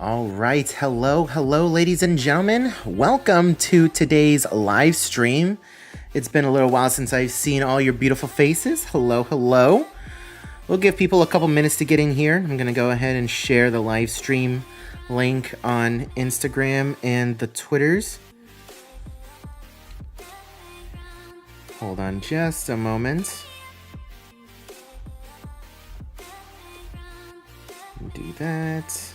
All right. Hello, ladies and gentlemen. Welcome to today's live stream. It's been a little while since I've seen all your beautiful faces. Hello. We'll give people a couple minutes to get in here. I'm going to go ahead and share the live stream link on Instagram and the Twitters. Hold on just a moment. Do that.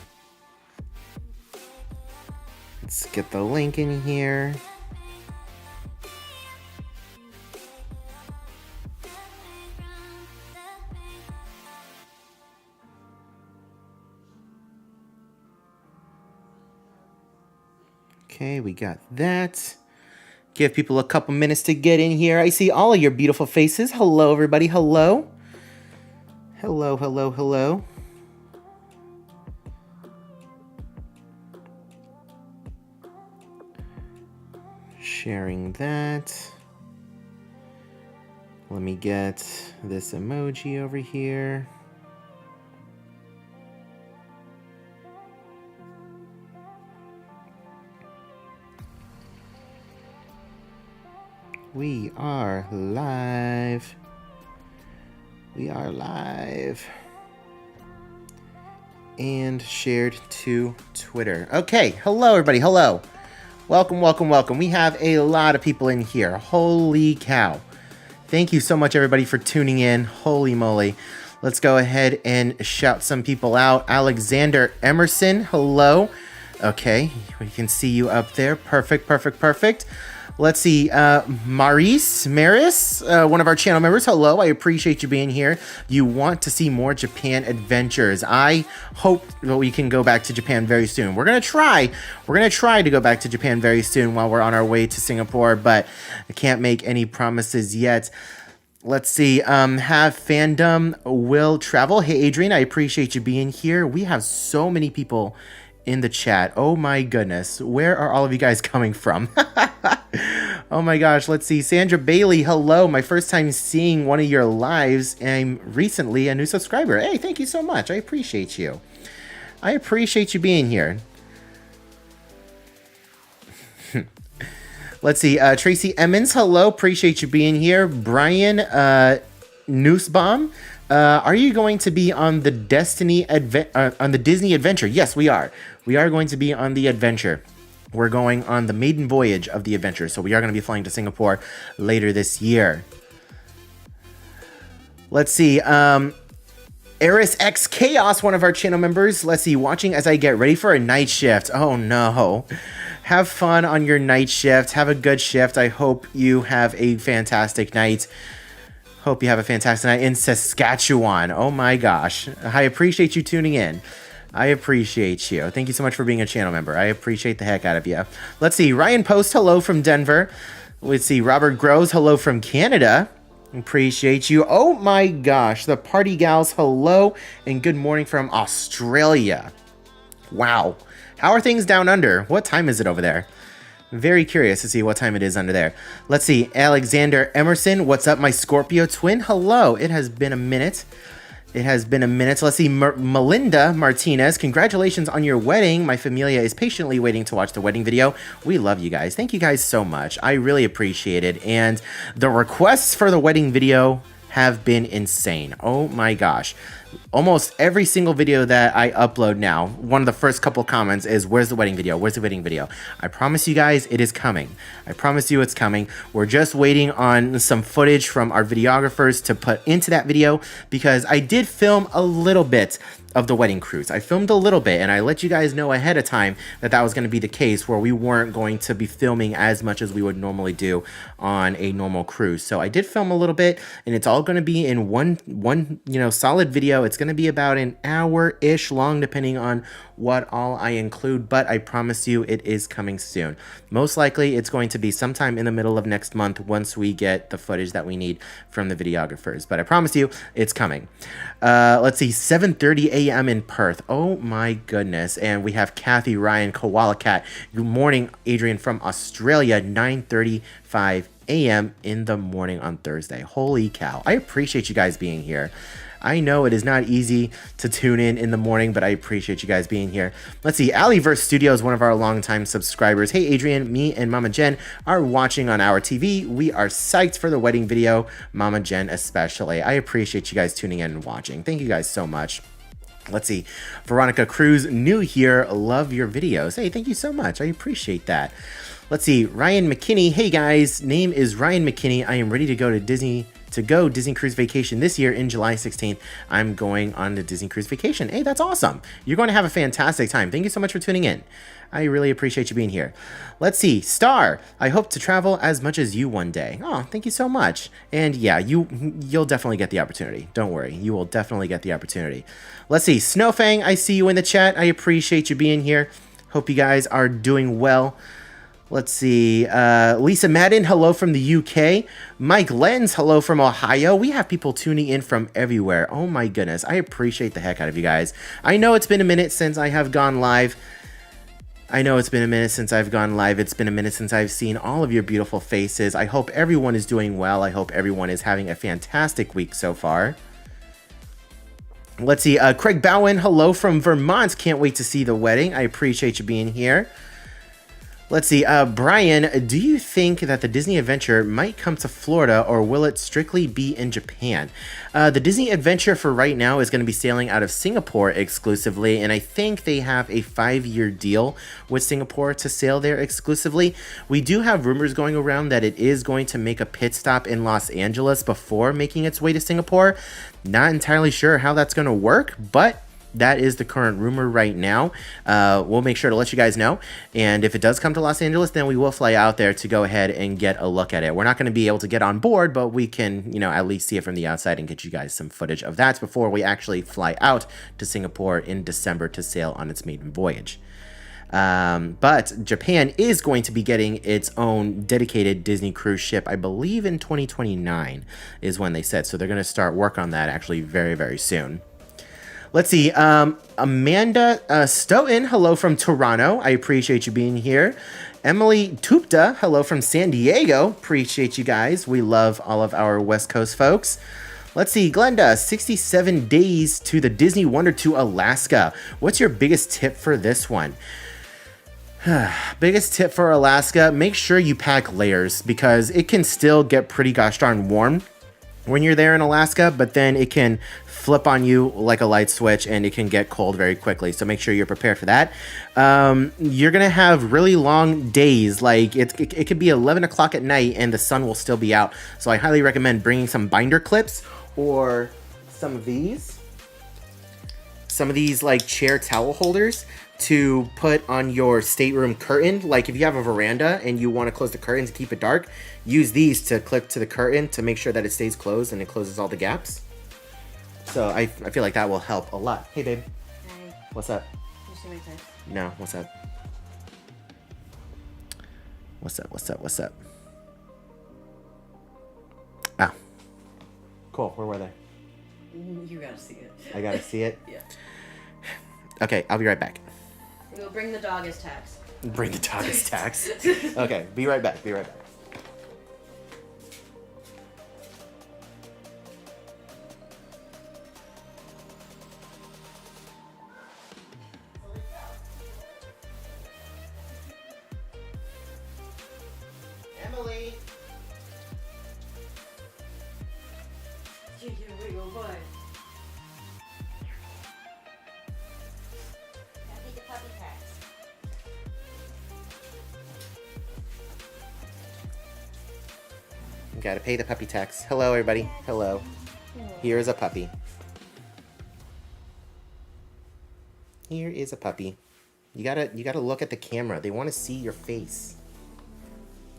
Let's get the link in here. Okay, we got that. Give people a couple minutes to get in here. I see all of your beautiful faces. Hello, everybody. Hello. Hello. Sharing that. Let me get this emoji over here. We are live. And shared to Twitter. Okay, hello everybody, hello. Welcome. We have a lot of people in here. Holy cow. Thank you so much, everybody, for tuning in. Holy moly. Let's go ahead and shout some people out. Alexander Emerson, hello. Okay, we can see you up there. Perfect. Let's see, Maris, one of our channel members. Hello, I appreciate you being here. You want to see more Japan adventures. I hope that we can go back to Japan very soon. We're gonna try to go back to Japan very soon while we're on our way to Singapore, but I can't make any promises yet. Let's see, have fandom will travel. Hey, Adrian, I appreciate you being here. We have so many people in the chat. Oh my goodness. Where are all of you guys coming from? Oh my gosh. Let's see. Sandra Bailey, hello. My first time seeing one of your lives, and I'm recently a new subscriber. Hey, thank you so much. I appreciate you. I appreciate you being here. Let's see. Tracy Emmons, hello. Appreciate you being here. Brian Nussbaum, are you going to be on the Disney Adventure? Yes, we are. We are going to be on the adventure. We're going on the maiden voyage of the adventure, so we are going to be flying to Singapore later this year. Let's see. Eris X Chaos, one of our channel members. Let's see. Watching as I get ready for a night shift. Oh no. Have fun on your night shift. Have a good shift. I hope you have a fantastic night. Hope you have a fantastic night in Saskatchewan. Oh my gosh. I appreciate you tuning in. I appreciate you. Thank you so much for being a channel member. I appreciate the heck out of you. Let's see. Ryan Post, hello from Denver. Let's see. Robert Groves, hello from Canada. Appreciate you. Oh my gosh. The Party Gals, hello. And good morning from Australia. Wow. How are things down under? What time is it over there? Very curious to see what time it is under there. Let's see. Alexander Emerson, what's up, my Scorpio twin? Hello. It has been a minute. Let's see. Melinda Martinez, congratulations on your wedding. My familia is patiently waiting to watch the wedding video. We love you guys. Thank you guys so much. I really appreciate it. And the requests for the wedding video have been insane. Oh my gosh. Almost every single video that I upload now, one of the first couple comments is, where's the wedding video? Where's the wedding video? I promise you guys, it is coming. I promise you it's coming. We're just waiting on some footage from our videographers to put into that video, because I did film a little bit of the wedding cruise. I filmed a little bit, and I let you guys know ahead of time that that was going to be the case, where we weren't going to be filming as much as we would normally do on a normal cruise. So I did film a little bit, and it's all going to be in one solid video. It's going to be about an hour-ish long, depending on what all I include, but I promise you it is coming soon. Most likely it's going to be sometime in the middle of next month once we get the footage that we need from the videographers, but I promise you it's coming. Let's see, 7:30 a.m. in Perth. Oh my goodness. And we have Kathy Ryan Koala Cat. Good morning, Adrian from Australia. 9:35 a.m. in the morning on Thursday. Holy cow. I appreciate you guys being here. I know it is not easy to tune in the morning, but I appreciate you guys being here. Let's see. Aliverse Studio is one of our longtime subscribers. Hey, Adrian, me and Mama Jen are watching on our TV. We are psyched for the wedding video, Mama Jen especially. I appreciate you guys tuning in and watching. Thank you guys so much. Let's see. Veronica Cruz, new here. Love your videos. Hey, thank you so much. I appreciate that. Let's see. Ryan McKinney. Hey guys, name is Ryan McKinney. I am ready to go to Disney Cruise Vacation this year in July 16th. I'm going on the Disney Cruise Vacation. Hey, that's awesome. You're going to have a fantastic time. Thank you so much for tuning in. I really appreciate you being here. Let's see. Star, I hope to travel as much as you one day. Oh, thank you so much. And yeah, you'll definitely get the opportunity. Don't worry. You will definitely get the opportunity. Let's see. Snowfang, I see you in the chat. I appreciate you being here. Hope you guys are doing well. Let's see. Lisa Madden, hello from the UK. Mike Lenz, hello from Ohio. We have people tuning in from everywhere. Oh my goodness. I appreciate the heck out of you guys. I know it's been a minute since I have gone live. It's been a minute since I've seen all of your beautiful faces. I hope everyone is doing well. I hope everyone is having a fantastic week so far. Let's see. Craig Bowen, hello from Vermont. Can't wait to see the wedding. I appreciate you being here. Let's see. Brian, do you think that the Disney Adventure might come to Florida, or will it strictly be in Japan? The Disney Adventure for right now is going to be sailing out of Singapore exclusively, and I think they have a 5-year deal with Singapore to sail there exclusively. We do have rumors going around that it is going to make a pit stop in Los Angeles before making its way to Singapore. Not entirely sure how that's going to work, but that is the current rumor right now. We'll make sure to let you guys know. And if it does come to Los Angeles, then we will fly out there to go ahead and get a look at it. We're not going to be able to get on board, but we can, at least see it from the outside and get you guys some footage of that before we actually fly out to Singapore in December to sail on its maiden voyage. But Japan is going to be getting its own dedicated Disney cruise ship, I believe in 2029 is when they said. So they're going to start work on that actually very, very soon. Let's see. Amanda Stoughton, hello from Toronto. I appreciate you being here. Emily Tupta, hello from San Diego. Appreciate you guys. We love all of our West Coast folks. Let's see. Glenda, 67 days to the Disney Wonder to Alaska. What's your biggest tip for this one? Biggest tip for Alaska, make sure you pack layers because it can still get pretty gosh darn warm when you're there in Alaska, but then it can flip on you like a light switch and it can get cold very quickly. So make sure you're prepared for that. You're going to have really long days. Like it could be 11 o'clock at night and the sun will still be out. So I highly recommend bringing some binder clips or some of these like chair towel holders to put on your stateroom curtain. Like if you have a veranda and you want to close the curtains to keep it dark, use these to clip to the curtain to make sure that it stays closed and it closes all the gaps. So I feel like that will help a lot. Hey babe. Hi. What's up? You see my text? No, what's up? What's up? Ah. Cool, where were they? You gotta see it. I gotta see it? Yeah. Okay, I'll be right back. We'll bring the dog as tax. Bring the dog as tax. Okay, be right back. Emily. Wiggle boy. The puppy tax. Gotta pay the puppy tax. Hello, everybody. Hello. Here is a puppy. Here is a puppy. You gotta look at the camera. They want to see your face.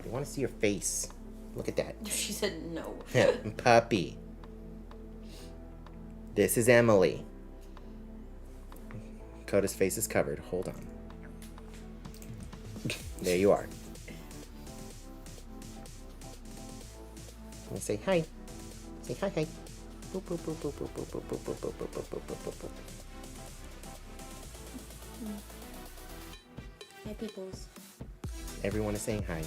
They want to see your face. Look at that. She said no. Puppy. This is Emily. Coda's face is covered. Hold on. There you are. Say hi. Say hi, hi. Boop, boop, boop, boop, boop, boop, boop, boop, boop, boop, boop, boop, boop, boop, boop. Hi, peoples. Everyone is saying hi.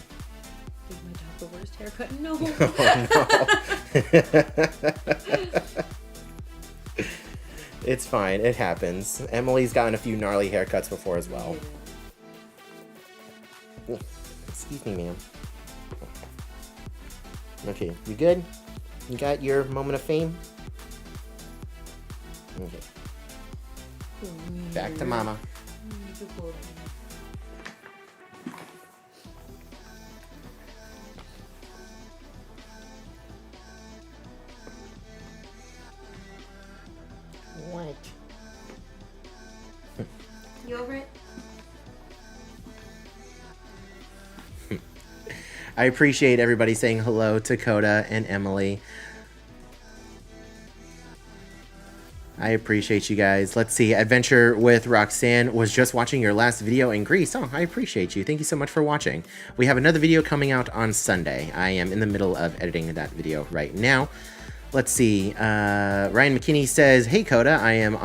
Give my dog the worst haircut. No. It's fine. It happens. Emily's gotten a few gnarly haircuts before as well. Excuse me, ma'am. Okay, you good? You got your moment of fame? Okay. Back to mama. What? You over it? I appreciate everybody saying hello to Coda and Emily. I appreciate you guys. Let's see. Adventure with Roxanne was just watching your last video in Greece. Oh, I appreciate you. Thank you so much for watching. We have another video coming out on Sunday. I am in the middle of editing that video right now. Let's see. Ryan McKinney says, "Hey Coda, I am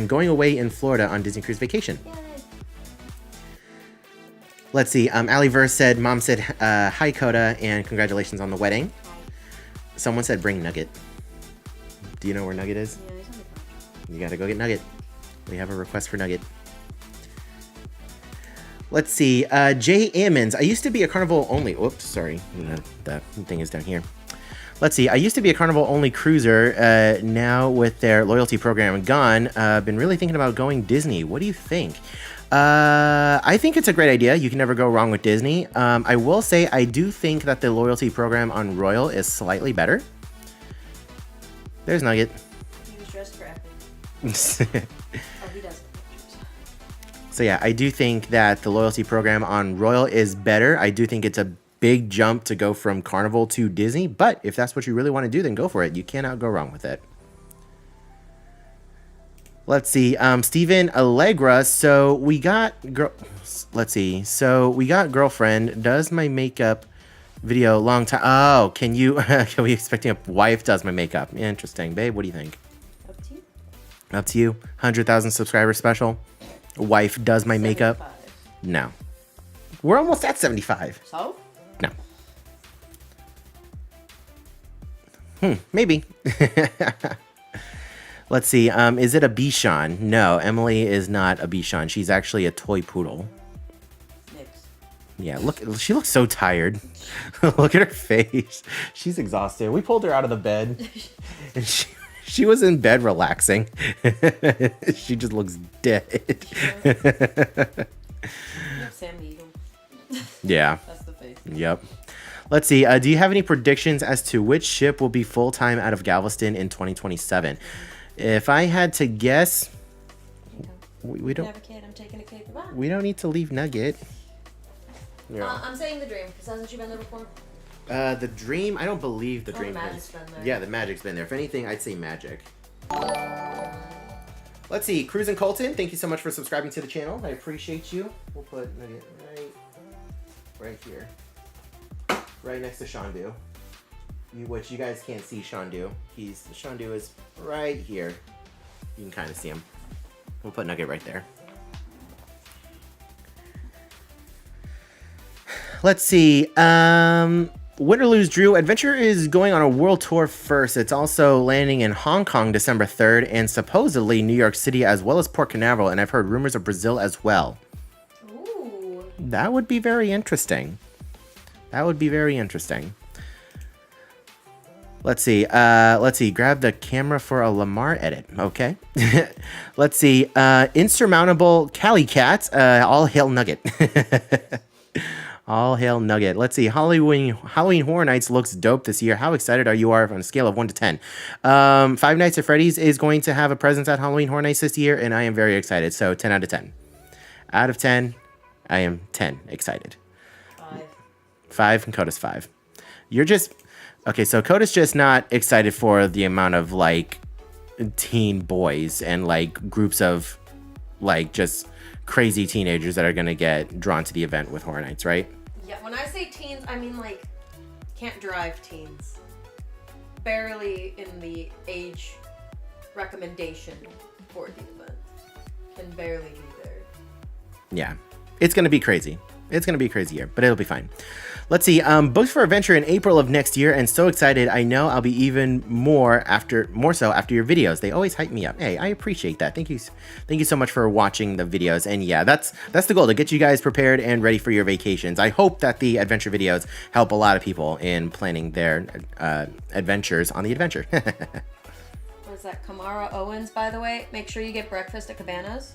going away in Florida on Disney Cruise vacation." Yay. Let's see. Aliverse said, "Mom said hi Coda and congratulations on the wedding." Hi. Someone said, "Bring Nugget." Do you know where Nugget is? Yeah, he's on the couch. You gotta go get Nugget. We have a request for Nugget. Let's see. Jay Ammons. I used to be a Carnival only. Oops, sorry. The thing is down here. Let's see. I used to be a Carnival only cruiser. Now with their loyalty program gone, been really thinking about going Disney. What do you think? I think it's a great idea. You can never go wrong with Disney. I will say I do think that the loyalty program on Royal is slightly better. There's Nugget. He was dressed for Epic. So Oh, he does pictures. yeah, I do think that the loyalty program on Royal is better. I do think it's a big jump to go from Carnival to Disney, but if that's what you really want to do, then go for it. You cannot go wrong with it. Let's see. Steven Allegra. So we got let's see. So we got girlfriend does my makeup video long time. Oh, can you can we expecting a wife does my makeup? Interesting, babe. What do you think? Up to you. Up to you. 100,000 subscriber special. Wife does my makeup. 75. No. We're almost at 75. So? No. Maybe. Let's see. Is it a Bichon? No, Emily is not a Bichon. She's actually a toy poodle. Mix. Yeah, look. She looks so tired. Look at her face. She's exhausted. We pulled her out of the bed, and she was in bed relaxing. She just looks dead. Sam Eagle. Yeah. That's the face. Yep. Let's see. Do you have any predictions as to which ship will be full-time out of Galveston in 2027? If I had to guess, we You don't. have a kid, I'm taking a kid. Goodbye. We don't need to leave Nugget. Yeah. I'm saying the dream, because hasn't she been there before? The Dream. I don't believe the Oh, Dream. the Magic's been there. Yeah, the Magic's been there. If anything, I'd say Magic. Let's see. Cruz and Colton, thank you so much for subscribing to the channel. I appreciate you. We'll put Nugget right here. Right next to Shandu. Which you guys can't see Shandu. Shandu is right here. You can kind of see him. We'll put Nugget right there. Let's see. Win or lose, Drew. Adventure is going on a world tour first. It's also landing in Hong Kong December 3rd and supposedly New York City as well as Port Canaveral. And I've heard rumors of Brazil as well. Ooh. That would be very interesting. That would be very interesting. Let's see. Grab the camera for a Lamar edit. Okay. Let's see. Insurmountable Cali Cat. All hail Nugget. All hail Nugget. Let's see. Halloween Horror Nights looks dope this year. How excited are you on a scale of 1 to 10? Five Nights at Freddy's is going to have a presence at Halloween Horror Nights this year, and I am very excited. So 10 out of 10. Out of 10, I am 10 excited. 5 and Coda's 5. You're just... Okay, so Coda's just not excited for the amount of, like, teen boys and, like, groups of, like, just crazy teenagers that are going to get drawn to the event with Horror Nights, right? Yeah, when I say teens, I mean, like, can't drive teens. Barely in the age recommendation for the event. Can barely be there. Yeah. It's going to be crazy. It's going to be a crazy year, but it'll be fine. Let's see. Booked for adventure in April of next year, and so excited. I know I'll be even more so after your videos. They always hype me up. Hey, I appreciate that. Thank you so much for watching the videos. And yeah, that's the goal, to get you guys prepared and ready for your vacations. I hope that the adventure videos help a lot of people in planning their adventures on the adventure. What is that? Kamara Owens, by the way. Make sure you get breakfast at Cabanas.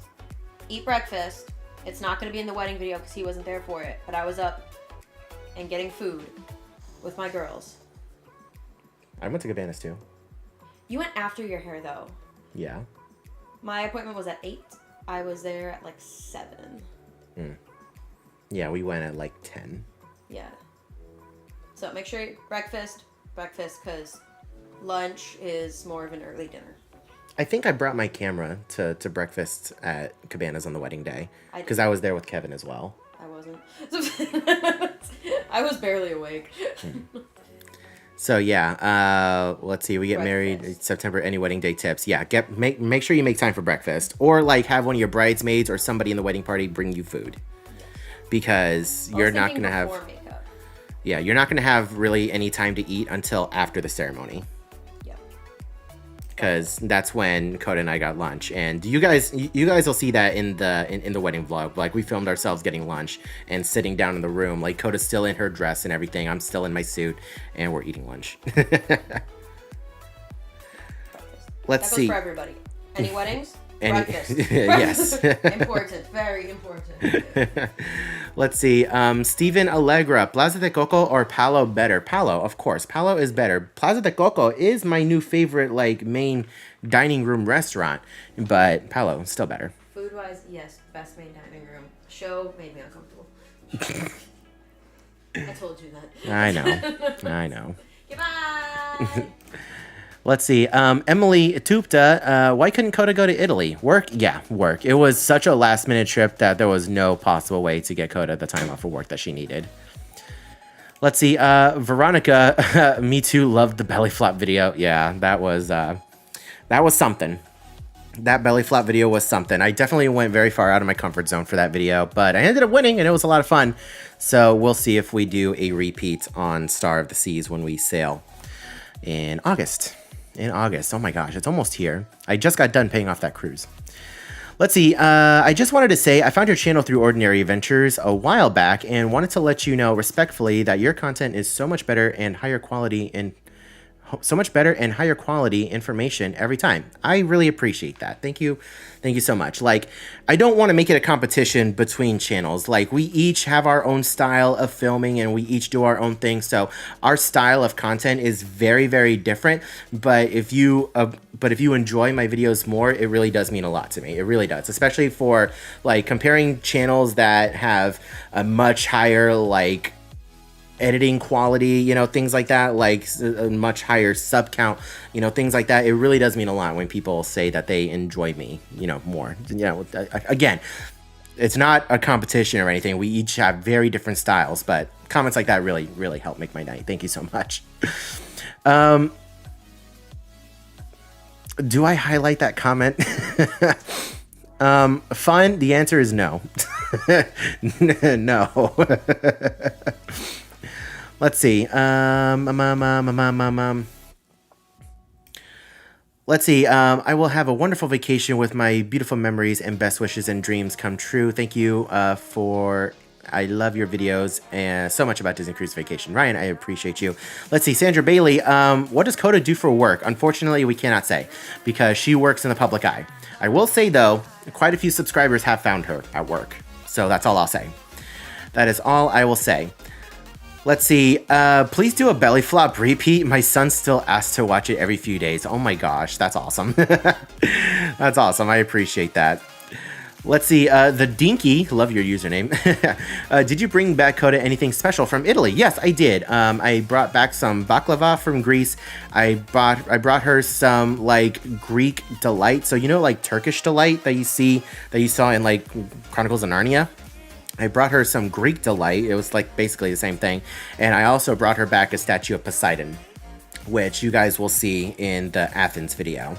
Eat breakfast. It's not going to be in the wedding video because he wasn't there for it. But I was up and getting food with my girls. I went to Cabanas too. You went after your hair, though. Yeah. My appointment was at 8. I was there at like 7. Yeah, we went at like 10. Yeah. So make sure you breakfast, because lunch is more of an early dinner. I think I brought my camera to breakfast at Cabanas on the wedding day, because I was there with Kevin as well. I wasn't. I was barely awake. So yeah, let's see. We get married September. Any wedding day tips? Yeah, make sure you make time for breakfast, or like have one of your bridesmaids or somebody in the wedding party bring you food, because you're not gonna have. Makeup. Yeah, you're not gonna have really any time to eat until after the ceremony. Because that's when Coda and I got lunch, and you guys will see that in the wedding vlog. Like, we filmed ourselves getting lunch and sitting down in the room. Like, Coda's still in her dress and everything. I'm still in my suit, and we're eating lunch. Let's see. That goes for everybody. Any weddings? Breakfast. Yes. Important. Very important. Let's see. Steven Allegra, Plaza de Coco or Palo better? Palo, of course. Palo is better. Plaza de Coco is my new favorite, like, main dining room restaurant, but Palo is still better. Food-wise, yes, best main dining room. Show made me uncomfortable. I told you that. I know. Goodbye. Let's see. Emily Tupta, why couldn't Coda go to Italy? Work? Yeah, work. It was such a last-minute trip that there was no possible way to get Coda the time off of work that she needed. Let's see. Veronica, me too, loved the belly flop video. Yeah, that was something. That belly flop video was something. I definitely went very far out of my comfort zone for that video, but I ended up winning, and it was a lot of fun. So we'll see if we do a repeat on Star of the Seas when we sail in August. Oh my gosh, it's almost here. I just got done paying off that cruise. Let's see. I just wanted to say I found your channel through Ordinary Adventures a while back and wanted to let you know respectfully that your content is so much better and higher quality information every time. I really appreciate that. Thank you so much. Like, I don't want to make it a competition between channels. Like, we each have our own style of filming and we each do our own thing. So our style of content is very, very different. But if you enjoy my videos more, it really does mean a lot to me. It really does, especially for like comparing channels that have a much higher like editing quality, things like that, like a much higher sub count, things like that. It really does mean a lot when people say that they enjoy me, more. Again, it's not a competition or anything. We each have very different styles, but comments like that really, really help make my night. Thank you so much. Do I highlight that comment? Fun? The answer is no. No. Let's see. Let's see. I will have a wonderful vacation with my beautiful memories and best wishes and dreams come true. Thank you I love your videos and so much about Disney Cruise Vacation. Ryan, I appreciate you. Let's see. Sandra Bailey, what does Coda do for work? Unfortunately, we cannot say because she works in the public eye. I will say, though, quite a few subscribers have found her at work. So that's all I'll say. That is all I will say. Let's see. Please do a belly flop repeat. My son still asks to watch it every few days. Oh my gosh, that's awesome. That's awesome. I appreciate that. Let's see. The Dinky, love your username. Did you bring back Coda anything special from Italy? Yes, I did. I brought back some baklava from Greece. I brought her some like Greek delight. So like Turkish delight that you saw in like Chronicles of Narnia. I brought her some Greek delight. It was like basically the same thing. And I also brought her back a statue of Poseidon, which you guys will see in the Athens video.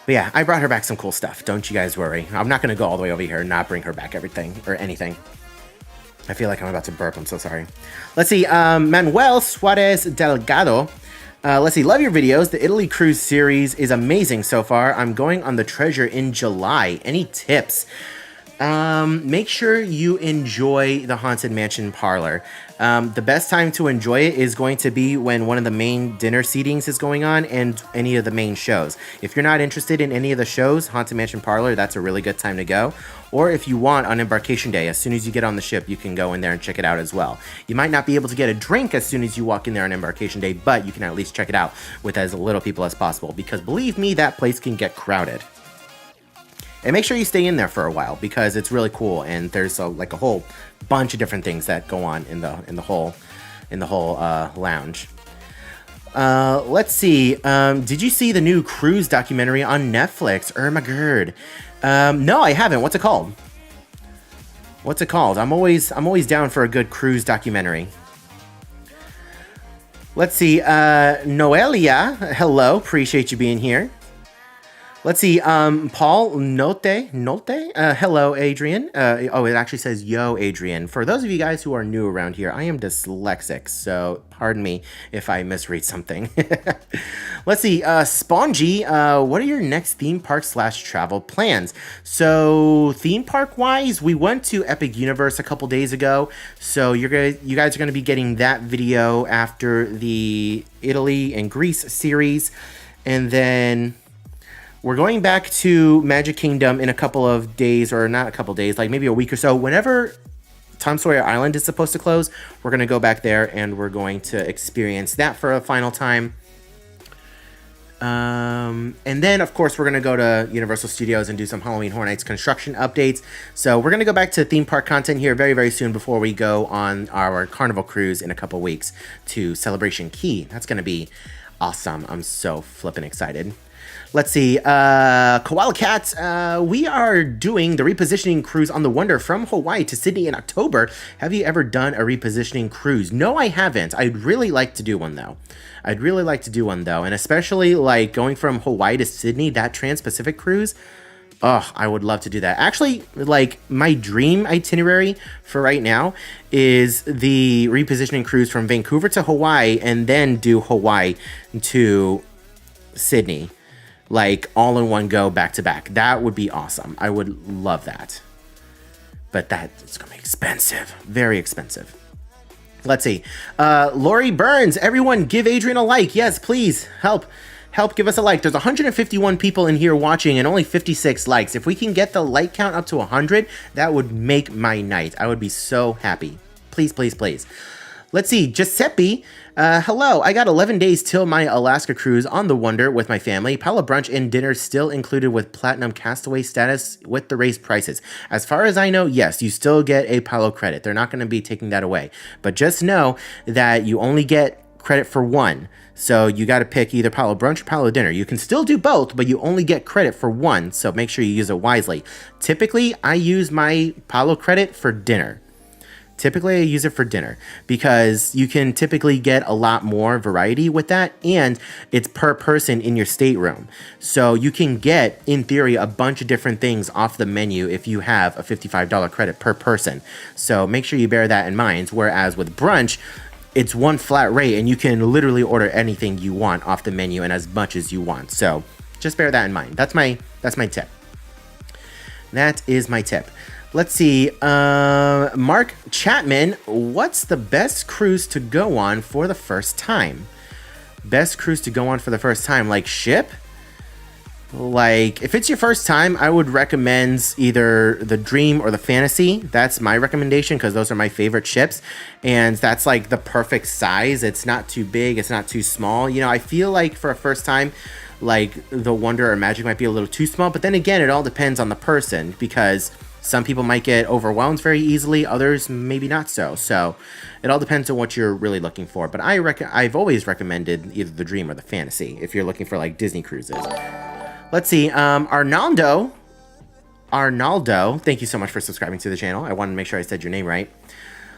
But yeah, I brought her back some cool stuff. Don't you guys worry. I'm not going to go all the way over here and not bring her back everything or anything. I feel like I'm about to burp. I'm so sorry. Let's see. Manuel Suarez Delgado. Let's see. Love your videos. The Italy cruise series is amazing so far. I'm going on the Treasure in July. Any tips? Make sure you enjoy the Haunted Mansion parlor. The best time to enjoy it is going to be when one of the main dinner seatings is going on and any of the main shows. If you're not interested in any of the shows, Haunted Mansion parlor, that's a really good time to go. Or if you want, on embarkation day, as soon as you get on the ship, you can go in there and check it out as well. You might not be able to get a drink as soon as you walk in there on embarkation day, but you can at least check it out with as little people as possible, because believe me, that place can get crowded. And make sure you stay in there for a while, because it's really cool, and there's like a whole bunch of different things that go on in the whole lounge. Let's see. Did you see the new cruise documentary on Netflix? Irma Gerd. No, I haven't. What's it called? What's it called? I'm always down for a good cruise documentary. Let's see. Noelia, hello. Appreciate you being here. Let's see, Paul Nolte, hello, Adrian. Oh, it actually says, yo, Adrian. For those of you guys who are new around here, I am dyslexic, so pardon me if I misread something. Let's see, Spongy, what are your next theme park / travel plans? So, theme park-wise, we went to Epic Universe a couple days ago, so you guys are going to be getting that video after the Italy and Greece series, and then we're going back to Magic Kingdom in a couple of days, or not a couple of days, like maybe a week or so. Whenever Tom Sawyer Island is supposed to close, we're going to go back there and we're going to experience that for a final time. And then, of course, we're going to go to Universal Studios and do some Halloween Horror Nights construction updates. So we're going to go back to theme park content here very, very soon before we go on our Carnival cruise in a couple weeks to Celebration Key. That's going to be awesome. I'm so flippin' excited. Let's see, Koala Cat, we are doing the repositioning cruise on the Wonder from Hawaii to Sydney in October. Have you ever done a repositioning cruise? No, I haven't. I'd really like to do one, though. And especially, like, going from Hawaii to Sydney, that Trans-Pacific cruise, oh, I would love to do that. Actually, like, my dream itinerary for right now is the repositioning cruise from Vancouver to Hawaii and then do Hawaii to Sydney. Like, all in one go, back to back. That would be awesome. I would love that. But it's going to be expensive. Very expensive. Let's see. Lori Burns, everyone give Adrian a like. Yes, please. Help give us a like. There's 151 people in here watching and only 56 likes. If we can get the like count up to 100, that would make my night. I would be so happy. Please, please, please. Let's see, Giuseppe, hello, I got 11 days till my Alaska cruise on the Wonder with my family. Palo brunch and dinner still included with Platinum Castaway status with the raised prices. As far as I know, yes, you still get a Palo credit. They're not going to be taking that away. But just know that you only get credit for one. So you got to pick either Palo brunch or Palo dinner. You can still do both, but you only get credit for one. So make sure you use it wisely. Typically, I use my Palo credit for dinner. Typically, I use it for dinner because you can typically get a lot more variety with that, and it's per person in your stateroom. So you can get, in theory, a bunch of different things off the menu if you have a $55 credit per person. So make sure you bear that in mind, whereas with brunch, it's one flat rate, and you can literally order anything you want off the menu and as much as you want. So just bear that in mind. That's my tip. That is my tip. Let's see, Mark Chapman, what's the best cruise to go on for the first time? Best cruise to go on for the first time, like ship? Like, if it's your first time, I would recommend either the Dream or the Fantasy. That's my recommendation because those are my favorite ships. And that's like the perfect size. It's not too big, it's not too small. You know, I feel like for a first time, like the Wonder or Magic might be a little too small. But then again, it all depends on the person because some people might get overwhelmed very easily, others maybe not so. So it all depends on what you're really looking for. But I've always recommended either the Dream or the Fantasy if you're looking for like Disney cruises. Let's see, Arnaldo, thank you so much for subscribing to the channel. I wanted to make sure I said your name right.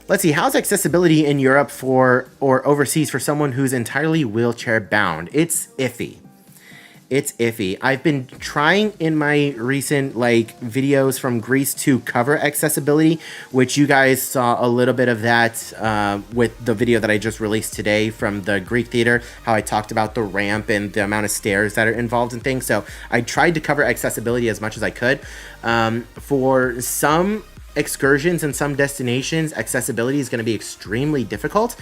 Let's see, how's accessibility in Europe or overseas for someone who's entirely wheelchair bound? It's iffy. It's iffy. I've been trying in my recent like videos from Greece to cover accessibility, which you guys saw a little bit of that with the video that I just released today from the Greek theater, how I talked about the ramp and the amount of stairs that are involved in things. So I tried to cover accessibility as much as I could. For some excursions and some destinations, accessibility is going to be extremely difficult,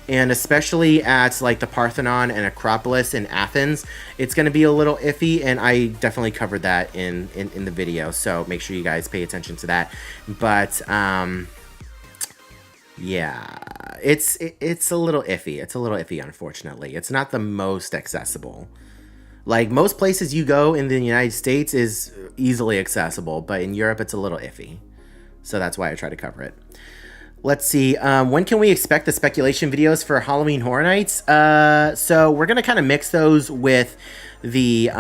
and especially at like the Parthenon and Acropolis in Athens, it's going to be a little iffy, and I definitely covered that in the video, so make sure you guys pay attention to that. But yeah, it's a little iffy. It's a little iffy, unfortunately. It's not the most accessible. Like most places you go in the United States is easily accessible, but in Europe it's a little iffy. So that's why I try to cover it. Let's see. When can we expect the speculation videos for Halloween Horror Nights? So we're going to kind of mix those with the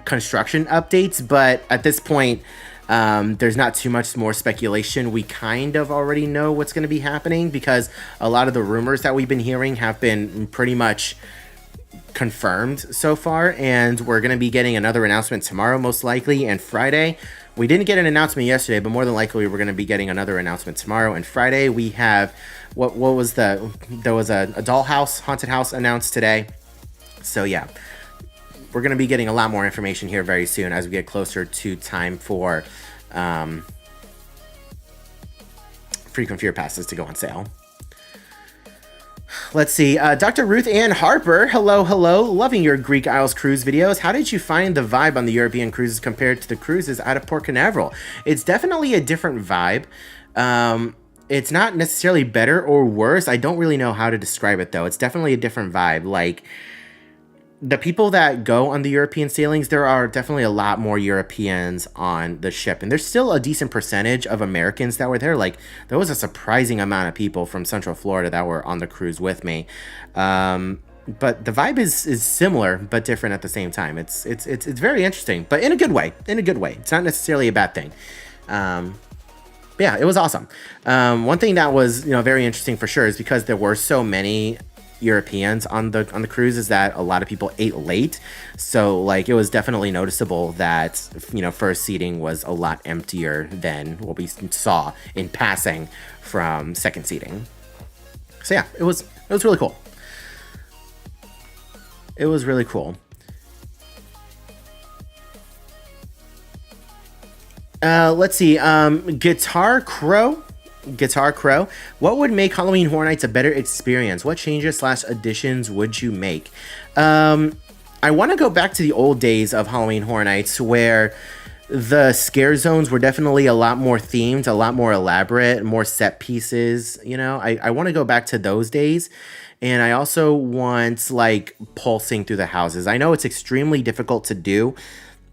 construction updates. But at this point, there's not too much more speculation. We kind of already know what's going to be happening because a lot of the rumors that we've been hearing have been pretty much confirmed so far. And we're going to be getting another announcement tomorrow, most likely, and Friday. We didn't get an announcement yesterday, but more than likely we're going to be getting another announcement tomorrow. And Friday we have there was a dollhouse, haunted house announced today. So yeah, we're going to be getting a lot more information here very soon as we get closer to time for frequent fear passes to go on sale. Let's see. Dr. Ruth Ann Harper. Hello, hello. Loving your Greek Isles cruise videos. How did you find the vibe on the European cruises compared to the cruises out of Port Canaveral? It's definitely a different vibe. It's not necessarily better or worse. I don't really know how to describe it, though. It's definitely a different vibe. Like, the people that go on the European sailings, there are definitely a lot more Europeans on the ship. And there's still a decent percentage of Americans that were there. Like, there was a surprising amount of people from Central Florida that were on the cruise with me. But the vibe is similar, but different at the same time. It's very interesting, but in a good way. In a good way. It's not necessarily a bad thing. Yeah, it was awesome. One thing that was, very interesting for sure is because there were so many Europeans on the cruise is that a lot of people ate late, so like it was definitely noticeable that first seating was a lot emptier than what we saw in passing from second seating. So yeah, it was really cool. It was really cool. Let's see. Guitar Crow, what would make Halloween Horror Nights a better experience? What changes / additions would you make? I want to go back to the old days of Halloween Horror Nights where the scare zones were definitely a lot more themed, a lot more elaborate, more set pieces. I want to go back to those days. And I also want like pulsing through the houses. I know it's extremely difficult to do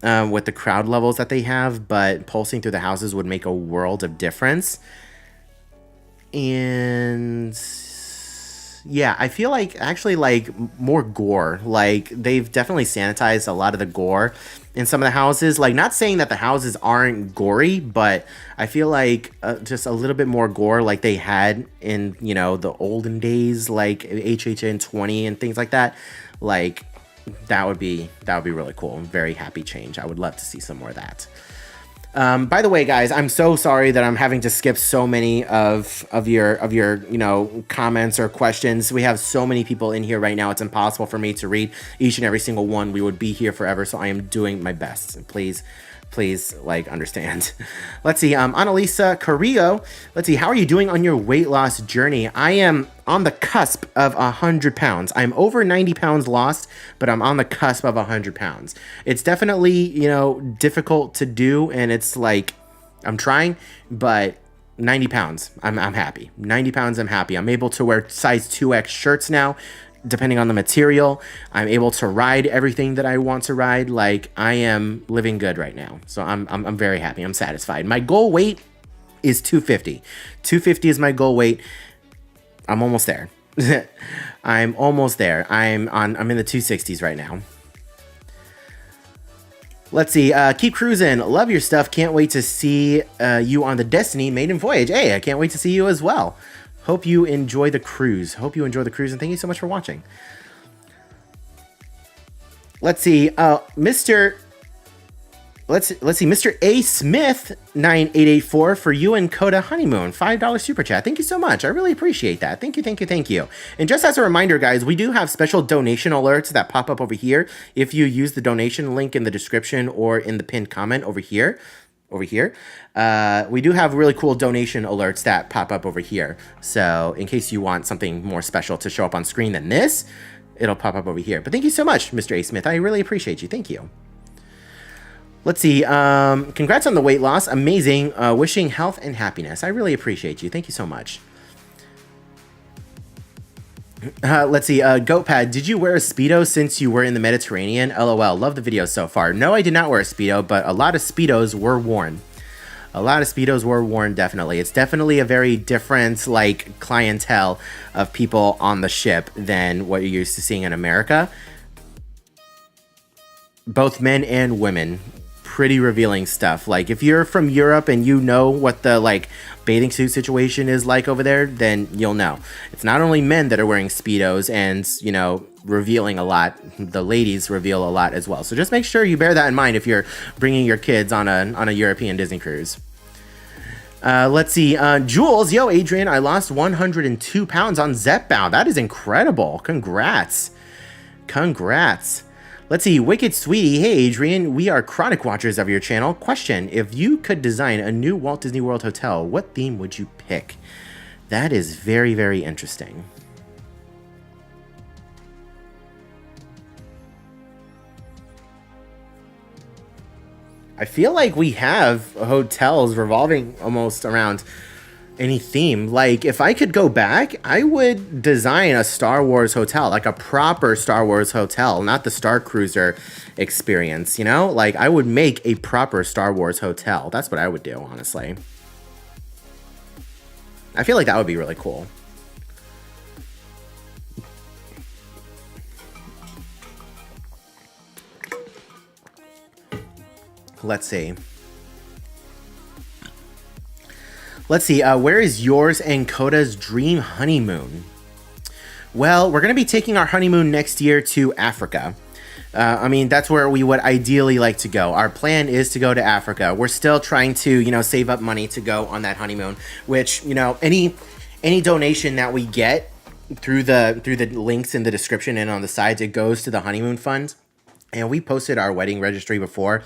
with the crowd levels that they have, but pulsing through the houses would make a world of difference. And yeah, I feel like actually like more gore. Like they've definitely sanitized a lot of the gore in some of the houses. Like not saying that the houses aren't gory, but I feel like just a little bit more gore like they had in, the olden days, like HHN 20 and things like that. Like that would be really cool. Very happy change. I would love to see some more of that. By the way, guys, I'm so sorry that I'm having to skip so many of your comments or questions. We have so many people in here right now. It's impossible for me to read each and every single one. We would be here forever, so I am doing my best. Please understand. Let's see. Annalisa Carrillo. Let's see. How are you doing on your weight loss journey? I am on the cusp of 100 pounds. I'm over 90 pounds lost, but I'm on the cusp of 100 pounds. It's definitely, difficult to do, and it's like, I'm trying, but 90 pounds, I'm happy. 90 pounds, I'm happy. I'm able to wear size 2X shirts now, depending on the material. I'm able to ride everything that I want to ride. Like, I am living good right now. So I'm very happy. I'm satisfied. My goal weight is 250. 250 is my goal weight. I'm almost there. I'm almost there. I'm in the 260s right now. Let's see. Keep cruising. Love your stuff. Can't wait to see you on the Destiny maiden voyage. Hey, I can't wait to see you as well. Hope you enjoy the cruise. And thank you so much for watching. Let's see, Mr. Let's see, Mr. A Smith 9884 for you and Coda Honeymoon, $5 super chat. Thank you so much. I really appreciate that. Thank you, thank you, thank you. And just as a reminder, guys, we do have special donation alerts that pop up over here if you use the donation link in the description or in the pinned comment over here. We do have really cool donation alerts that pop up over here. So in case you want something more special to show up on screen than this, it'll pop up over here. But thank you so much, Mr. A Smith. I really appreciate you. Thank you. Let's see. Congrats on the weight loss. Amazing. Wishing health and happiness. I really appreciate you. Thank you so much. Let's see. Goatpad, did you wear a Speedo since you were in the Mediterranean? LOL. Love the video so far. No, I did not wear a Speedo, but a lot of Speedos were worn. A lot of Speedos were worn, definitely. It's definitely a very different, like, clientele of people on the ship than what you're used to seeing in America. Both men and women. Pretty revealing stuff. Like, if you're from Europe and you know what the, like, bathing suit situation is like over there, then you'll know. It's not only men that are wearing Speedos and, you know, revealing a lot. The ladies reveal a lot as well. So just make sure you bear that in mind if you're bringing your kids on a European Disney cruise. Let's see. Jules, yo, Adrian, I lost 102 pounds on Zepbound. That is incredible. Congrats. Congrats. Let's see, Wicked Sweetie. Hey, Adrian, we are chronic watchers of your channel. Question, if you could design a new Walt Disney World hotel, what theme would you pick? That is very, very interesting. I feel like we have hotels revolving almost around any theme. Like, if I could go back, I would design a Star Wars hotel, like a proper Star Wars hotel, not the Star Cruiser experience, you know? Like, I would make a proper Star Wars hotel. That's what I would do, honestly. I feel like that would be really cool. Let's see. Let's see, where is yours and Coda's dream honeymoon? Well, we're going to be taking our honeymoon next year to Africa. I mean, that's where we would ideally like to go. Our plan is to go to Africa. We're still trying to, you know, save up money to go on that honeymoon, which, you know, any donation that we get through the links in the description and on the sides, it goes to the honeymoon fund. And we posted our wedding registry before.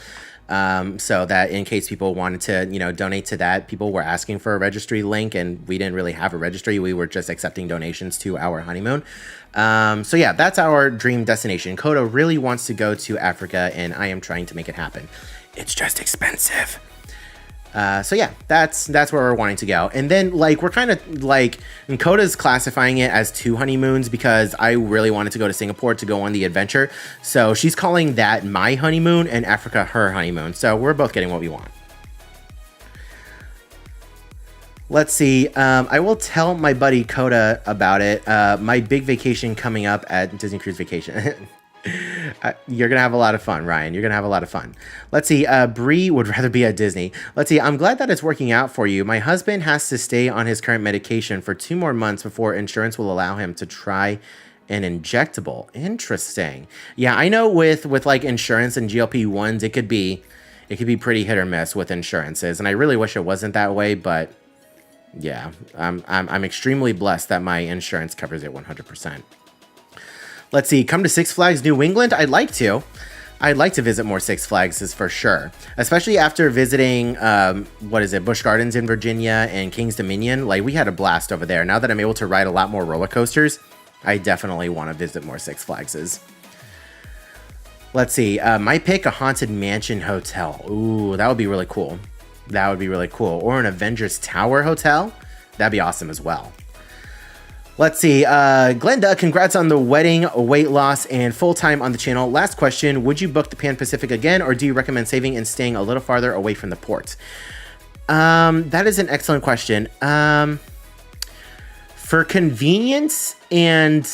So that in case people wanted to, you know, donate to that, people were asking for a registry link and we didn't really have a registry. We were just accepting donations to our honeymoon. So yeah, that's our dream destination. Coda really wants to go to Africa and I am trying to make it happen. It's just expensive. So yeah, that's where we're wanting to go. And then, like, we're kind of like, and Coda's classifying it as 2 honeymoons because I really wanted to go to Singapore to go on the adventure. So she's calling that my honeymoon and Africa her honeymoon. So we're both getting what we want. Let's see. I will tell my buddy Coda about it. My big vacation coming up at Disney Cruise Vacation. You're gonna have a lot of fun, Ryan. You're gonna have a lot of fun. Let's see. Bree would rather be at Disney. Let's see. I'm glad that it's working out for you. My husband has to stay on his current medication for 2 more months before insurance will allow him to try an injectable. Interesting. Yeah, I know with like insurance and GLP-1s, it could be pretty hit or miss with insurances, and I really wish it wasn't that way, but yeah, I'm extremely blessed that my insurance covers it 100%. Let's see, come to Six Flags New England? I'd like to. I'd like to visit more Six Flags, is for sure. Especially after visiting, Busch Gardens in Virginia and King's Dominion. Like, we had a blast over there. Now that I'm able to ride a lot more roller coasters, I definitely want to visit more Six Flagses. Let's see, my pick, a Haunted Mansion hotel. Ooh, that would be really cool. That would be really cool. Or an Avengers Tower hotel. That'd be awesome as well. Let's see. Glenda, congrats on the wedding, weight loss, and full time on the channel. Last question. Would you book the Pan Pacific again, or do you recommend saving and staying a little farther away from the port? That is an excellent question. For convenience and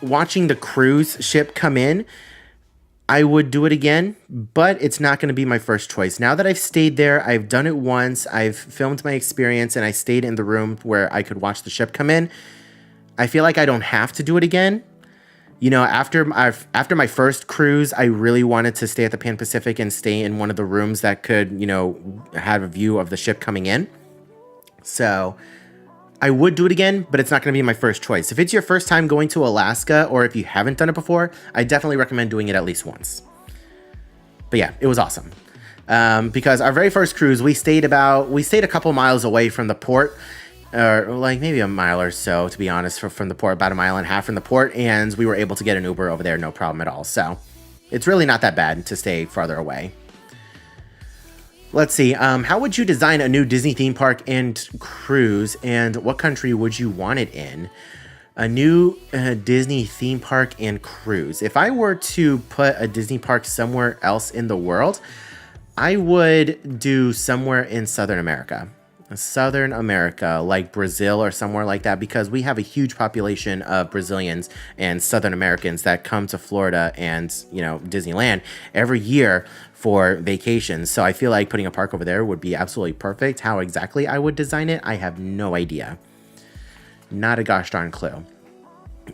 watching the cruise ship come in, I would do it again, but it's not going to be my first choice. Now that I've stayed there, I've done it once, I've filmed my experience, and I stayed in the room where I could watch the ship come in. I feel like I don't have to do it again. after my first cruise, I really wanted to stay at the Pan Pacific and stay in one of the rooms that could, have a view of the ship coming in. So I would do it again, but it's not going to be my first choice. If it's your first time going to Alaska, or if you haven't done it before, I definitely recommend doing it at least once. But yeah, it was awesome. Because our very first cruise, we stayed a couple miles away from the port, or like maybe a mile or so, to be honest, from the port, about a mile and a half from the port, and we were able to get an Uber over there, no problem at all. So it's really not that bad to stay farther away. Let's see. How would you design a new Disney theme park and cruise, and what country would you want it in? A new Disney theme park and cruise. If I were to put a Disney park somewhere else in the world, I would do somewhere in Southern America. Like Brazil or somewhere like that, because we have a huge population of Brazilians and Southern Americans that come to Florida and, Disneyland every year for vacations. So I feel like putting a park over there would be absolutely perfect. How exactly I would design it, I have no idea. Not a gosh darn clue.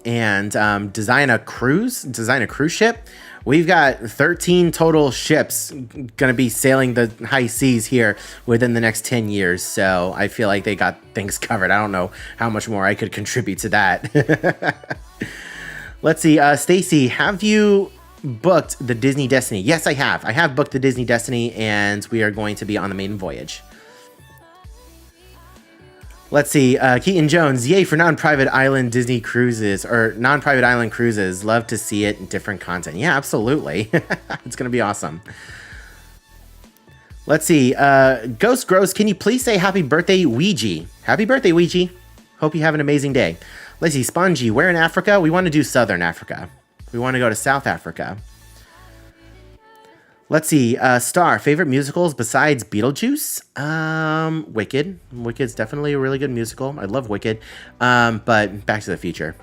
And design a cruise ship. We've got 13 total ships going to be sailing the high seas here within the next 10 years. So I feel like they got things covered. I don't know how much more I could contribute to that. Let's see. Stacy, have you booked the Disney Destiny? Yes, I have. I have booked the Disney Destiny, and we are going to be on the maiden voyage. Let's see, Keaton Jones, yay for non-private island Disney cruises, or non-private island cruises. Love to see it in different content. Yeah, absolutely. It's going to be awesome. Let's see, Ghost Gross, can you please say happy birthday, Ouija? Happy birthday, Ouija. Hope you have an amazing day. Let's see, Spongy, where in Africa? We want to do Southern Africa. We want to go to South Africa. Let's see, Star, favorite musicals besides Beetlejuice? Wicked. Wicked's definitely a really good musical. I love Wicked. But Back to the Future.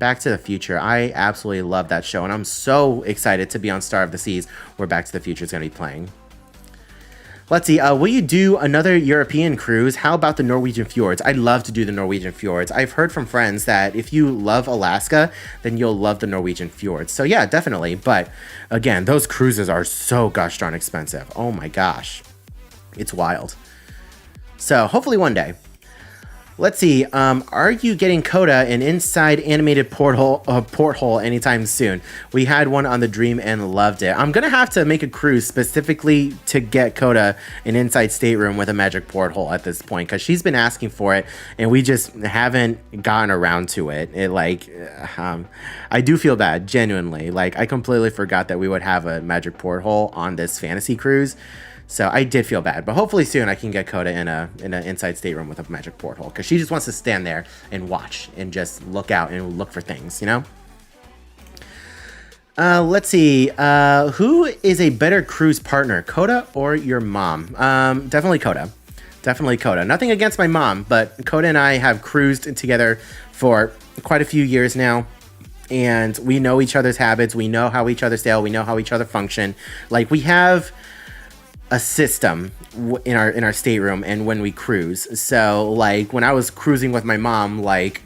Back to the Future. I absolutely love that show, and I'm so excited to be on Star of the Seas, where Back to the Future is going to be playing. Let's see, will you do another European cruise? How about the Norwegian fjords? I'd love to do the Norwegian fjords. I've heard from friends that if you love Alaska, then you'll love the Norwegian fjords. So yeah, definitely. But again, those cruises are so gosh darn expensive. Oh my gosh. It's wild. So hopefully one day. Let's see, are you getting Coda an inside animated porthole anytime soon? We had one on the Dream and loved it. I'm going to have to make a cruise specifically to get Coda an inside stateroom with a magic porthole at this point, because she's been asking for it, and we just haven't gotten around to it. I do feel bad, genuinely. Like, I completely forgot that we would have a magic porthole on this fantasy cruise. So I did feel bad, but hopefully soon I can get Coda in an inside stateroom with a magic porthole, because she just wants to stand there and watch and just look out and look for things, Let's see. Who is a better cruise partner, Coda or your mom? Definitely Coda. Definitely Coda. Nothing against my mom, but Coda and I have cruised together for quite a few years now. And we know each other's habits. We know how each other sail. We know how each other function. Like, we have a system in our stateroom and when we cruise. So like when I was cruising with my mom, like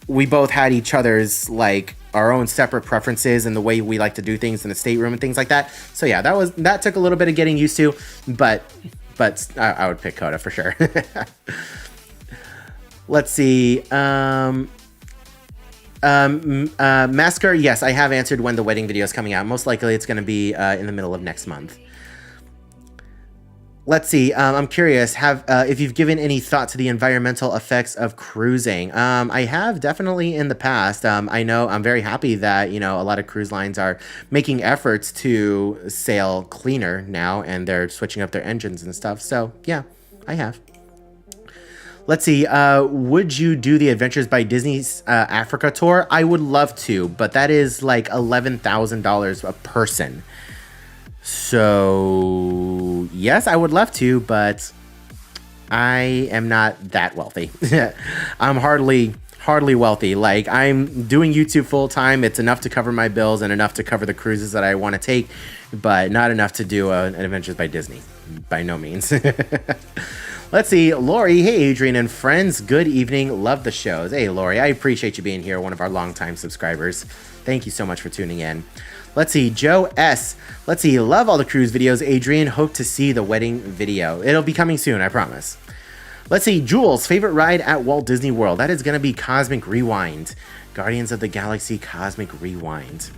we both had each other's like our own separate preferences and the way we like to do things in the stateroom and things like that. So yeah, that took a little bit of getting used to, but I would pick Coda for sure. Let's see. Masker, yes, I have answered when the wedding video is coming out. Most likely it's going to be in the middle of next month. Let's see. I'm curious, if you've given any thought to the environmental effects of cruising. I have definitely in the past. I know I'm very happy that, a lot of cruise lines are making efforts to sail cleaner now, and they're switching up their engines and stuff. So yeah, I have. Let's see. Would you do the Adventures by Disney's Africa tour? I would love to, but that is like $11,000 a person. So yes, I would love to, but I am not that wealthy. I'm hardly wealthy. Like, I'm doing YouTube full time. It's enough to cover my bills and enough to cover the cruises that I want to take, but not enough to do an Adventures by Disney. By no means. Let's see, Lori. Hey, Adrian and friends. Good evening. Love the shows. Hey, Lori. I appreciate you being here. One of our longtime subscribers. Thank you so much for tuning in. Let's see, Joe S. Let's see, love all the cruise videos, Adrian. Hope to see the wedding video. It'll be coming soon, I promise. Let's see, Jules, favorite ride at Walt Disney World. That is going to be Cosmic Rewind. Guardians of the Galaxy Cosmic Rewind.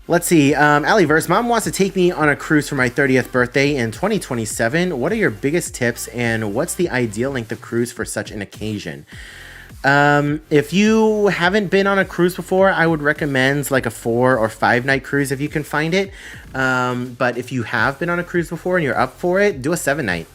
Let's see, Aliverse, Mom wants to take me on a cruise for my 30th birthday in 2027. What are your biggest tips and what's the ideal length of cruise for such an occasion? If you haven't been on a cruise before, I would recommend like a 4 or 5 night cruise if you can find it. But if you have been on a cruise before and you're up for it, do a 7 night.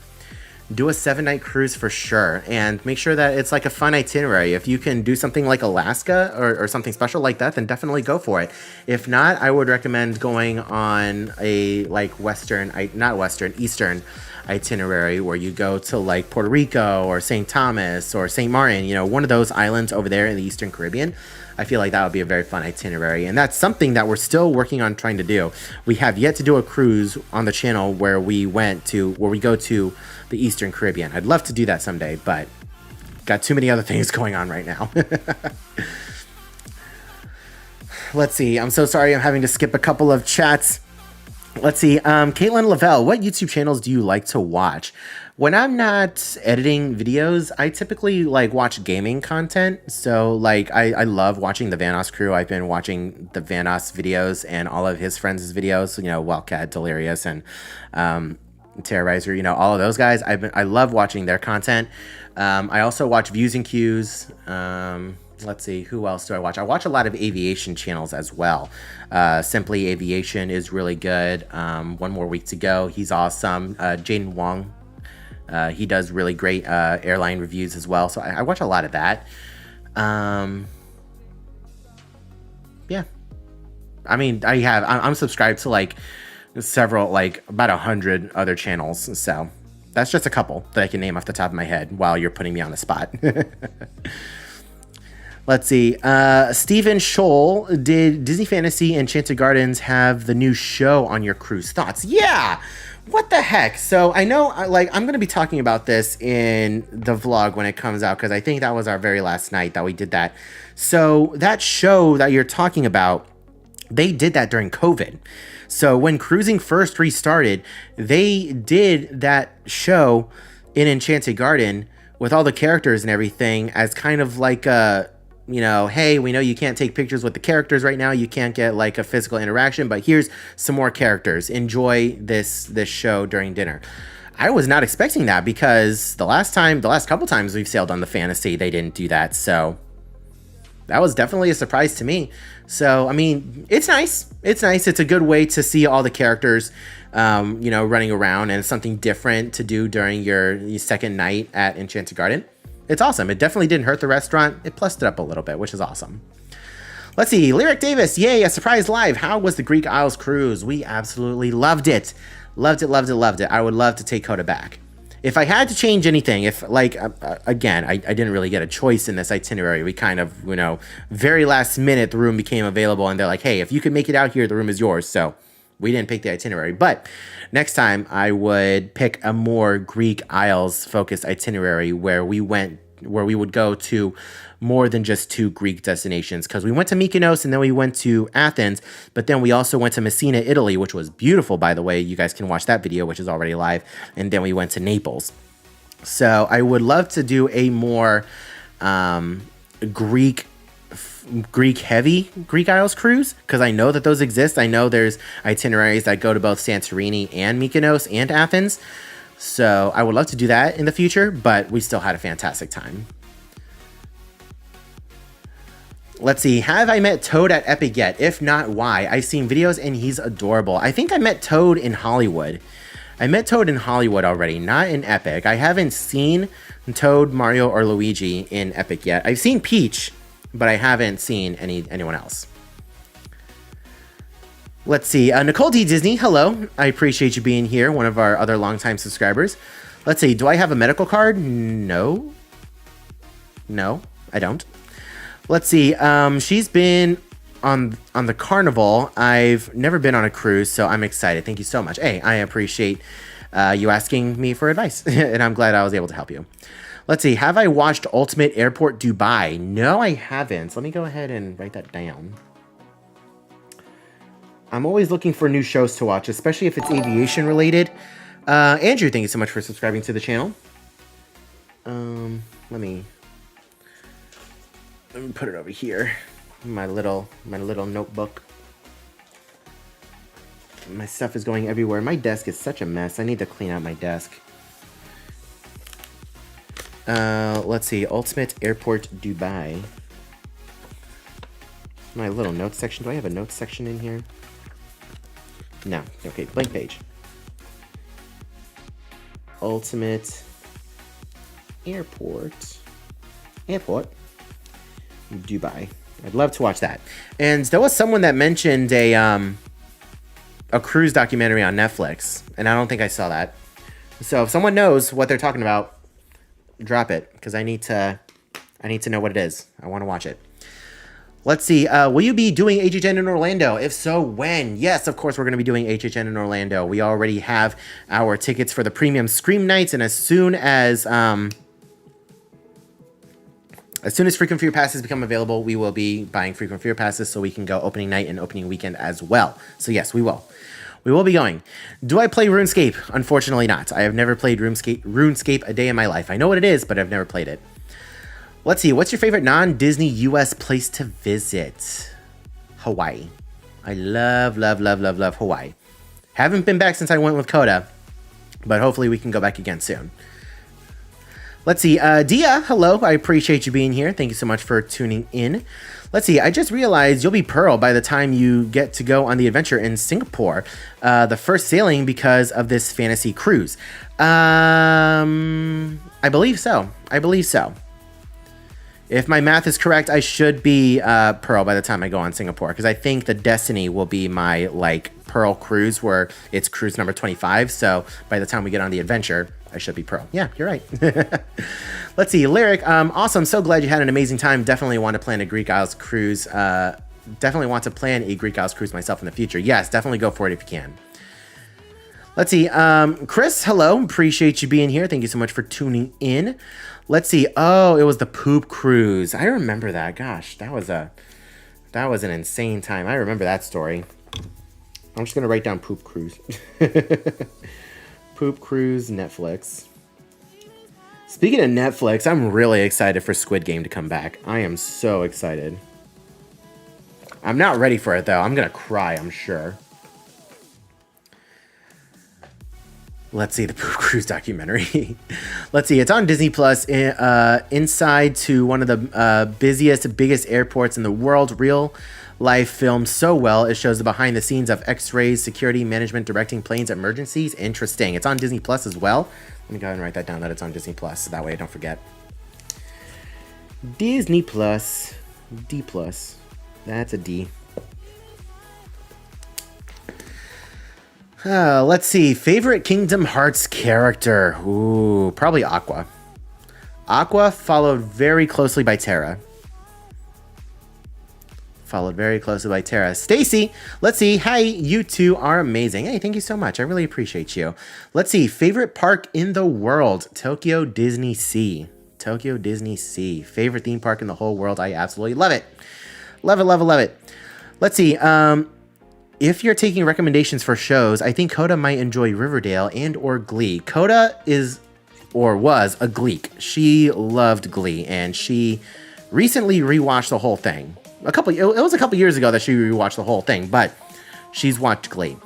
Do a 7 night cruise for sure, and make sure that it's like a fun itinerary. If you can do something like Alaska or something special like that, then definitely go for it. If not, I would recommend going on a like Eastern itinerary where you go to like Puerto Rico or St. Thomas or St. Martin, you know, one of those islands over there in the Eastern Caribbean. I feel like that would be a very fun itinerary, and that's something that we're still working on trying to do. We have yet to do a cruise on the channel where we go to the Eastern Caribbean. I'd love to do that someday, but got too many other things going on right now. Let's see. I'm so sorry I'm having to skip a couple of chats. Let's see. Caitlin Lavelle, what YouTube channels do you like to watch? When I'm not editing videos, I typically like watch gaming content. So like I love watching the Vanoss crew. I've been watching the Vanoss videos and all of his friends' videos, you know, Wildcat, Delirious, and Terrorizer, you know, all of those guys. I love watching their content. I also watch Views and Cues. Let's see, who else do I watch? I watch a lot of aviation channels as well. Simply Aviation is really good. One More Week to Go, he's awesome. Jaden Wong, he does really great airline reviews as well. So I watch a lot of that. Yeah. I mean, I'm subscribed to like several, like about 100 other channels. So that's just a couple that I can name off the top of my head while you're putting me on the spot. Let's see. Stephen Scholl, did Disney Fantasy Enchanted Gardens have the new show on your cruise? Thoughts? Yeah. What the heck? So I know, like, I'm going to be talking about this in the vlog when it comes out, because I think that was our very last night that we did that. So that show that you're talking about, they did that during COVID. So when cruising first restarted, they did that show in Enchanted Garden with all the characters and everything as kind of like a, you know, hey, we know you can't take pictures with the characters right now. You can't get like a physical interaction, but here's some more characters. Enjoy this show during dinner. I was not expecting that, because the last couple times we've sailed on the Fantasy, they didn't do that. So that was definitely a surprise to me. So, I mean, it's nice. It's nice. It's a good way to see all the characters, you know, running around, and something different to do during your second night at Enchanted Garden. It's awesome. It definitely didn't hurt the restaurant. It plussed it up a little bit, which is awesome. Let's see. Lyric Davis. Yay, a surprise live. How was the Greek Isles cruise? We absolutely loved it. Loved it, loved it, loved it. I would love to take Coda back. If I had to change anything, if like, again, I didn't really get a choice in this itinerary. We kind of, you know, very last minute, the room became available, and they're like, hey, if you can make it out here, the room is yours. So we didn't pick the itinerary, but next time I would pick a more Greek Isles focused itinerary where we would go to more than just 2 Greek destinations, because we went to Mykonos and then we went to Athens, but then we also went to Messina, Italy, which was beautiful, by the way. You guys can watch that video, which is already live. And then we went to Naples. So I would love to do a more Greek heavy Greek Isles cruise, because I know that those exist. I know there's itineraries that go to both Santorini and Mykonos and Athens. So I would love to do that in the future, but we still had a fantastic time. Let's see. Have I met Toad at Epic yet? If not, why? I've seen videos and he's adorable. I think I met Toad in Hollywood. I met Toad in Hollywood already, not in Epic. I haven't seen Toad, Mario, or Luigi in Epic yet. I've seen Peach, but I haven't seen anyone else. Let's see. Nicole D. Disney, hello. I appreciate you being here, one of our other longtime subscribers. Let's see. Do I have a medical card? No. No, I don't. Let's see. She's been on the Carnival. I've never been on a cruise, so I'm excited. Thank you so much. Hey, I appreciate you asking me for advice, and I'm glad I was able to help you. Let's see. Have I watched Ultimate Airport Dubai? No, I haven't. So let me go ahead and write that down. I'm always looking for new shows to watch, especially if it's aviation related. Andrew, thank you so much for subscribing to the channel. Let me put it over here. My little notebook. My stuff is going everywhere. My desk is such a mess. I need to clean out my desk. Let's see. Ultimate Airport Dubai. My little notes section. Do I have a notes section in here? No. Okay, blank page. Ultimate Airport Dubai. I'd love to watch that. And there was someone that mentioned a cruise documentary on Netflix, and I don't think I saw that. So if someone knows what they're talking about, drop it, because I need to know what it is. I want to watch it. Let's see. Will you be doing HHN in Orlando? If so, when? Yes, of course we're going to be doing HHN in Orlando. We already have our tickets for the premium Scream nights, and as soon as Frequent Fear passes become available, we will be buying Frequent Fear passes so we can go opening night and opening weekend as well. So yes, we will. We will be going. Do I play RuneScape? Unfortunately not. I have never played RuneScape a day in my life. I know what it is, but I've never played it. Let's see. What's your favorite non-Disney U.S. place to visit? Hawaii. I love Hawaii. Haven't been back since I went with Coda, but hopefully we can go back again soon. Let's see. Dia, hello. I appreciate you being here. Thank you so much for tuning in. Let's see. I just realized you'll be Pearl by the time you get to go on the adventure in Singapore. The first sailing because of this fantasy cruise. I believe so. If my math is correct, I should be Pearl by the time I go on Singapore, because I think the Destiny will be my Pearl cruise, where it's cruise number 25. So by the time we get on the adventure, I should be Pearl. Yeah, you're right. Let's see. Lyric, awesome. So glad you had an amazing time. Definitely want to plan a Greek Isles cruise. Definitely want to plan a Greek Isles cruise myself in the future. Yes, definitely go for it if you can. Let's see. Chris, hello. Appreciate you being here. Thank you so much for tuning in. Let's see. Oh, it was the poop cruise. I remember that. Gosh, that was an insane time. I remember that story. I'm just gonna write down poop cruise. Poop cruise, Netflix. Speaking of Netflix, I'm really excited for Squid Game to come back. I am so excited. I'm not ready for it though. I'm gonna cry, I'm sure. Let's see the Poop Cruise documentary. Let's see. It's on Disney Plus. Inside to one of the biggest airports in the world. Real life filmed so well. It shows the behind the scenes of X-rays, security management, directing planes, emergencies. Interesting. It's on Disney Plus as well. Let me go ahead and write that down that it's on Disney Plus. So that way I don't forget. Disney Plus. D plus. That's a D. Let's see. Favorite Kingdom Hearts character? Ooh, probably Aqua. Aqua, followed very closely by Terra. Stacy, let's see. Hi, you two are amazing. Hey, thank you so much. I really appreciate you. Let's see. Favorite park in the world? Tokyo Disney Sea. Favorite theme park in the whole world. I absolutely love it. Love it. Let's see. If you're taking recommendations for shows, I think Coda might enjoy Riverdale and or Glee. Coda is, or was, a Gleek. She loved Glee, and she recently rewatched the whole thing. It was a couple years ago that she rewatched the whole thing, but she's watched Glee.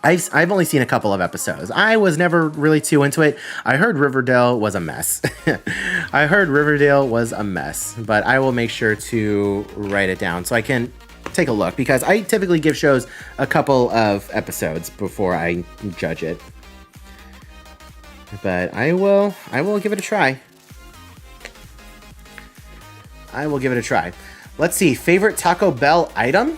I've only seen a couple of episodes. I was never really too into it. I heard Riverdale was a mess. But I will make sure to write it down so I can take a look, because I typically give shows a couple of episodes before I judge it. But I will give it a try. Let's see, favorite Taco Bell item?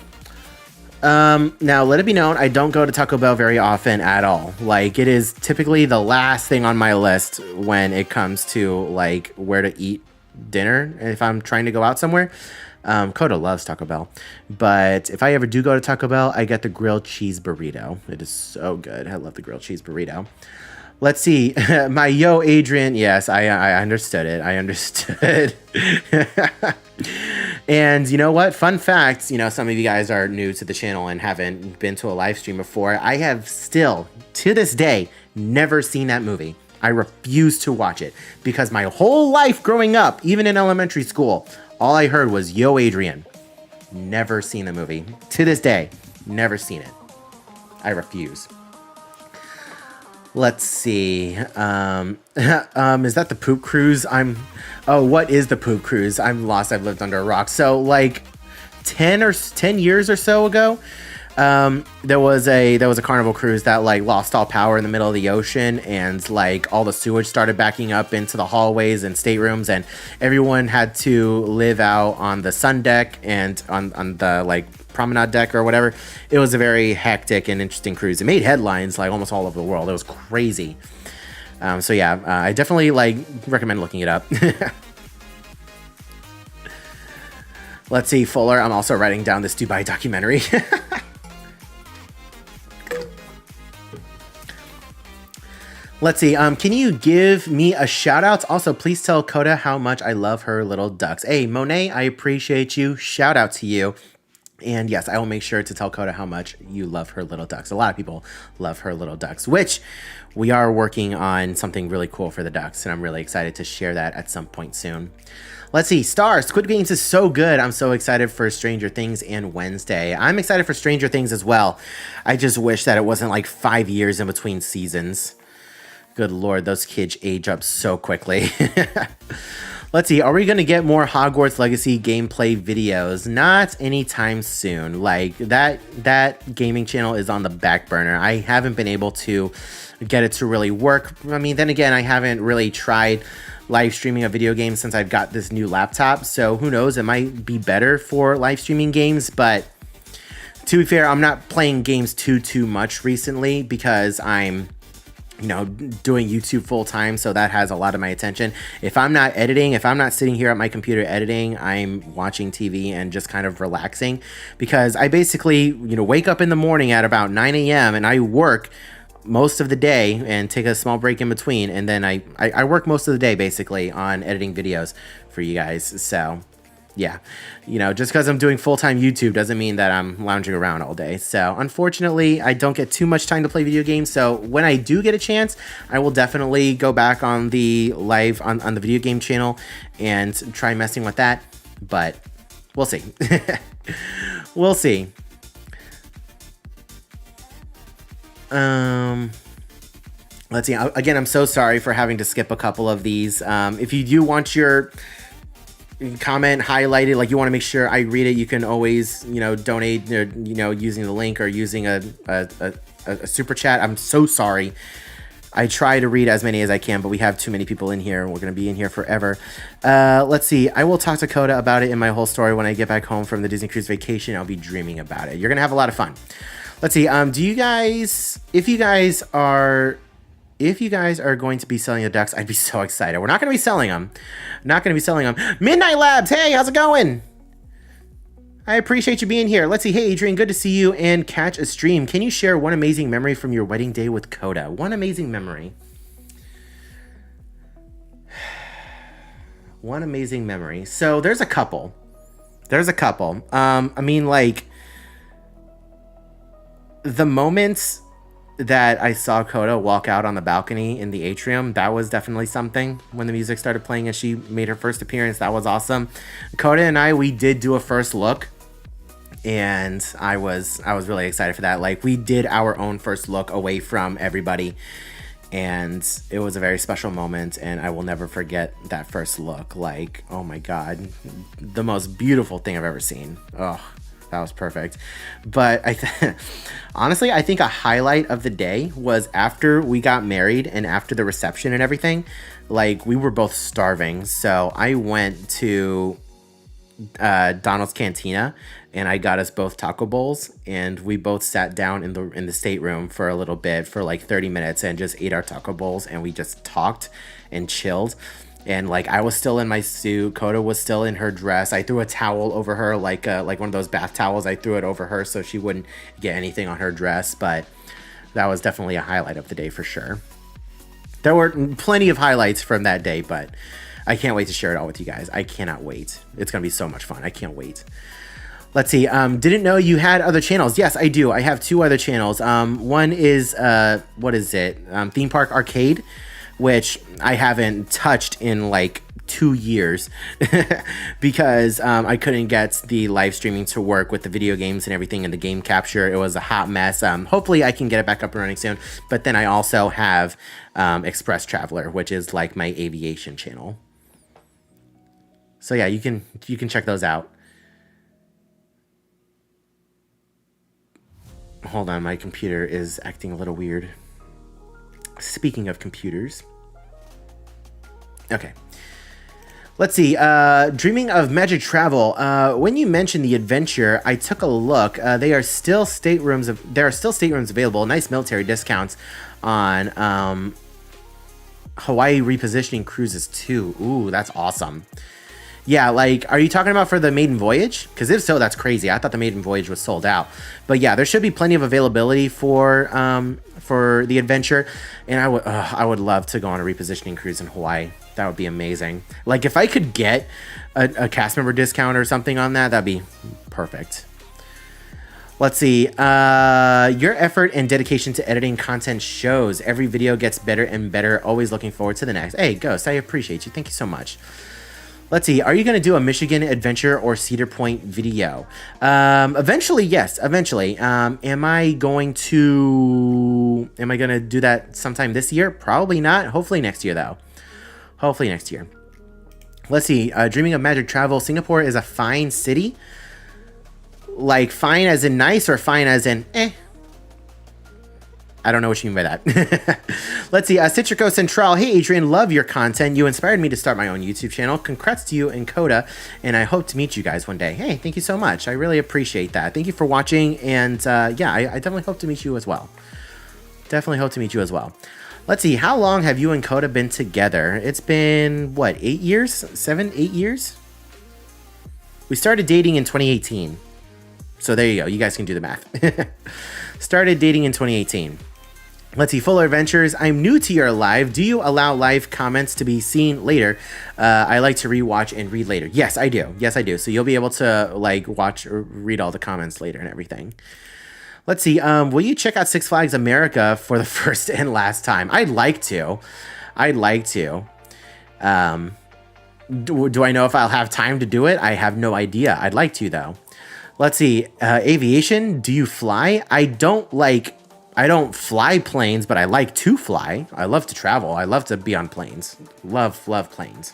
Now let it be known, I don't go to Taco Bell very often at all. It is typically the last thing on my list when it comes to where to eat dinner if I'm trying to go out somewhere. Coda loves Taco Bell, but if I ever do go to Taco Bell, I get the grilled cheese burrito. It is so good. I love the grilled cheese burrito. Let's see. My yo, Adrian. Yes, I understood it. I understood. And you know what? Fun fact, some of you guys are new to the channel and haven't been to a live stream before. I have still, to this day, never seen that movie. I refuse to watch it because my whole life growing up, even in elementary school, all I heard was Yo, Adrian. Never seen the movie. To this day, never seen it. I refuse. Let's see. Is that the poop cruise? What is the poop cruise? I'm lost. I've lived under a rock. So like 10 years or so ago, there was a Carnival cruise that like lost all power in the middle of the ocean, and like all the sewage started backing up into the hallways and staterooms, and everyone had to live out on the sun deck and on the like promenade deck or whatever. It was a very hectic and interesting cruise. It made headlines like almost all over the world. It was crazy. So yeah, I definitely like recommend looking it up. Let's see, Fuller. I'm also writing down this Dubai documentary. Let's see. Can you give me a shout out? Also, please tell Coda how much I love her little ducks. Hey, Monet, I appreciate you. Shout out to you. And yes, I will make sure to tell Coda how much you love her little ducks. A lot of people love her little ducks, which we are working on something really cool for the ducks, and I'm really excited to share that at some point soon. Let's see. Squid Games is so good. I'm so excited for Stranger Things and Wednesday. I'm excited for Stranger Things as well. I just wish that it wasn't like 5 years in between seasons. Good Lord, those kids age up so quickly. Let's see, are we going to get more Hogwarts Legacy gameplay videos? Not anytime soon. Like, that gaming channel is on the back burner. I haven't been able to get it to really work. I mean, then again, I haven't really tried live streaming a video game since I've got this new laptop. So who knows, it might be better for live streaming games. But to be fair, I'm not playing games too much recently because I'm doing YouTube full time, so that has a lot of my attention. If I'm not editing, if I'm not sitting here at my computer editing, I'm watching TV and just kind of relaxing, because I basically, wake up in the morning at about 9 a.m. and I work most of the day and take a small break in between, and then I work most of the day basically on editing videos for you guys. So yeah, just because I'm doing full-time YouTube doesn't mean that I'm lounging around all day. So unfortunately, I don't get too much time to play video games. So when I do get a chance, I will definitely go back on the live on the video game channel and try messing with that. But we'll see. We'll see. Let's see. Again, I'm so sorry for having to skip a couple of these. If you do want your comment highlighted, like you want to make sure I read it, you can always donate using the link or using a super chat. I'm so sorry. I try to read as many as I can, but we have too many people in here and we're going to be in here forever. Let's see. I will talk to Coda about it in my whole story when I get back home from the Disney Cruise vacation. I'll be dreaming about it. You're going to have a lot of fun. Let's see. Do you guys, if you guys are going to be selling the ducks, I'd be so excited. We're not going to be selling them. Midnight Labs, hey, how's it going? I appreciate you being here. Let's see. Hey, Adrian, good to see you and catch a stream. Can you share one amazing memory from your wedding day with Coda? One amazing memory. One amazing memory. So there's a couple. I mean, like, the moments that I saw Coda walk out on the balcony in the atrium, that was definitely something. When the music started playing and she made her first appearance, that was awesome. Coda and we did do a first look, and I was really excited for that. Like, we did our own first look away from everybody, and it was a very special moment, and I will never forget that first look. Like, oh my God, the most beautiful thing I've ever seen. Oh, that was perfect. But honestly, I think a highlight of the day was after we got married and after the reception and everything. Like, we were both starving, so I went to Donald's Cantina and I got us both taco bowls, and we both sat down in the stateroom for a little bit, for like 30 minutes, and just ate our taco bowls, and we just talked and chilled. And like, I was still in my suit, Coda was still in her dress. I threw a towel over her, like one of those bath towels. I threw it over her so she wouldn't get anything on her dress. But that was definitely a highlight of the day for sure. There were plenty of highlights from that day, but I can't wait to share it all with you guys. I cannot wait. It's going to be so much fun. I can't wait. Let's see. Didn't know you had other channels. Yes, I do. I have 2 other channels. One is, what is it? Theme Park Arcade, which I haven't touched in like 2 years because I couldn't get the live streaming to work with the video games and everything and the game capture. It was a hot mess. Hopefully I can get it back up and running soon. But then I also have Express Traveler, which is like my aviation channel. So yeah, you can check those out. Hold on, my computer is acting a little weird. Speaking of computers. Okay. Let's see. Dreaming of Magic Travel. When you mentioned the adventure, I took a look. There are still staterooms available. Nice military discounts on Hawaii repositioning cruises too. Ooh, that's awesome. Yeah, like, are you talking about for the Maiden Voyage? Because if so, that's crazy. I thought the Maiden Voyage was sold out. But yeah, there should be plenty of availability for the adventure. And I would love to go on a repositioning cruise in Hawaii. That would be amazing. Like, if I could get a cast member discount or something on that, that'd be perfect. Let's see. Your effort and dedication to editing content shows. Every video gets better and better. Always looking forward to the next. Hey, Ghost, I appreciate you. Thank you so much. Let's see. Are you going to do a Michigan Adventure or Cedar Point video? Eventually, yes. Eventually. Am I going to do that sometime this year? Probably not. Hopefully next year, though. Hopefully next year. Let's see. Dreaming of Magic Travel. Singapore is a fine city. Like, fine as in nice or fine as in eh? I don't know what you mean by that. Let's see. Citrico Central. Hey, Adrian, love your content. You inspired me to start my own YouTube channel. Congrats to you and Coda, and I hope to meet you guys one day. Hey, thank you so much. I really appreciate that. Thank you for watching, and yeah, I definitely hope to meet you as well. Definitely hope to meet you as well. Let's see. How long have you and Coda been together? It's been, what, 8 years? 7, 8 years? We started dating in 2018. So there you go. You guys can do the math. Started dating in 2018. Let's see. Fuller Adventures. I'm new to your live. Do you allow live comments to be seen later? I like to rewatch and read later. Yes, I do. Yes, I do. So you'll be able to like watch or read all the comments later and everything. Let's see. Will you check out Six Flags America for the first and last time? I'd like to. I'd like to. Do I know if I'll have time to do it? I have no idea. I'd like to, though. Let's see. Aviation. Do you fly? I don't fly planes, but I like to fly. I love to travel. I love to be on planes. Love planes.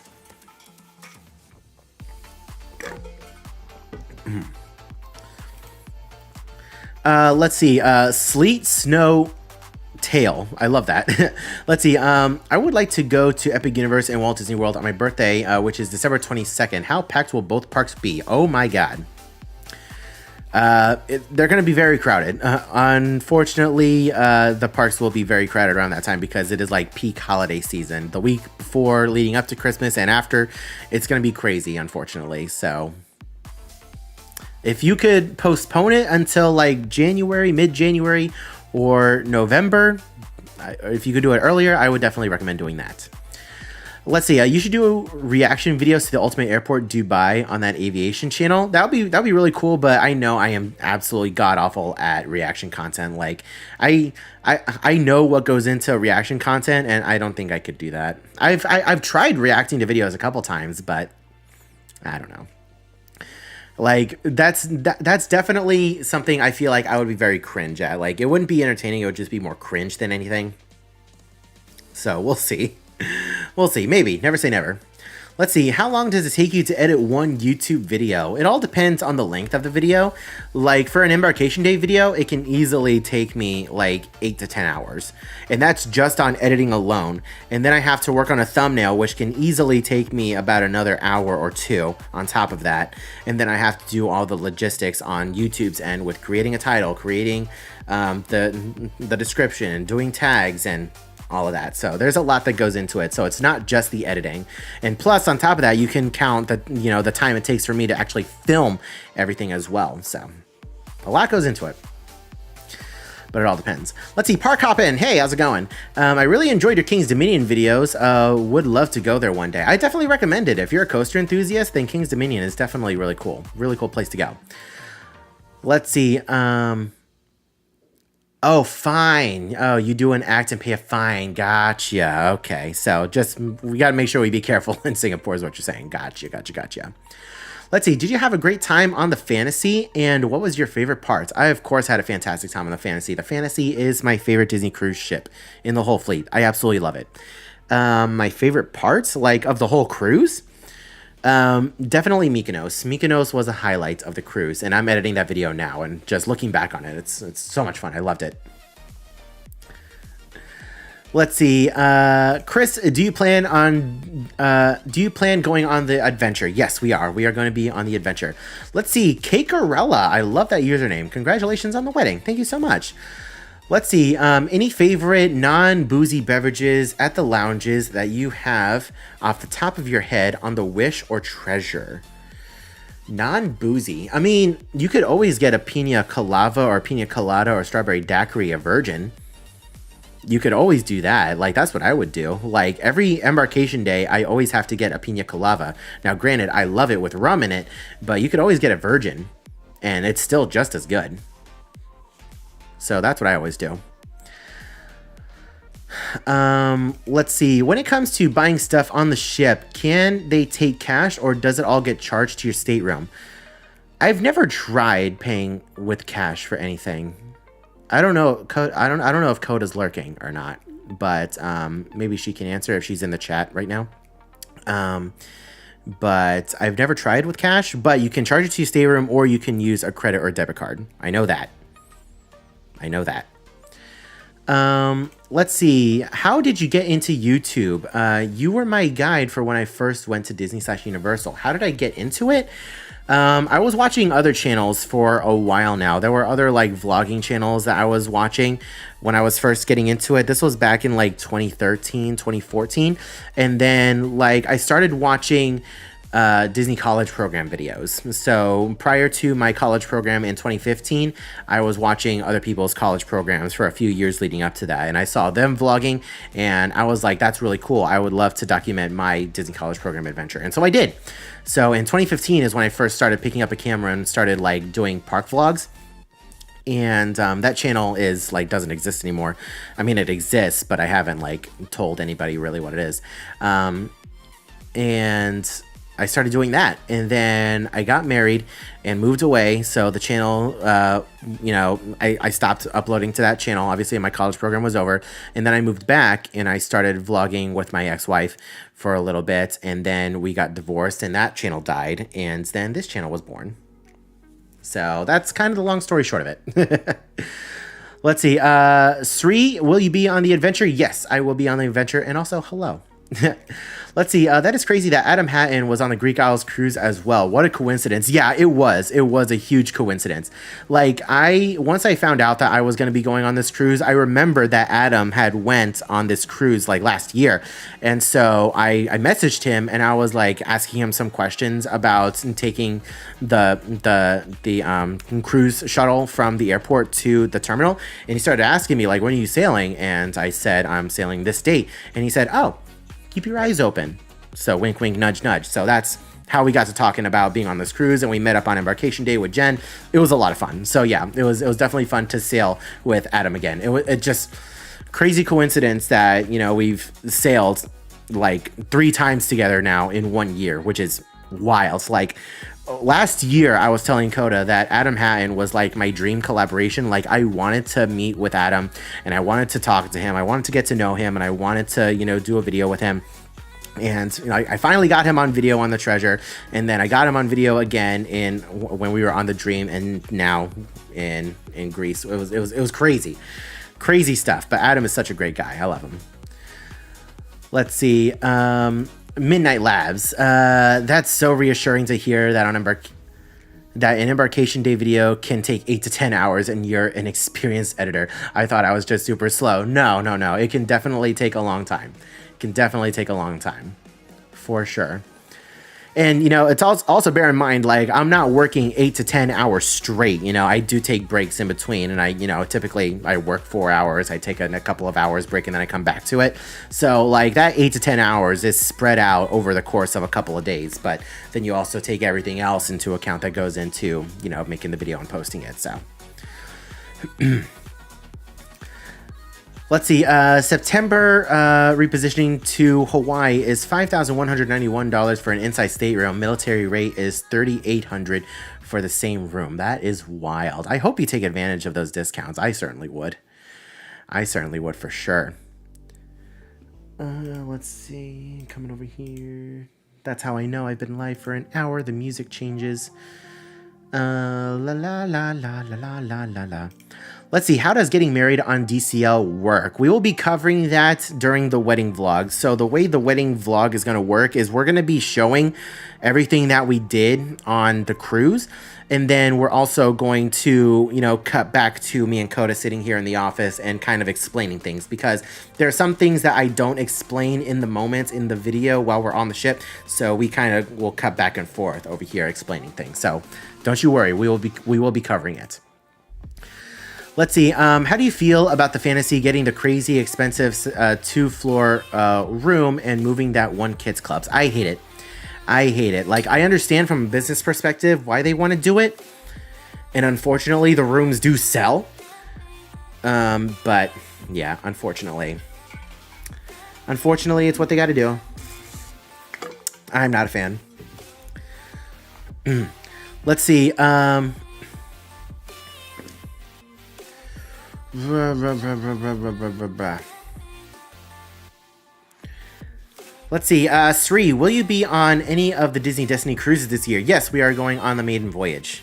Let's see. Sleet, snow, tail. I love that. Let's see. I would like to go to Epic Universe and Walt Disney World on my birthday, which is December 22nd. How packed will both parks be? Oh my God. They're going to be very crowded. Unfortunately, the parks will be very crowded around that time because it is like peak holiday season. The week before leading up to Christmas and after, it's going to be crazy, unfortunately. So if you could postpone it until like January, mid-January or November, if you could do it earlier, I would definitely recommend doing that. Let's see. You should do reaction videos to the Ultimate Airport Dubai on that aviation channel. That'd be really cool. But I know I am absolutely god awful at reaction content. Like I know what goes into reaction content, and I don't think I could do that. I've tried reacting to videos a couple times, but I don't know. Like that's definitely something I feel like I would be very cringe at. Like it wouldn't be entertaining. It would just be more cringe than anything. So we'll see. We'll see. Maybe. Never say never. Let's see. How long does it take you to edit one YouTube video? It all depends on the length of the video. Like for an Embarkation Day video, it can easily take me like 8 to 10 hours. And that's just on editing alone. And then I have to work on a thumbnail, which can easily take me about another hour or 2 on top of that. And then I have to do all the logistics on YouTube's end with creating a title, creating the description, and doing tags and all of that. So there's a lot that goes into it. So it's not just the editing. And plus on top of that, you can count the time it takes for me to actually film everything as well. So a lot goes into it. but it all depends. Let's see, Park Hoppin'. Hey, how's it going? I really enjoyed your King's Dominion videos. Would love to go there one day. I definitely recommend it. If you're a coaster enthusiast, then King's Dominion is definitely really cool. Really cool place to go. Let's see. Oh, fine. Oh, you do an act and pay a fine. Gotcha. Okay. So just, we got to make sure we be careful in Singapore is what you're saying. Gotcha. Let's see. Did you have a great time on the Fantasy? And what was your favorite parts? I, of course, had a fantastic time on the Fantasy. The Fantasy is my favorite Disney cruise ship in the whole fleet. I absolutely love it. My favorite parts, like, of the whole cruise? Definitely Mykonos. Mykonos was a highlight of the cruise, and I'm editing that video now, and just looking back on it, it's so much fun. I loved it. Let's see. Chris, do you plan going on the adventure? Yes, we are. We are going to be on the adventure. Let's see. Cakerella. I love that username. Congratulations on the wedding. Thank you so much. Let's see. Any favorite non-boozy beverages at the lounges that you have off the top of your head on the Wish or Treasure? Non-boozy. I mean, you could always get a pina colada or pina colada or strawberry daiquiri, a virgin. You could always do that. Like, that's what I would do. Like, every embarkation day, I always have to get a pina colada. Now, granted, I love it with rum in it, but you could always get a virgin, and it's still just as good. So that's what I always do. Let's see. When it comes to buying stuff on the ship, can they take cash or does it all get charged to your stateroom? I've never tried paying with cash for anything. I don't know. I don't know if Coda's lurking or not, but maybe she can answer if she's in the chat right now. But I've never tried with cash, but you can charge it to your stateroom or you can use a credit or debit card. I know that. Let's see. How did you get into YouTube? You were my guide for when I first went to Disney/Universal. How did I get into it? I was watching other channels for a while now. There were other like vlogging channels that I was watching when I was first getting into it. This was back in like 2013, 2014. And then like I started watching Disney college program videos. So prior to my college program in 2015, I was watching other people's college programs for a few years leading up to that. And I saw them vlogging and I was like, that's really cool. I would love to document my Disney college program adventure. And so I did. So in 2015 is when I first started picking up a camera and started like doing park vlogs. And that channel is like doesn't exist anymore. I mean, it exists, but I haven't like told anybody really what it is. And I started doing that, and then I got married and moved away. So the channel, I stopped uploading to that channel. Obviously, my college program was over, and then I moved back and I started vlogging with my ex-wife for a little bit, and then we got divorced, and that channel died, and then this channel was born. So that's kind of the long story short of it. Let's see. Sri, will you be on the adventure? Yes, I will be on the adventure, and also hello. Let's see. That is crazy that Adam Hatton was on the Greek Isles cruise as well. What a coincidence. Yeah, it was. It was a huge coincidence. Like, once I found out that I was going to be going on this cruise, I remembered that Adam had went on this cruise like last year. And so I messaged him and I was like asking him some questions about taking the cruise shuttle from the airport to the terminal. And he started asking me like, when are you sailing? And I said, I'm sailing this date. And he said, oh, keep your eyes open. So wink, wink, nudge, nudge. So that's how we got to talking about being on this cruise, and we met up on embarkation day with Jen. It was a lot of fun. So yeah, it was definitely fun to sail with Adam again. It just crazy coincidence that, you know, we've sailed like 3 times together now in 1 year, which is wild. Like last year I was telling Coda that Adam Hatton was like my dream collaboration. Like I wanted to meet with Adam and I wanted to talk to him. I wanted to get to know him and I wanted to, you know, do a video with him. And you know, I finally got him on video on the Treasure, and then I got him on video again when we were on the Dream, and now in Greece. It was crazy stuff. But Adam is such a great guy. I love him. Let's see. Midnight Labs. That's so reassuring to hear that that an embarkation day video can take 8 to 10 hours and you're an experienced editor. I thought I was just super slow. No. It can definitely take a long time. For sure. And, you know, it's also bear in mind, like, I'm not working 8 to 10 hours straight. You know, I do take breaks in between, and typically I work 4 hours. I take a couple of hours break, and then I come back to it. So, like, that 8 to 10 hours is spread out over the course of a couple of days. But then you also take everything else into account that goes into, you know, making the video and posting it. So, let's see. September repositioning to Hawaii is $5,191 for an inside stateroom. Military rate is $3,800 for the same room. That is wild. I hope you take advantage of those discounts. I certainly would. I certainly would for sure. Let's see. Coming over here. That's how I know I've been live for an hour. The music changes. La la la la la la la la la. Let's see, how does getting married on DCL work? We will be covering that during the wedding vlog. So the way the wedding vlog is going to work is we're going to be showing everything that we did on the cruise. And then we're also going to, you know, cut back to me and Coda sitting here in the office and kind of explaining things, because there are some things that I don't explain in the moment in the video while we're on the ship. So we kind of will cut back and forth over here explaining things. So don't you worry, we will be covering it. Let's see. How do you feel about the fantasy getting the crazy expensive 2-floor room and moving that one kids clubs? I hate it. I hate it. Like, I understand from a business perspective why they want to do it, and unfortunately, the rooms do sell. But yeah, unfortunately, it's what they got to do. I'm not a fan. Let's see. Let's see. Sri, will you be on any of the Disney Destiny cruises this year? Yes, we are going on the maiden voyage.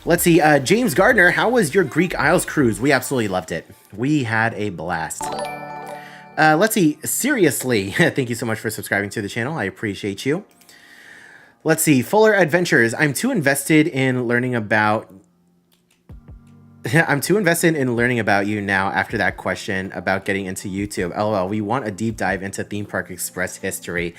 Let's see. James Gardner, how was your Greek Isles cruise? We absolutely loved it. We had a blast. Let's see. Seriously, thank you so much for subscribing to the channel. I appreciate you. Let's see. Fuller Adventures. I'm too invested in learning about you now after that question about getting into YouTube. LOL, we want a deep dive into Theme Park Express history.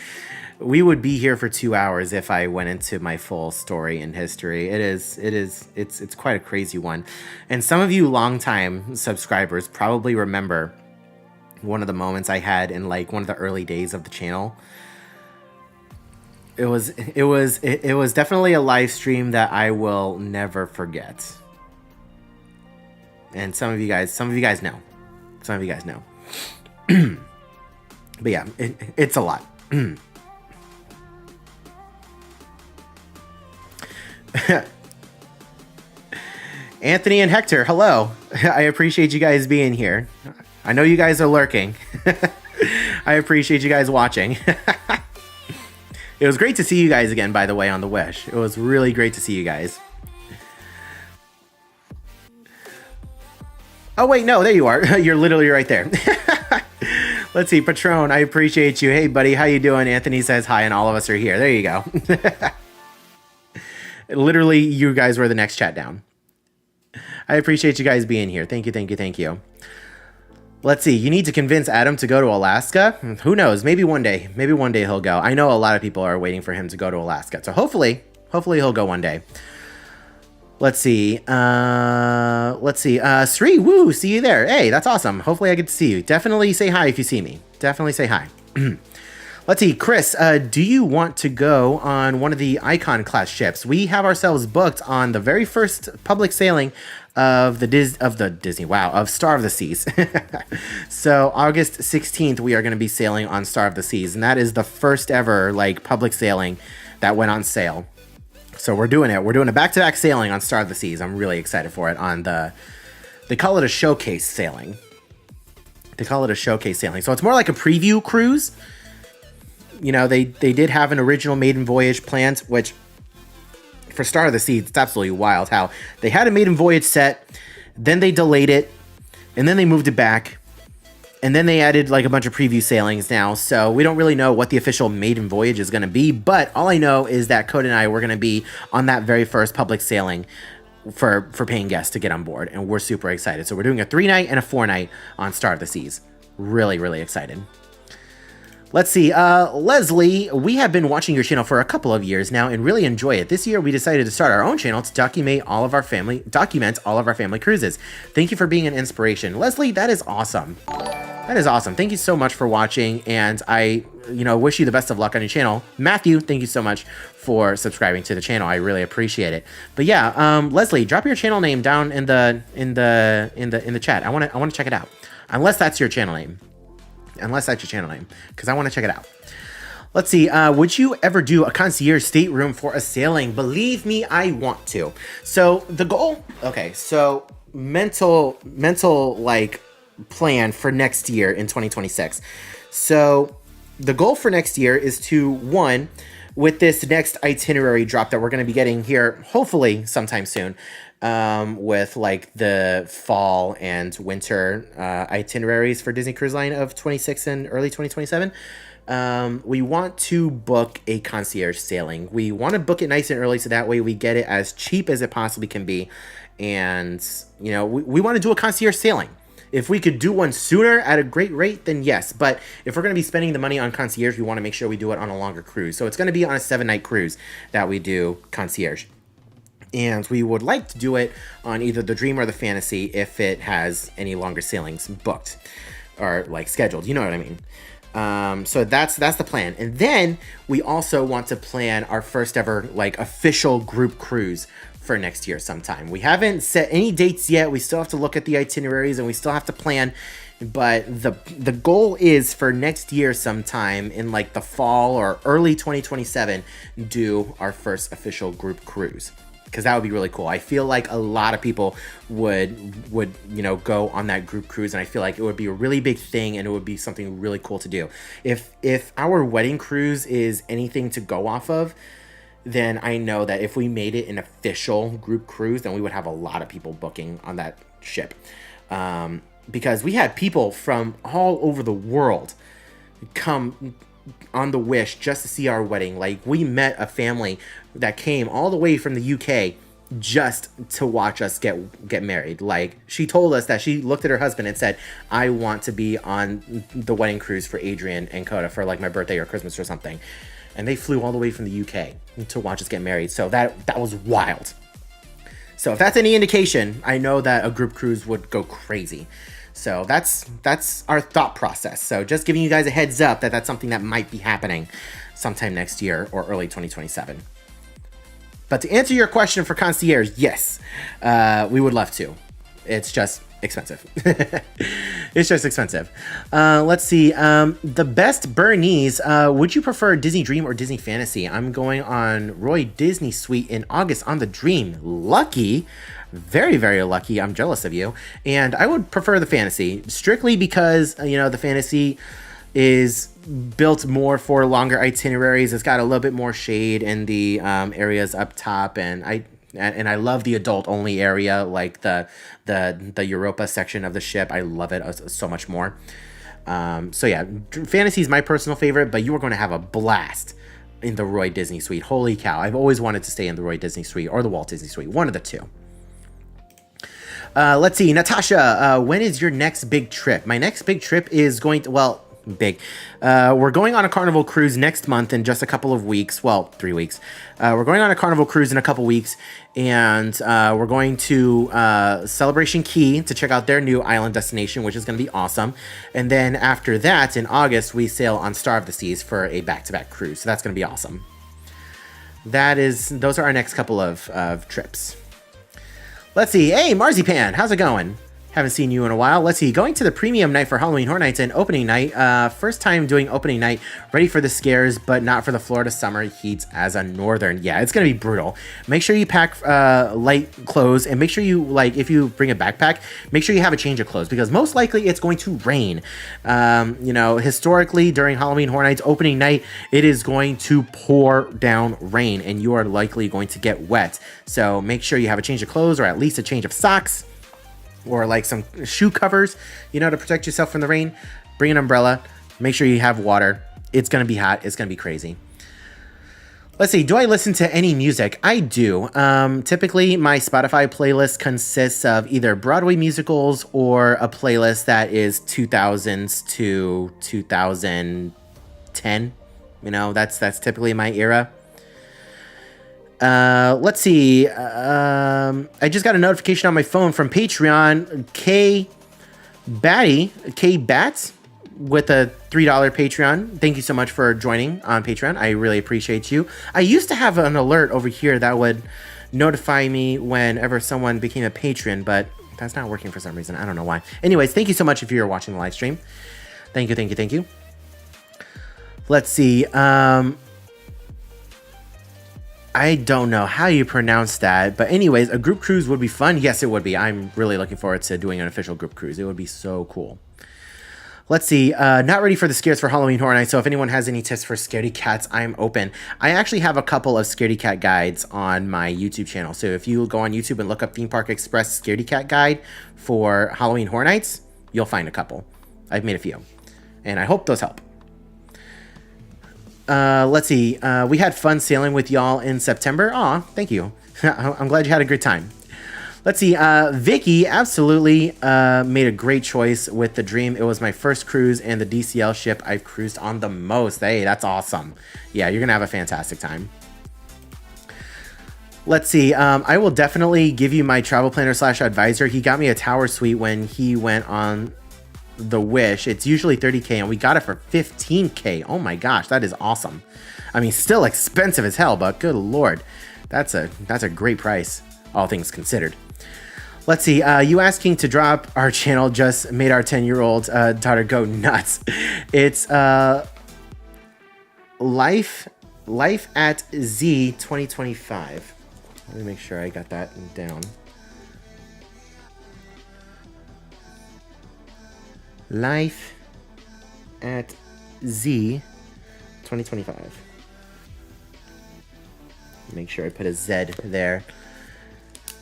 We would be here for 2 hours if I went into my full story and history. It's quite a crazy one. And some of you longtime subscribers probably remember one of the moments I had in like one of the early days of the channel. It was definitely a live stream that I will never forget. And some of you guys know. But yeah, it's a lot. Anthony and Hector, hello. I appreciate you guys being here. I know you guys are lurking. I appreciate you guys watching. It was great to see you guys again, by the way, on the Wish. It was really great to see you guys. Oh, wait, no, there you are. You're literally right there. Let's see, Patron, I appreciate you. Hey, buddy, how you doing? Anthony says hi, and all of us are here. There you go. Literally, you guys were the next chat down. I appreciate you guys being here. Thank you, thank you, thank you. Let's see, you need to convince Adam to go to Alaska. Who knows? Maybe one day. Maybe one day he'll go. I know a lot of people are waiting for him to go to Alaska. So hopefully he'll go one day. Let's see. Sri, woo, see you there. Hey, that's awesome. Hopefully I get to see you. Definitely say hi if you see me. Definitely say hi. Let's see, Chris, do you want to go on one of the Icon class ships? We have ourselves booked on the very first public sailing of of Star of the Seas. So August 16th, we are going to be sailing on Star of the Seas, and that is the first ever like public sailing that went on sale. So we're doing it. We're doing a back-to-back sailing on Star of the Seas. I'm really excited for it. They call it a showcase sailing. So it's more like a preview cruise. You know, they did have an original maiden voyage planned, which for Star of the Seas, it's absolutely wild how they had a maiden voyage set, then they delayed it, and then they moved it back, and then they added like a bunch of preview sailings now. So we don't really know what the official maiden voyage is going to be, but all I know is that Code and I were going to be on that very first public sailing for paying guests to get on board, and we're super excited. So we're doing a 3-night and a 4-night on Star of the Seas. Really, really excited. Let's see. Leslie, we have been watching your channel for a couple of years now and really enjoy it. This year, we decided to start our own channel to document all of our family cruises. Thank you for being an inspiration. Leslie, that is awesome. That is awesome. Thank you so much for watching, and I, wish you the best of luck on your channel. Matthew, thank you so much for subscribing to the channel. I really appreciate it. But yeah, Leslie, drop your channel name down in the chat. I want to check it out. Unless that's your channel name. Because I want to check it out. Let's see. Would you ever do a concierge stateroom for a sailing? Believe me, I want to. So the goal. Okay. So mental like plan for next year in 2026. So the goal for next year is to, one, with this next itinerary drop that we're going to be getting here, hopefully sometime soon, with like the fall and winter itineraries for Disney Cruise Line of 26 and early 2027. We want to book a concierge sailing. We want to book it nice and early so that way we get it as cheap as it possibly can be. And, we want to do a concierge sailing. If we could do one sooner at a great rate, then yes. But if we're going to be spending the money on concierge, we want to make sure we do it on a longer cruise. So it's going to be on a 7-night cruise that we do concierge. And we would like to do it on either the Dream or the Fantasy if it has any longer sailings booked or like scheduled. You know what I mean? So that's the plan. And then we also want to plan our first ever like official group cruise for next year sometime. We haven't set any dates yet. We still have to look at the itineraries and we still have to plan. But the goal is for next year sometime in like the fall or early 2027, do our first official group cruise. Because that would be really cool. I feel like a lot of people would go on that group cruise, and I feel like it would be a really big thing, and it would be something really cool to do. If our wedding cruise is anything to go off of, then I know that if we made it an official group cruise, then we would have a lot of people booking on that ship. Because we had people from all over the world come on the Wish just to see our wedding. Like, we met a family that came all the way from the UK just to watch us get married. Like, she told us that she looked at her husband and said, I want to be on the wedding cruise for Adrian and Coda for like my birthday or Christmas or something. And they flew all the way from the UK to watch us get married. So that was wild. So if that's any indication, I know that a group cruise would go crazy. So that's our thought process. So just giving you guys a heads up that that's something that might be happening sometime next year or early 2027. But to answer your question for concierge, yes, we would love to. It's just expensive. It's just expensive. Let's see. The best Bernice, would you prefer Disney Dream or Disney Fantasy? I'm going on Roy Disney Suite in August on the Dream. Lucky. Very, very lucky. I'm jealous of you. And I would prefer the Fantasy, strictly because, the Fantasy is built more for longer itineraries. It's got a little bit more shade in the areas up top, and I love the adult only area, like the Europa section of the ship. I love it so much more. So yeah, Fantasy is my personal favorite, but you are going to have a blast in the Roy Disney Suite. Holy cow. I've always wanted to stay in the Roy Disney Suite or the Walt Disney Suite, one of the two. Let's see, Natasha, when is your next big trip? My next big trip is going to, big. We're going on a Carnival cruise next month in just a couple of weeks. 3 weeks. We're going on a Carnival cruise in a couple weeks, and we're going to Celebration Key to check out their new island destination, which is going to be awesome. And then after that, in August, we sail on Star of the Seas for a back-to-back cruise. So that's going to be awesome. Those are our next couple of trips. Let's see. Hey, Marzipan, how's it going? Haven't seen you in a while. Let's see. Going to the premium night for Halloween Horror Nights and opening night. First time doing opening night. Ready for the scares, but not for the Florida summer heats as a northern. Yeah, it's going to be brutal. Make sure you pack light clothes, and make sure you, if you bring a backpack, make sure you have a change of clothes, because most likely it's going to rain. Historically, during Halloween Horror Nights opening night, it is going to pour down rain, and you are likely going to get wet. So make sure you have a change of clothes, or at least a change of socks, or like some shoe covers, to protect yourself from the rain. Bring an umbrella. Make sure you have water. It's going to be hot. It's going to be crazy. Let's see. Do I listen to any music? I do. Typically, my Spotify playlist consists of either Broadway musicals or a playlist that is 2000s to 2010 10. You know, that's typically my era. Let's see. I just got a notification on my phone from Patreon. K Bats with a $3 Patreon. Thank you so much for joining on Patreon. I really appreciate you. I used to have an alert over here that would notify me whenever someone became a patron, but that's not working for some reason. I don't know why. Anyways, thank you so much if you're watching the live stream. Thank you. Let's see. I don't know how you pronounce that, but anyways, a group cruise would be fun. Yes, it would be. I'm really looking forward to doing an official group cruise. It would be so cool. Let's see. Not ready for the scares for Halloween Horror Nights. So if anyone has any tips for scaredy cats, I'm open. I actually have a couple of scaredy cat guides on my YouTube channel. So if you go on YouTube and look up Theme Park Express scaredy cat guide for Halloween Horror Nights, you'll find a couple. I've made a few, and I hope those help. Let's see. We had fun sailing with y'all in September. Aw, thank you. I'm glad you had a good time. Let's see. Vicky absolutely made a great choice with the Dream. It was my first cruise and the DCL ship I've cruised on the most. Hey, that's awesome. Yeah, you're gonna have a fantastic time. Let's see. I will definitely give you my travel planner / advisor. He got me a tower suite when he went on the Wish. It's usually $30K and we got it for $15K. Oh my gosh, that is awesome. I mean, still expensive as hell, but good lord, that's a great price, all things considered. Let's see. You asking to drop our channel just made our 10-year-old daughter go nuts. It's Life at Z 2025. Let me make sure I got that down. Life at Z 2025. Make sure I put a Z there.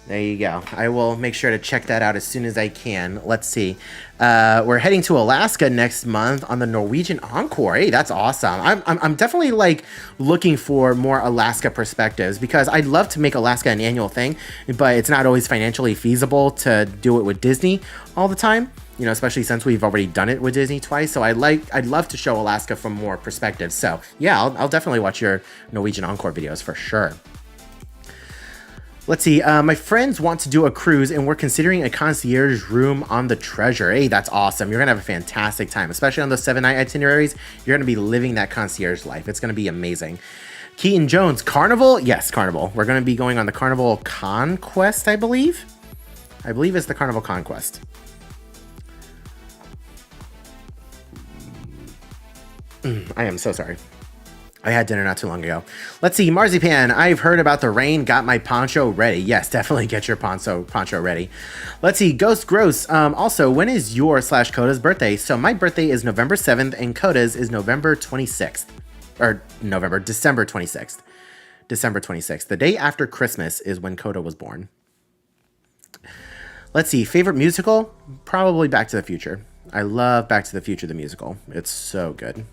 There you go. I will make sure to check that out as soon as I can. Let's see. We're heading to Alaska next month on the Norwegian Encore. Hey, that's awesome. I'm definitely like looking for more Alaska perspectives because I'd love to make Alaska an annual thing, but it's not always financially feasible to do it with Disney all the time. You know, especially since we've already done it with Disney twice. So I'd love to show Alaska from more perspectives. So yeah, I'll definitely watch your Norwegian Encore videos for sure. Let's see. My friends want to do a cruise and we're considering a concierge room on the Treasure. Hey, that's awesome. You're gonna have a fantastic time, especially on those 7-night itineraries. You're gonna be living that concierge life. It's gonna be amazing. Keaton Jones, Carnival? Yes, Carnival. We're gonna be going on the Carnival Conquest, I believe. I believe it's the Carnival Conquest. I am so sorry. I had dinner not too long ago. Let's see. Marzipan, I've heard about the rain. Got my poncho ready. Yes, definitely get your poncho ready. Let's see. Ghost Gross. Also, when is your / Coda's birthday? So my birthday is November 7th and Coda's is November 26th. Or December 26th. December 26th. The day after Christmas is when Coda was born. Let's see. Favorite musical? Probably Back to the Future. I love Back to the Future, the musical. It's so good.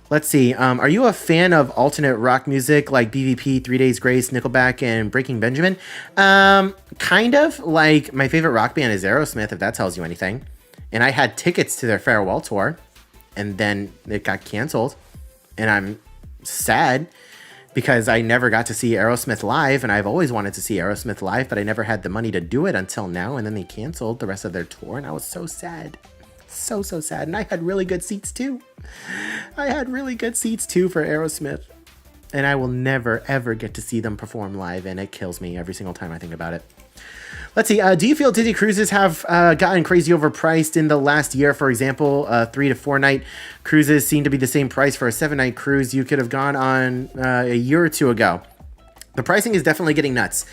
Let's see. Are you a fan of alternate rock music like BVP, 3 Days Grace, Nickelback, and Breaking Benjamin? Kind of. Like, my favorite rock band is Aerosmith, if that tells you anything. And I had tickets to their farewell tour, and then it got canceled. And I'm sad because I never got to see Aerosmith live, and I've always wanted to see Aerosmith live, but I never had the money to do it until now, and then they canceled the rest of their tour, and I was so sad. So sad. And I had really good seats too. For Aerosmith. And I will never, ever get to see them perform live, and it kills me every single time I think about it. Let's see. Do you feel Disney cruises have gotten crazy overpriced in the last year? For example, 3 to 4 night cruises seem to be the same price for a 7-night cruise you could have gone on a year or two ago. The pricing is definitely getting nuts.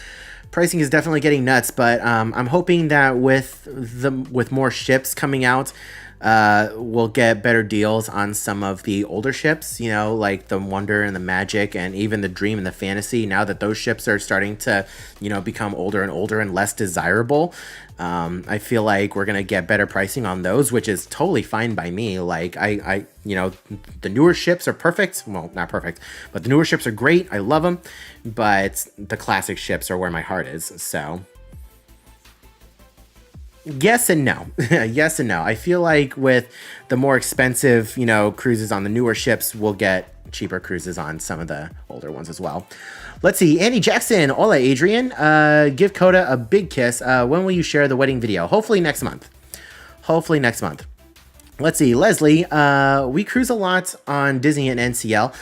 But I'm hoping that with more ships coming out, we'll get better deals on some of the older ships, you know, like the Wonder and the Magic and even the Dream and the Fantasy. Now that those ships are starting to, you know, become older and less desirable, I feel like we're going to get better pricing on those, which is totally fine by me. Like I, you know, the newer ships are perfect. Well, not perfect, but the newer ships are great. I love them, but the classic ships are where my heart is. So Yes and no. Yes and no. I feel like with the more expensive, cruises on the newer ships, we'll get cheaper cruises on some of the older ones as well. Let's see. Andy Jackson. Hola, Adrian. Give Coda a big kiss. When will you share the wedding video? Hopefully next month. Hopefully next month. Let's see, Leslie, we cruise a lot on Disney and NCL.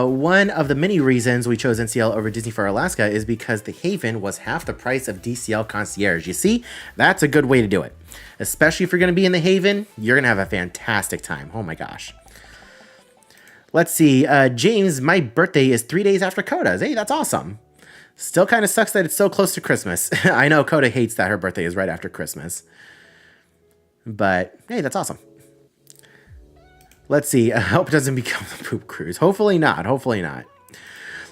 One of the many reasons we chose NCL over Disney for Alaska is because the Haven was half the price of DCL Concierge. You see, that's a good way to do it. Especially if you're going to be in the Haven, you're going to have a fantastic time. Oh my gosh. Let's see, James, my birthday is 3 days after Coda's. Hey, that's awesome. Still kind of sucks that it's so close to Christmas. I know Coda hates that her birthday is right after Christmas. But, hey, that's awesome. Let's see. I hope it doesn't become a poop cruise. Hopefully not. Hopefully not.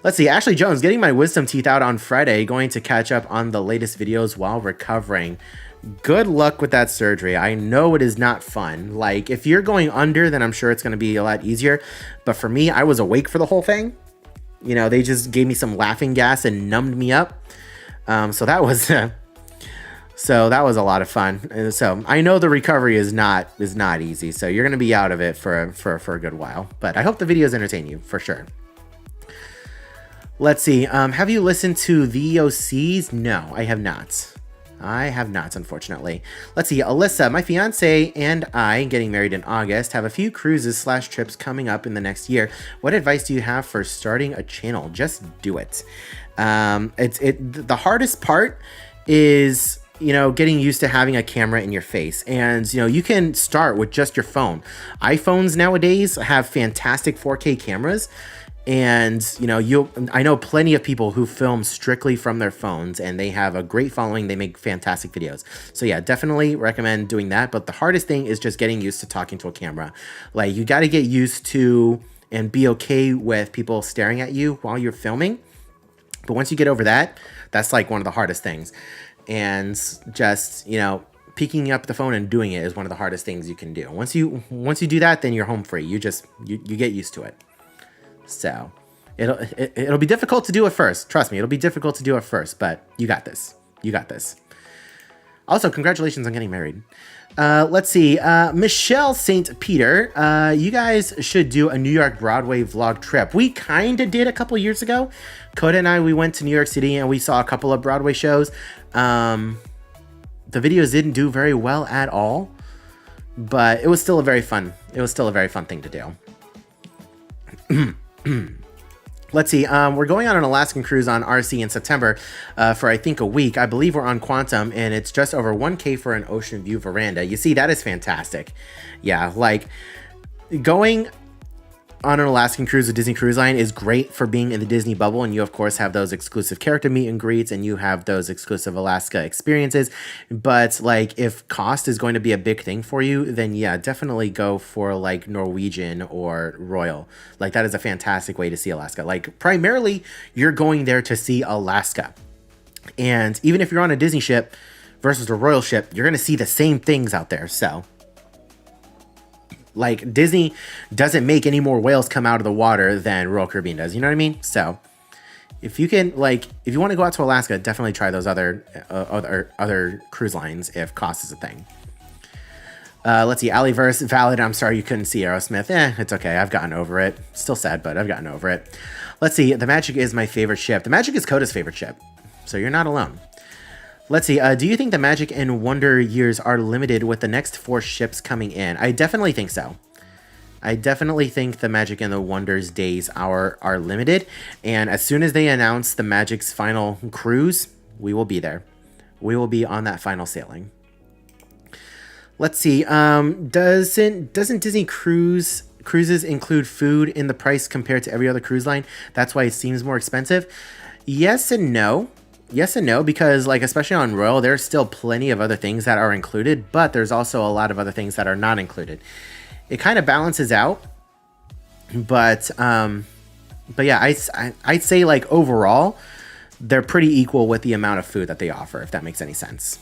Let's see. Ashley Jones, getting my wisdom teeth out on Friday. Going to catch up on the latest videos while recovering. Good luck with that surgery. I know it is not fun. Like, if you're going under, then I'm sure it's going to be a lot easier. But for me, I was awake for the whole thing. They just gave me some laughing gas and numbed me up. So that was... So that was a lot of fun. So I know the recovery is not easy. So you're going to be out of it for a good while. But I hope the videos entertain you for sure. Let's see. Have you listened to the EOCs? No, I have not. I have not, unfortunately. Let's see. Alyssa, my fiance and I, getting married in August, have a few cruises / trips coming up in the next year. What advice do you have for starting a channel? Just do it. The hardest part is... getting used to having a camera in your face. And, you can start with just your phone. iPhones nowadays have fantastic 4K cameras. And, I know plenty of people who film strictly from their phones and they have a great following. They make fantastic videos. So yeah, definitely recommend doing that. But the hardest thing is just getting used to talking to a camera. Like, you got to get used to and be okay with people staring at you while you're filming. But once you get over that, that's like one of the hardest things. And just, picking up the phone and doing it is one of the hardest things you can do. Once you do that, then you're home free. You get used to it. So it'll be difficult to do at first. Trust me, it'll be difficult to do at first, but you got this. You got this. Also, congratulations on getting married. Let's see. Michelle St. Peter, you guys should do a New York Broadway vlog trip. We kind of did a couple years ago. Coda and I, we went to New York City and we saw a couple of Broadway shows. The videos didn't do very well at all, but it was still a very fun thing to do. Let's see. We're going on an Alaskan cruise on RC in September for, I think, a week. I believe we're on Quantum, and it's just over 1K for an ocean view veranda. You see, that is fantastic. Yeah, like, going on an Alaskan cruise with Disney Cruise Line is great for being in the Disney bubble, and you, of course, have those exclusive character meet and greets, and you have those exclusive Alaska experiences. But, like, if cost is going to be a big thing for you, then, yeah, definitely go for, like, Norwegian or Royal. Like, that is a fantastic way to see Alaska. Like, primarily, you're going there to see Alaska. And even if you're on a Disney ship versus a Royal ship, you're going to see the same things out there, so... Like, Disney doesn't make any more whales come out of the water than Royal Caribbean does. You know what I mean? So, if you can, like, if you want to go out to Alaska, definitely try those other cruise lines if cost is a thing. Let's see. Aliverse, valid. I'm sorry you couldn't see Aerosmith. It's okay. I've gotten over it. Still sad, but I've gotten over it. Let's see. The Magic is my favorite ship. The Magic is Coda's favorite ship. So, you're not alone. Let's see. Do you think the Magic and Wonder years are limited with the next 4 ships coming in? I definitely think so. I definitely think the Magic and the Wonders days are limited. And as soon as they announce the Magic's final cruise, we will be there. We will be on that final sailing. Let's see. Doesn't Disney cruises include food in the price compared to every other cruise line? That's why it seems more expensive. Yes and no. Yes and no, because, like, especially on Royal, there's still plenty of other things that are included, but there's also a lot of other things that are not included. It kind of balances out, but yeah, I'd say, like, overall, they're pretty equal with the amount of food that they offer, if that makes any sense.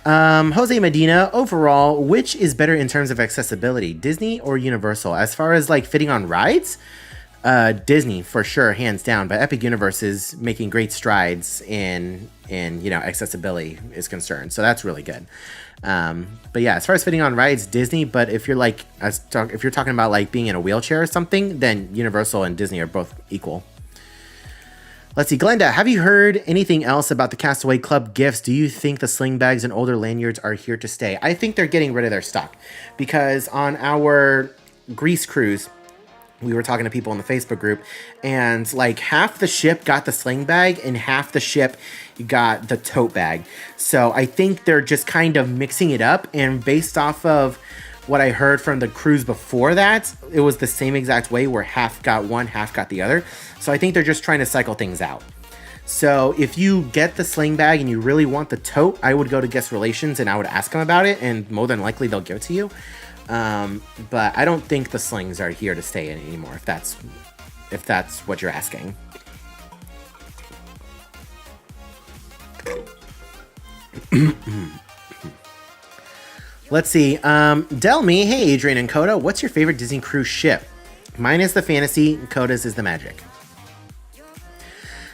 Jose Medina, overall, which is better in terms of accessibility, Disney or Universal? As far as, like, fitting on rides, Disney for sure, hands down. But Epic Universe is making great strides in accessibility is concerned. So that's really good. But yeah, as far as fitting on rides, Disney. But if you're like, if you're talking about like being in a wheelchair or something, then Universal and Disney are both equal. Let's see, Glenda, have you heard anything else about the Castaway Club gifts? Do you think the sling bags and older lanyards are here to stay? I think they're getting rid of their stock because on our Greece cruise, we were talking to people in the Facebook group, and like half the ship got the sling bag and half the ship got the tote bag. So I think they're just kind of mixing it up, and based off of what I heard from the cruise before that, it was the same exact way where half got one, half got the other. So I think they're just trying to cycle things out. So if you get the sling bag and you really want the tote, I would go to guest relations and I would ask them about it, and more than likely they'll give it to you. But I don't think the slings are here to stay in anymore, if that's what you're asking. Let's see. Delmy, hey Adrian and Coda, what's your favorite Disney cruise ship? Mine is the Fantasy, Coda's is the Magic.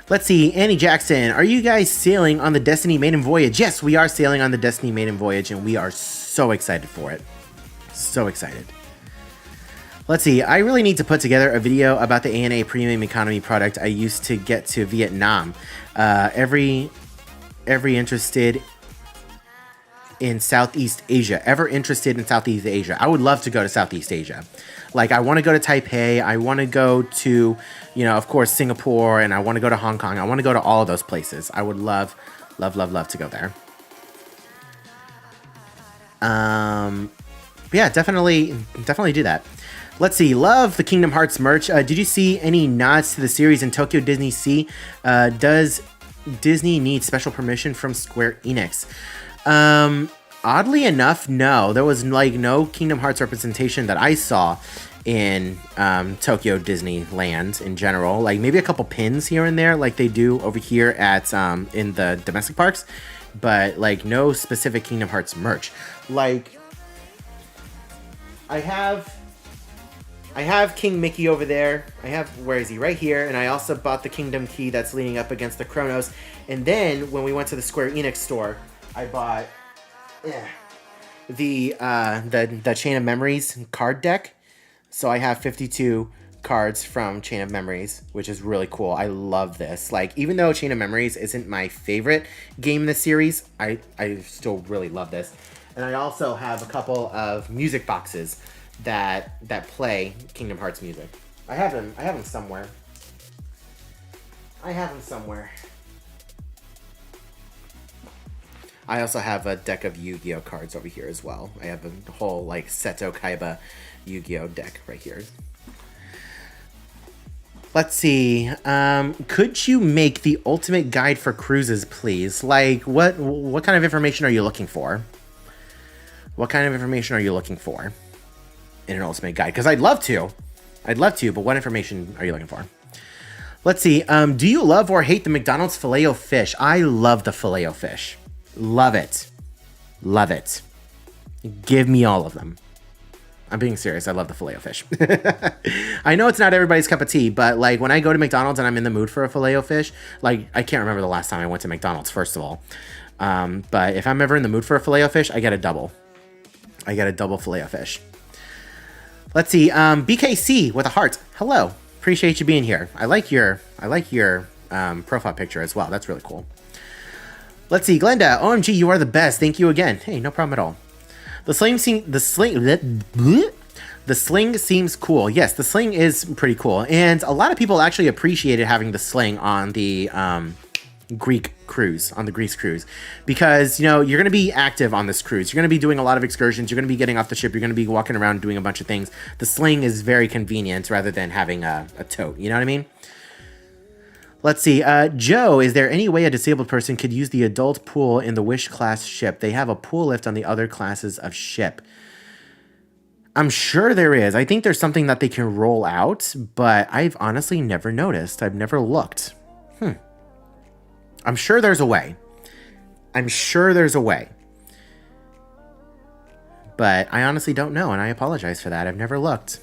Let's see, Annie Jackson, are you guys sailing on the Destiny Maiden Voyage? Yes, we are sailing on the Destiny Maiden Voyage, and we are so excited for it. So excited. Let's see, I really need to put together a video about the ANA Premium Economy product I used to get to Vietnam. Every interested in Southeast Asia. Ever interested in Southeast Asia? I would love to go to Southeast Asia. Like, I want to go to Taipei. I want to go to, of course, Singapore, and I want to go to Hong Kong. I want to go to all of those places. I would love, love, love, love to go there. Yeah, definitely do that. Let's see. Love the Kingdom Hearts merch. Did you see any nods to the series in Tokyo Disney Sea? Does Disney need special permission from Square Enix? Oddly enough, no. There was like no Kingdom Hearts representation that I saw in Tokyo Disneyland in general. Like maybe a couple pins here and there, like they do over here at in the domestic parks, but like no specific Kingdom Hearts merch. Like I have King Mickey over there. Where is he? Right here. And I also bought the Kingdom Key that's leaning up against the Kronos. And then when we went to the Square Enix store, I bought the Chain of Memories card deck. So I have 52 cards from Chain of Memories, which is really cool. I love this. Like, even though Chain of Memories isn't my favorite game in the series, I still really love this. And I also have a couple of music boxes that play Kingdom Hearts music. I have them somewhere. I also have a deck of Yu-Gi-Oh cards over here as well. I have a whole like Seto Kaiba Yu-Gi-Oh deck right here. Let's see. Could you make the ultimate guide for cruises, please? Like, what kind of information are you looking for? What kind of information are you looking for in an ultimate guide? Because I'd love to, but what information are you looking for? Let's see. Do you love or hate the McDonald's Filet-O-Fish? I love the Filet-O-Fish. Love it. Love it. Give me all of them. I'm being serious. I love the Filet-O-Fish. I know it's not everybody's cup of tea, but like when I go to McDonald's and I'm in the mood for a Filet-O-Fish, like I can't remember the last time I went to McDonald's, first of all. But if I'm ever in the mood for a Filet-O-Fish, I get a double. I get a double Filet-O-Fish. Let's see. BKC with a heart. Hello. Appreciate you being here. I like your profile picture as well. That's really cool. Let's see. Glenda. OMG, you are the best. Thank you again. Hey, no problem at all. The sling seems cool. Yes, the sling is pretty cool. And a lot of people actually appreciated having the sling on the Greece cruise, because you're going to be active on this cruise. You're going to be doing a lot of excursions. You're going to be getting off the ship. You're going to be walking around doing a bunch of things. The sling is very convenient rather than having a tote. You know what I mean? Let's see. Joe, is there any way a disabled person could use the adult pool in the Wish class ship? They have a pool lift on the other classes of ship. I'm sure there is. I think there's something that they can roll out, but I've honestly never noticed. I've never looked. I'm sure there's a way. But I honestly don't know, and I apologize for that. I've never looked.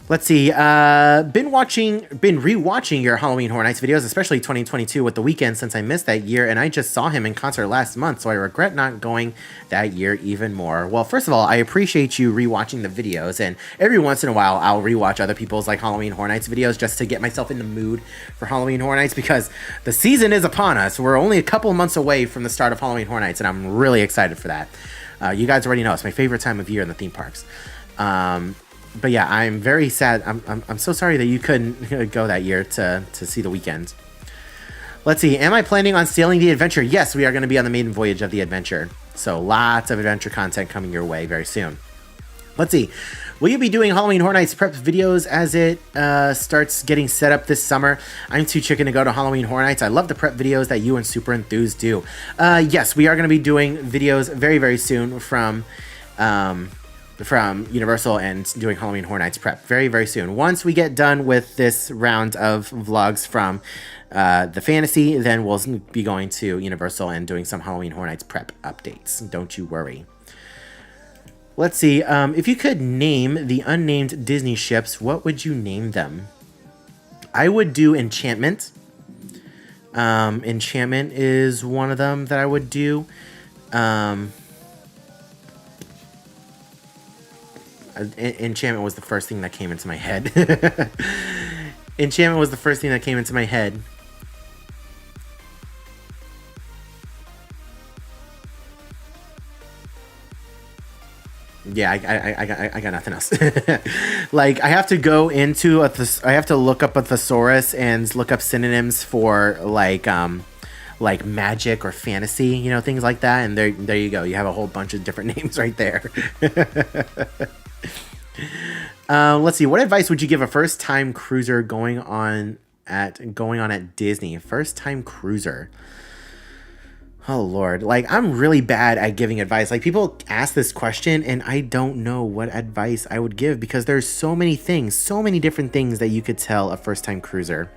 Let's see. Been rewatching your Halloween Horror Nights videos, especially 2022 with The Weeknd, since I missed that year, and I just saw him in concert last month, so I regret not going that year even more. Well, first of all, I appreciate you rewatching the videos, and every once in a while, I'll rewatch other people's like Halloween Horror Nights videos just to get myself in the mood for Halloween Horror Nights, because the season is upon us. We're only a couple of months away from the start of Halloween Horror Nights, and I'm really excited for that. You guys already know it's my favorite time of year in the theme parks. But yeah, I'm very sad. I'm so sorry that you couldn't go that year to see The Weeknd. Let's see. Am I planning on sailing the adventure? Yes, we are going to be on the maiden voyage of the adventure. So lots of adventure content coming your way very soon. Let's see. Will you be doing Halloween Horror Nights prep videos as it starts getting set up this summer? I'm too chicken to go to Halloween Horror Nights. I love the prep videos that you and Super Enthused do. Yes, we are going to be doing videos very, very soon from Universal and doing Halloween Horror Nights prep very, very soon. Once we get done with this round of vlogs from the fantasy, then we'll be going to Universal and doing some Halloween Horror Nights prep updates. Don't you worry. Let's see. If you could name the unnamed Disney ships, what would you name them? I would do Enchantment. Enchantment is one of them that I would do. Enchantment was the first thing that came into my head. Enchantment was the first thing that came into my head. Yeah, I got nothing else. Like, I have to go into I have to look up a thesaurus and look up synonyms for like magic or fantasy, you know, things like that. And there you go. You have a whole bunch of different names right there. Let's see. What advice would you give a first-time cruiser going on at Disney? First-time cruiser. Oh, Lord. Like, I'm really bad at giving advice. Like, people ask this question, and I don't know what advice I would give because there's so many things, so many different things that you could tell a first-time cruiser.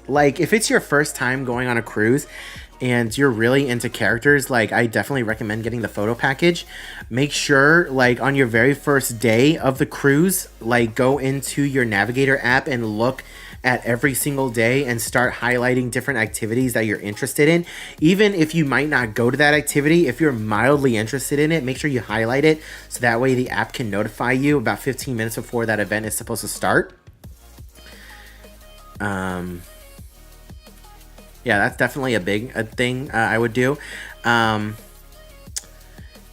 Like, if it's your first time going on a cruise and you're really into characters, like, I definitely recommend getting the photo package. Make sure, like, on your very first day of the cruise, like, go into your Navigator app and look at every single day and start highlighting different activities that you're interested in. Even if you might not go to that activity, if you're mildly interested in it, make sure you highlight it so that way the app can notify you about 15 minutes before that event is supposed to start. Yeah, that's definitely a thing I would do.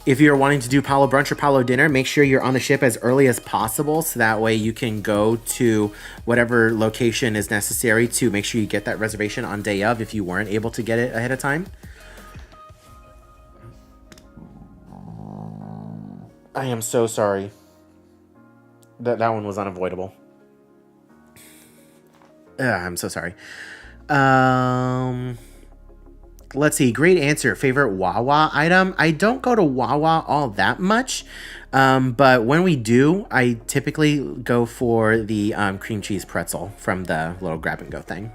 If you're wanting to do Palo Brunch or Palo Dinner, make sure you're on the ship as early as possible so that way you can go to whatever location is necessary to make sure you get that reservation on day of if you weren't able to get it ahead of time. I am so sorry. That one was unavoidable. I'm so sorry. Let's see. Great answer. Favorite Wawa item? I don't go to Wawa all that much. But when we do, I typically go for the cream cheese pretzel from the little grab and go thing.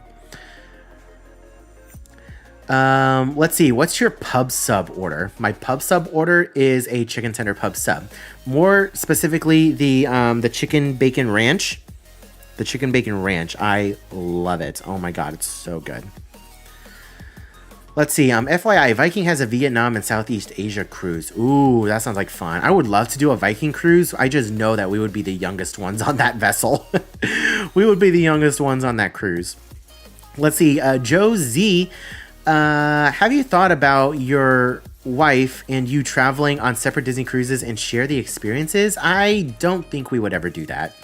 Let's see. What's your pub sub order? My pub sub order is a chicken tender pub sub. More specifically, the chicken bacon ranch. The chicken bacon ranch. I love it. Oh my god, it's so good. Let's see. FYI, Viking has a Vietnam and Southeast Asia cruise. Ooh, that sounds like fun. I would love to do a Viking cruise. I just know that we would be the youngest ones on that vessel. We would be the youngest ones on that cruise. Let's see. Joe Z, have you thought about your wife and you traveling on separate Disney cruises and share the experiences? I don't think we would ever do that.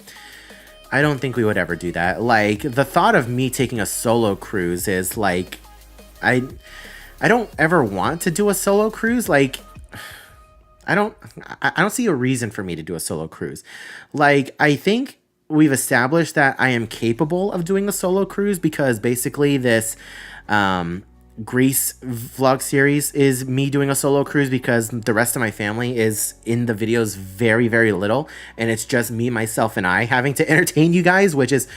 Like, the thought of me taking a solo cruise is like, I don't ever want to do a solo cruise. Like, I don't see a reason for me to do a solo cruise. Like, I think we've established that I am capable of doing a solo cruise because basically this Greece vlog series is me doing a solo cruise because the rest of my family is in the videos very, very little. And it's just me, myself, and I having to entertain you guys, which is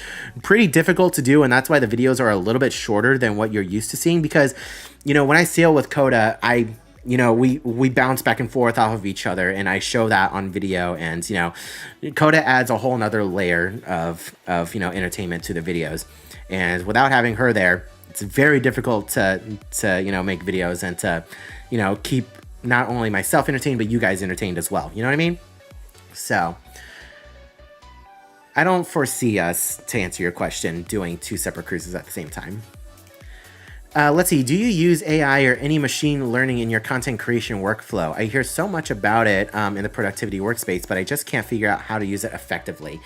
pretty difficult to do. And that's why the videos are a little bit shorter than what you're used to seeing because, you know, when I sail with Coda, I you know, we bounce back and forth off of each other, and I show that on video, and you know, Coda adds a whole nother layer of you know, entertainment to the videos, and without having her there, it's very difficult to you know, make videos and to, you know, keep not only myself entertained but you guys entertained as well. You know what I mean? So I don't foresee us, to answer your question, doing 2 separate cruises at the same time. Let's see. Do you use AI or any machine learning in your content creation workflow? I hear so much about it in the productivity workspace, but I just can't figure out how to use it effectively.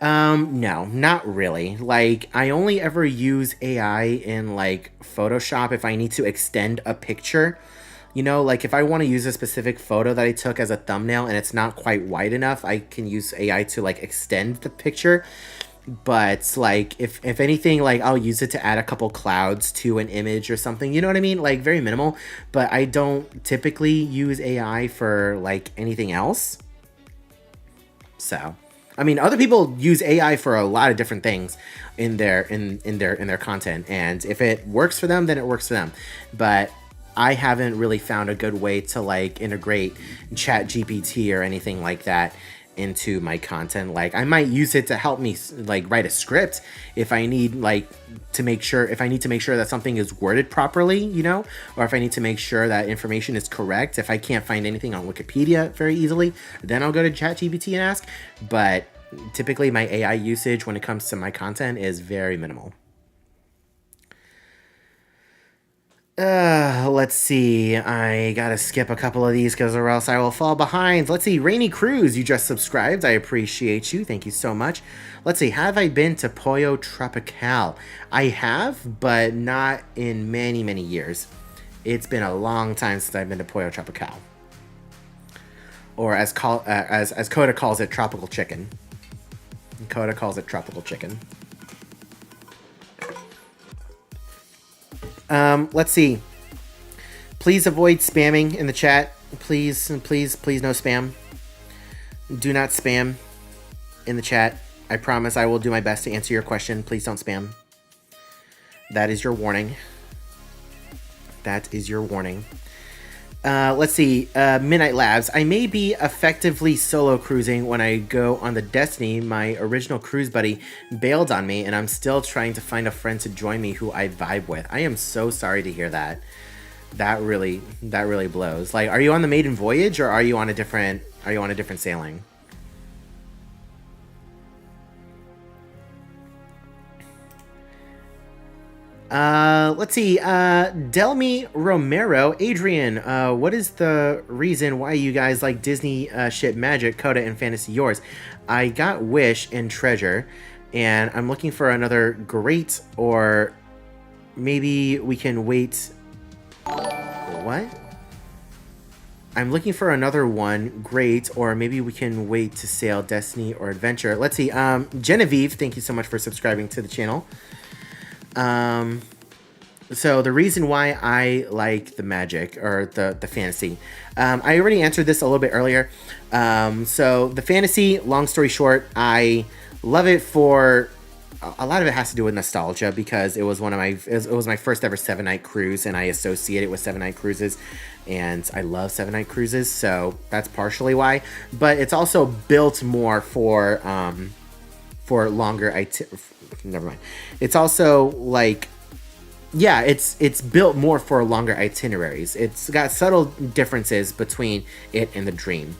No, not really. Like, I only ever use AI in like Photoshop if I need to extend a picture. You know, like if I want to use a specific photo that I took as a thumbnail and it's not quite wide enough, I can use AI to like extend the picture. But like if anything, like I'll use it to add a couple clouds to an image or something, you know what I mean? Like very minimal, but I don't typically use AI for like anything else. So, I mean, other people use AI for a lot of different things in their content, and if it works for them, then it works for them. But I haven't really found a good way to like integrate Chat GPT or anything like that into my content. Like I might use it to help me like write a script if I need like to make sure that something is worded properly, you know, or if I need to make sure that information is correct. If I can't find anything on Wikipedia very easily, then I'll go to ChatGPT and ask. But typically my AI usage when it comes to my content is very minimal. Let's see. I gotta skip a couple of these because or else I will fall behind. Let's see. Rainy Cruz, you just subscribed. I appreciate you. Thank you so much. Let's see. Have I been to Pollo Tropical? I have, but not in many, many years. It's been a long time since I've been to Pollo Tropical. Or as Coda calls it, tropical chicken. Coda calls it tropical chicken. Let's see. Please avoid spamming in the chat. Please, please, please no spam. Do not spam in the chat. I promise I will do my best to answer your question. Please don't spam. That is your warning. That is your warning. Let's see. Midnight Labs. I may be effectively solo cruising when I go on the Destiny. My original cruise buddy bailed on me, and I'm still trying to find a friend to join me who I vibe with. I am so sorry to hear that. That really blows. Like, are you on the maiden voyage, or are you on a different sailing? Let's see. Delmi Romero, Adrian, what is the reason why you guys like Disney ship Magic, Coda, and Fantasy Yours? I got Wish and Treasure, and I'm looking for another great, or maybe we can wait. What? I'm looking for another one, great, or maybe we can wait to sail Destiny or Adventure. Let's see. Genevieve, thank you so much for subscribing to the channel. So the reason why I like the Magic or the Fantasy, I already answered this a little bit earlier. So the Fantasy, long story short, I love it for a lot of it has to do with nostalgia because it was it was my first ever 7-night cruise, and I associate it with 7-night cruises, and I love 7-night cruises, so that's partially why. But it's also built more for longer never mind. It's also like, yeah, it's built more for longer itineraries. It's got subtle differences between it and the Dream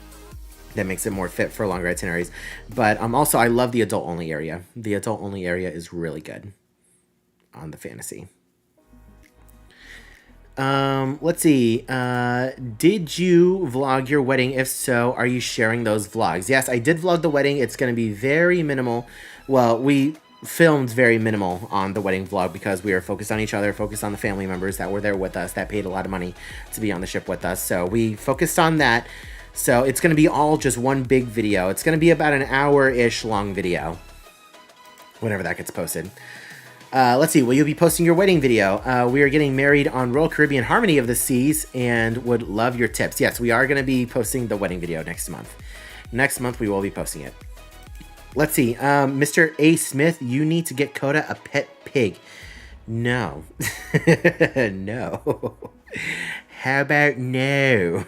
that makes it more fit for longer itineraries. But also, I love the adult only area. The adult only area is really good on the Fantasy. Let's see. Did you vlog your wedding? If so, are you sharing those vlogs? Yes, I did vlog the wedding. It's going to be very minimal. Well, we filmed very minimal on the wedding vlog because we were focused on each other, focused on the family members that were there with us, that paid a lot of money to be on the ship with us. So we focused on that. So it's going to be all just one big video. It's going to be about an hour-ish long video whenever that gets posted. Let's see. Will you be posting your wedding video? We are getting married on Royal Caribbean Harmony of the Seas and would love your tips. Yes, we are going to be posting the wedding video next month. Next month, we will be posting it. Let's see. Mr. A. Smith, you need to get Coda a pet pig. No. No. How about no?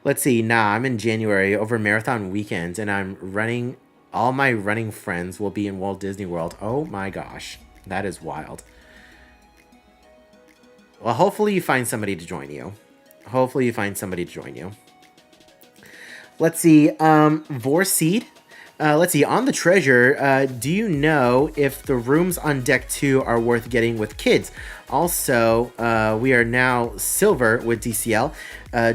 Let's see. Nah, I'm in January over marathon weekend, and I'm running. All my running friends will be in Walt Disney World. Oh my gosh. That is wild. Well, hopefully you find somebody to join you. Hopefully you find somebody to join you. Let's see. Vorseed. Let's see. On the treasure, do you know if the rooms on deck 2 are worth getting with kids? Also, we are now silver with DCL.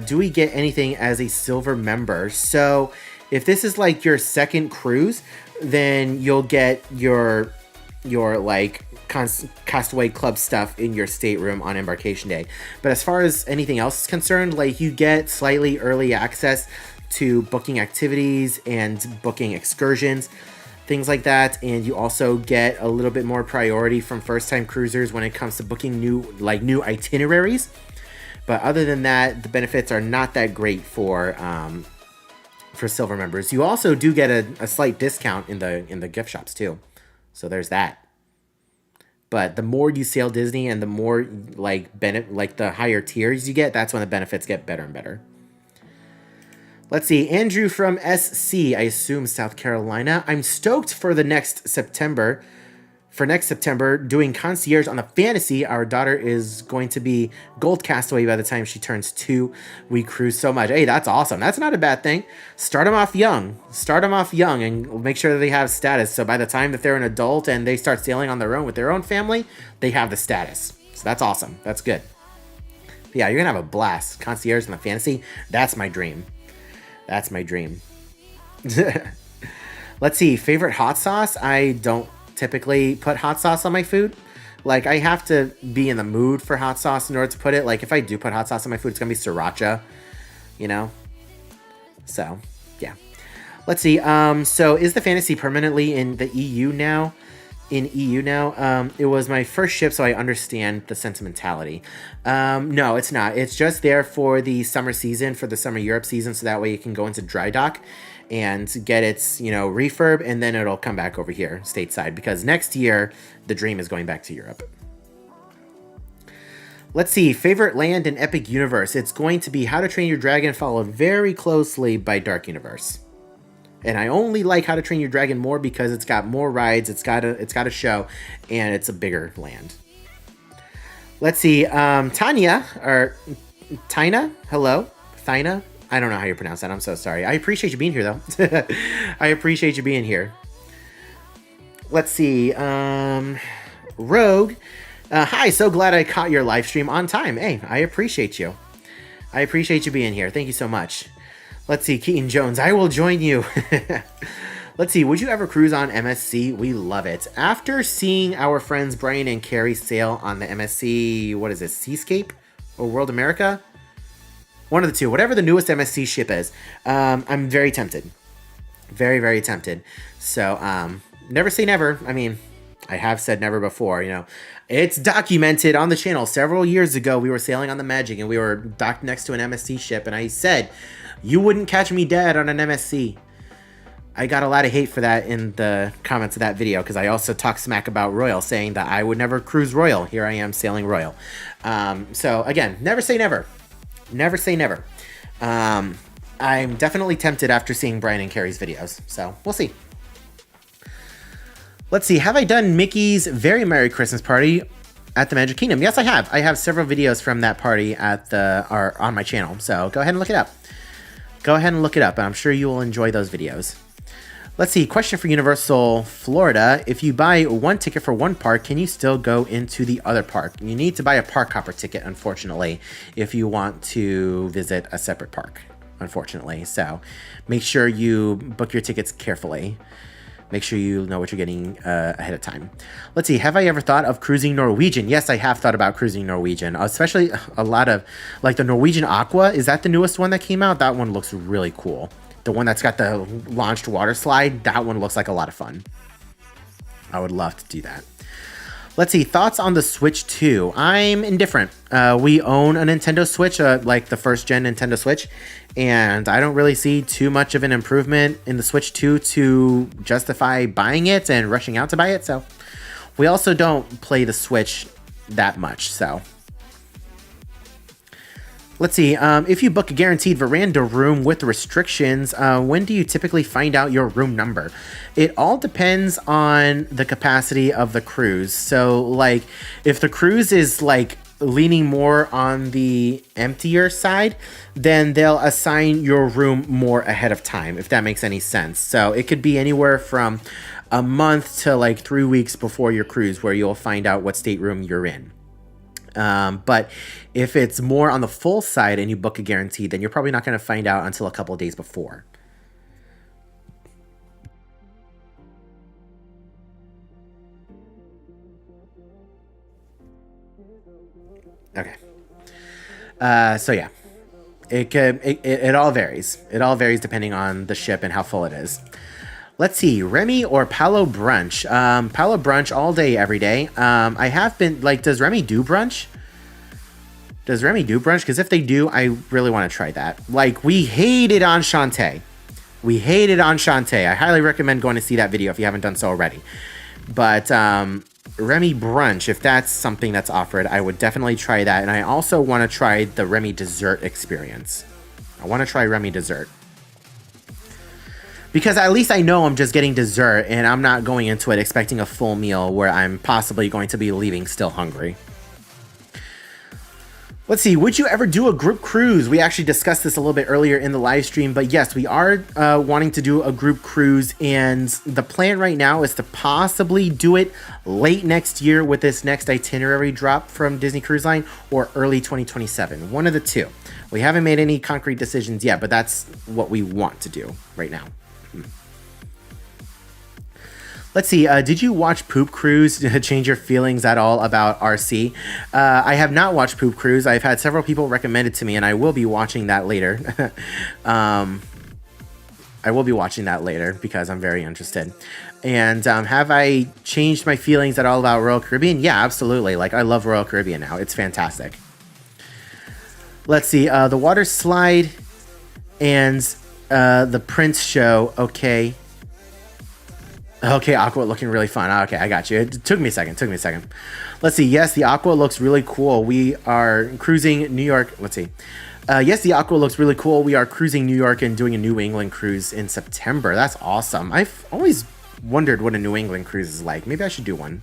Do we get anything as a silver member? So if this is like your second cruise, then you'll get your like Castaway Club stuff in your stateroom on embarkation day. But as far as anything else is concerned, like you get slightly early access to booking activities and booking excursions, things like that, and you also get a little bit more priority from first-time cruisers when it comes to booking new itineraries. But other than that, the benefits are not that great for silver members. You also do get a slight discount in the gift shops too, so there's that. But the more you sail Disney and the more like the higher tiers you get, that's when the benefits get better and better. Let's see, Andrew from SC, I assume South Carolina. I'm stoked for next September, doing concierge on the Fantasy. Our daughter is going to be Gold Castaway by the time she turns 2. We cruise so much. Hey, that's awesome. That's not a bad thing. Start them off young and make sure that they have status. So by the time that they're an adult and they start sailing on their own with their own family, they have the status. So that's awesome. That's good. But yeah, you're going to have a blast. Concierge on the Fantasy, that's my dream. That's my dream. Let's see. Favorite hot sauce? I don't typically put hot sauce on my food. Like, I have to be in the mood for hot sauce in order to put it. Like, if I do put hot sauce on my food, it's going to be sriracha, you know? So, yeah. Let's see. So, is the Fantasy permanently in the EU now? It was my first ship, so I understand the sentimentality. No, it's not. It's just there for the summer season, for the summer Europe season, so that way it can go into dry dock and get its, refurb, and then it'll come back over here stateside, because next year the Dream is going back to Europe. Let's see, favorite land in Epic Universe. It's going to be How to Train Your Dragon, followed very closely by Dark Universe. And I only like How to Train Your Dragon more because it's got more rides, it's got a show, and it's a bigger land. Let's see, Tanya, or Tina, hello, Thina. I don't know how you pronounce that. I'm so sorry. I appreciate you being here, though. I appreciate you being here. Let's see, Rogue. Hi, so glad I caught your live stream on time. Hey, I appreciate you. I appreciate you being here. Thank you so much. Let's see, Keaton Jones, I will join you. Let's see, would you ever cruise on MSC? We love it. After seeing our friends Brian and Carrie sail on the MSC, what is it, Seascape or World America? One of the two, whatever the newest MSC ship is. I'm very tempted. Very, very tempted. So, never say never. I mean, I have said never before, It's documented on the channel. Several years ago, we were sailing on the Magic and we were docked next to an MSC ship, and I said, you wouldn't catch me dead on an MSC. I got a lot of hate for that in the comments of that video, because I also talked smack about Royal, saying that I would never cruise Royal. Here I am sailing Royal. So again, never say never. Never say never. I'm definitely tempted after seeing Brian and Carrie's videos. So we'll see. Let's see. Have I done Mickey's Very Merry Christmas Party at the Magic Kingdom? Yes, I have. I have several videos from that party on my channel. So go ahead and look it up. Go ahead and look it up, and I'm sure you will enjoy those videos. Let's see, question for Universal Florida. If you buy one ticket for one park, can you still go into the other park? You need to buy a park hopper ticket, unfortunately, if you want to visit a separate park, unfortunately. So make sure you book your tickets carefully. Make sure you know what you're getting ahead of time. Let's see, have I ever thought of cruising Norwegian? Yes, I have thought about cruising Norwegian, especially a lot of, like the Norwegian Aqua. Is that the newest one that came out? That one looks really cool. The one that's got the launched water slide, that one looks like a lot of fun. I would love to do that. Let's see, thoughts on the Switch 2. I'm indifferent. We own a Nintendo Switch, like the first gen Nintendo Switch, and I don't really see too much of an improvement in the Switch 2 to justify buying it and rushing out to buy it. So we also don't play the Switch that much. So Let's see. If you book a guaranteed veranda room with restrictions, when do you typically find out your room number? It all depends on the capacity of the cruise. So, like, if the cruise is like leaning more on the emptier side, then they'll assign your room more ahead of time, if that makes any sense. So it could be anywhere from a month to like 3 weeks before your cruise where you'll find out what stateroom you're in. But if it's more on the full side and you book a guarantee, then you're probably not going to find out until a couple of days before. Okay. So yeah, it all varies. It all varies depending on the ship and how full it is. Let's see, Remy or Palo Brunch? Palo Brunch all day, every day. I have been, like, does Remy do brunch? Does Remy do brunch? Because if they do, I really want to try that. Like, we hated Enchante. We hated Enchante. I highly recommend going to see that video if you haven't done so already. But Remy brunch, if that's something that's offered, I would definitely try that. And I also want to try the Remy dessert experience. I want to try Remy dessert. Because at least I know I'm just getting dessert and I'm not going into it expecting a full meal where I'm possibly going to be leaving still hungry. Let's see, would you ever do a group cruise? We actually discussed this a little bit earlier in the live stream, but yes, we are wanting to do a group cruise, and the plan right now is to possibly do it late next year with this next itinerary drop from Disney Cruise Line, or early 2027, one of the two. We haven't made any concrete decisions yet, but that's what we want to do right now. Let's see, did you watch Poop Cruise to change your feelings at all about RC? I have not watched Poop Cruise. I've had several people recommend it to me, and I will be watching that later. I will be watching that later because I'm very interested. And have I changed my feelings at all about Royal Caribbean? Yeah, absolutely. Like, I love Royal Caribbean now. It's fantastic. Let's see, the water slide and the Prince show, okay. Okay, Aqua looking really fun. Okay, I got you. It took me a second. Let's see. Yes, the Aqua looks really cool. We are cruising New York. Let's see. Yes, the Aqua looks really cool. We are cruising New York and doing a New England cruise in September. That's awesome. I've always wondered what a New England cruise is like. Maybe I should do one.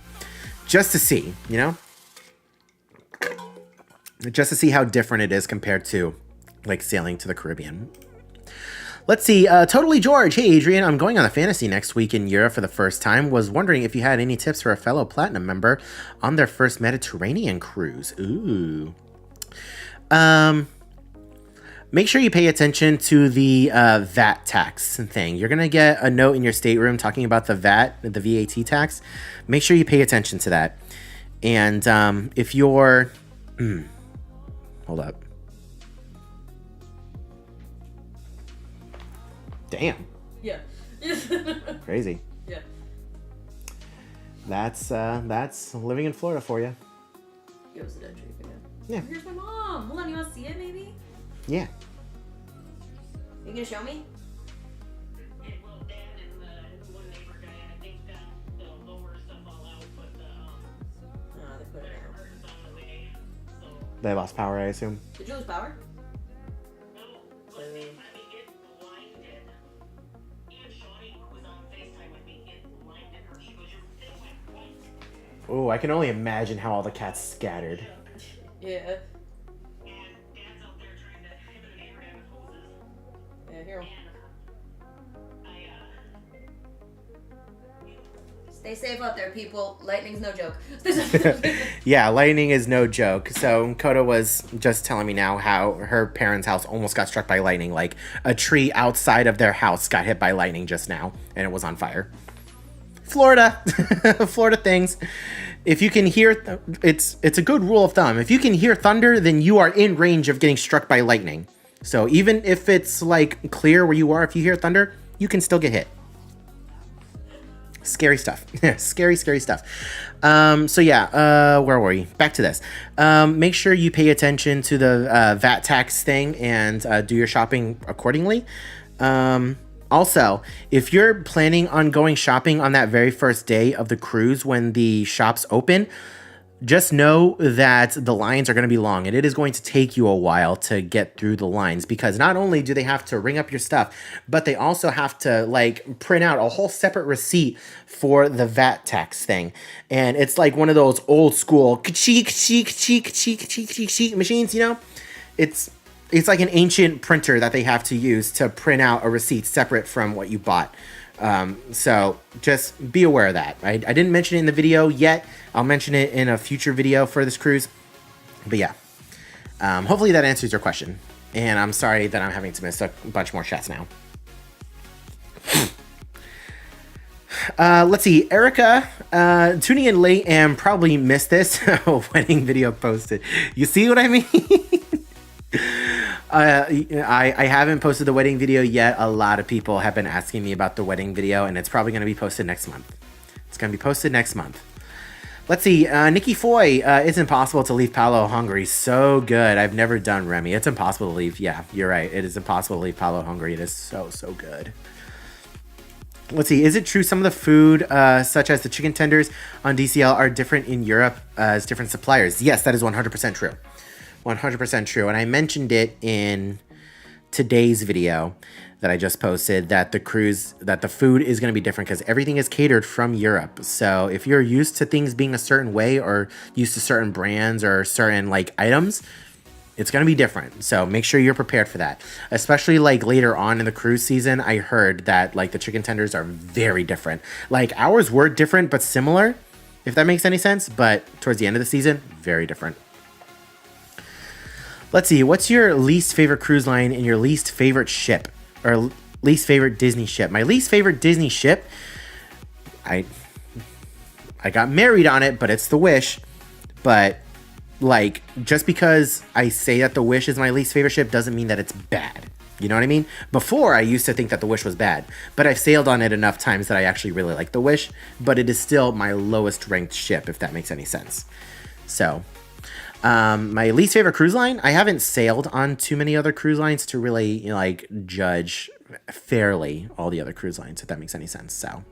Just to see, you know? Just to see how different it is compared to, like, sailing to the Caribbean. Let's see, Totally George. Hey, Adrian, I'm going on a fantasy next week in Europe for the first time. Was wondering if you had any tips for a fellow Platinum member on their first Mediterranean cruise. Ooh. Make sure you pay attention to the VAT tax thing. You're going to get a note in your stateroom talking about the VAT tax. Make sure you pay attention to that. And if you're... hold up. Damn. Yeah. Crazy. Yeah. That's living in Florida for you. Give us a dead tree again. Yeah. Here's my mom. Hold on, you want to see it, maybe? Yeah. You gonna show me? Yeah, well, Dad and the one neighbor guy, I think the lower stuff all out, but They put it out. curtains on the way, so They lost power, I assume. Did you lose power? no. But I mean, it blinded. Even Shawnee was on FaceTime with me. It blinded her. She goes, "Your thing went white." Oh, I can only imagine how all the cats scattered. Yeah. And Dad's out there trying to him and the neighbor down with hoses. Yeah, here. And I Stay safe out there, people. Lightning's no joke. Yeah, lightning is no joke. So Coda was just telling me now how her parents' house almost got struck by lightning. Like, a tree outside of their house got hit by lightning just now, and it was on fire. Florida. Florida things. If you can hear... It's a good rule of thumb. If you can hear thunder, then you are in range of getting struck by lightning. So even if it's, like, clear where you are, if you hear thunder, you can still get hit. Scary stuff. Scary stuff. So yeah, where were we? Back to this. Make sure you pay attention to the VAT tax thing and do your shopping accordingly. Also, if you're planning on going shopping on that very first day of the cruise when the shops open, just know that the lines are going to be long, and it is going to take you a while to get through the lines, because not only do they have to ring up your stuff, but they also have to like print out a whole separate receipt for the VAT tax thing. And it's like one of those old school cheek machines, you know? It's like an ancient printer that they have to use to print out a receipt separate from what you bought. So just be aware of that. I didn't mention it in the video yet. I'll mention it in a future video for this cruise. But yeah, hopefully that answers your question. And I'm sorry that I'm having to miss a bunch more shots now. Let's see, Erica, tuning in late and probably missed this wedding video posted. You see what I mean? I haven't posted the wedding video yet. A lot of people have been asking me about the wedding video, and it's probably going to be posted next month. It's going to be posted next month. Let's see. Nikki Foy, it's impossible to leave Palo hungry. So good. I've never done Remy. It's impossible to leave. Yeah, you're right. It is impossible to leave Palo hungry. It is so good. Let's see. Is it true some of the food, such as the chicken tenders on DCL, are different in Europe as different suppliers? Yes, that is 100% true. 100% true. And I mentioned it in today's video that I just posted, that the food is going to be different because everything is catered from Europe. So if you're used to things being a certain way, or used to certain brands or certain like items, it's going to be different. So make sure you're prepared for that. Especially like later on in the cruise season, I heard that like the chicken tenders are very different. Like ours were different but similar, if that makes any sense. But towards the end of the season, very different. Let's see, what's your least favorite cruise line and your least favorite ship? Or least favorite Disney ship? My least favorite Disney ship, I got married on it, but it's the Wish. But, like, just because I say that the Wish is my least favorite ship doesn't mean that it's bad. You know what I mean? Before, I used to think that the Wish was bad. But I've sailed on it enough times that I actually really like the Wish. But it is still my lowest ranked ship, if that makes any sense. So... my least favorite cruise line, I haven't sailed on too many other cruise lines to really, you know, like judge fairly all the other cruise lines, if that makes any sense. So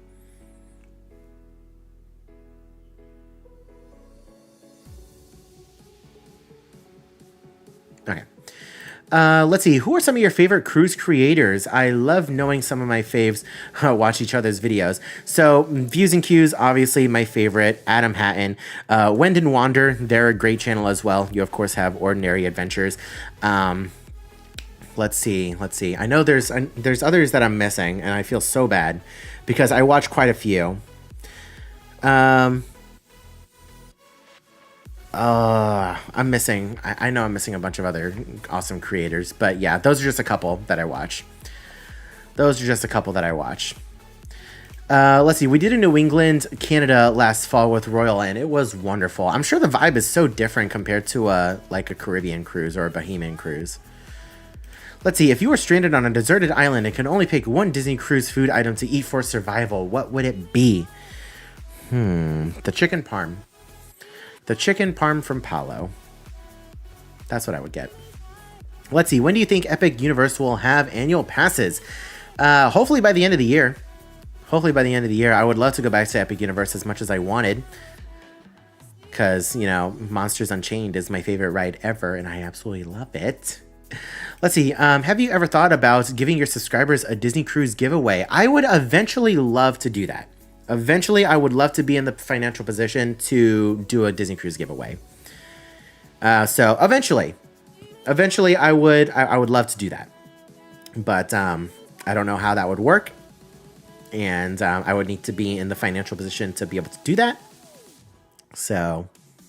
okay. Let's see. Who are some of your favorite cruise creators? I love knowing some of my faves watch each other's videos. So Views and Cues, obviously my favorite. Adam Hatton, Wend and Wander. They're a great channel as well. You of course have Ordinary Adventures. Let's see. I know there's others that I'm missing, and I feel so bad because I watch quite a few. I'm missing. I know I'm missing a bunch of other awesome creators, but yeah, those are just a couple that I watch. Let's see. We did a New England, Canada last fall with Royal, and it was wonderful. I'm sure the vibe is so different compared to like a Caribbean cruise or a Bahamian cruise. Let's see. If you were stranded on a deserted island and could only pick one Disney cruise food item to eat for survival, what would it be? The chicken parm. The chicken parm from Palo. That's what I would get. Let's see. When do you think Epic Universe will have annual passes? Hopefully by the end of the year. I would love to go back to Epic Universe as much as I wanted. Because, you know, Monsters Unchained is my favorite ride ever, and I absolutely love it. Let's see. Have you ever thought about giving your subscribers a Disney Cruise giveaway? I would eventually love to do that. Eventually, I would love to be in the financial position to do a Disney Cruise giveaway. So eventually I would love to do that. But I don't know how that would work. And I would need to be in the financial position to be able to do that. So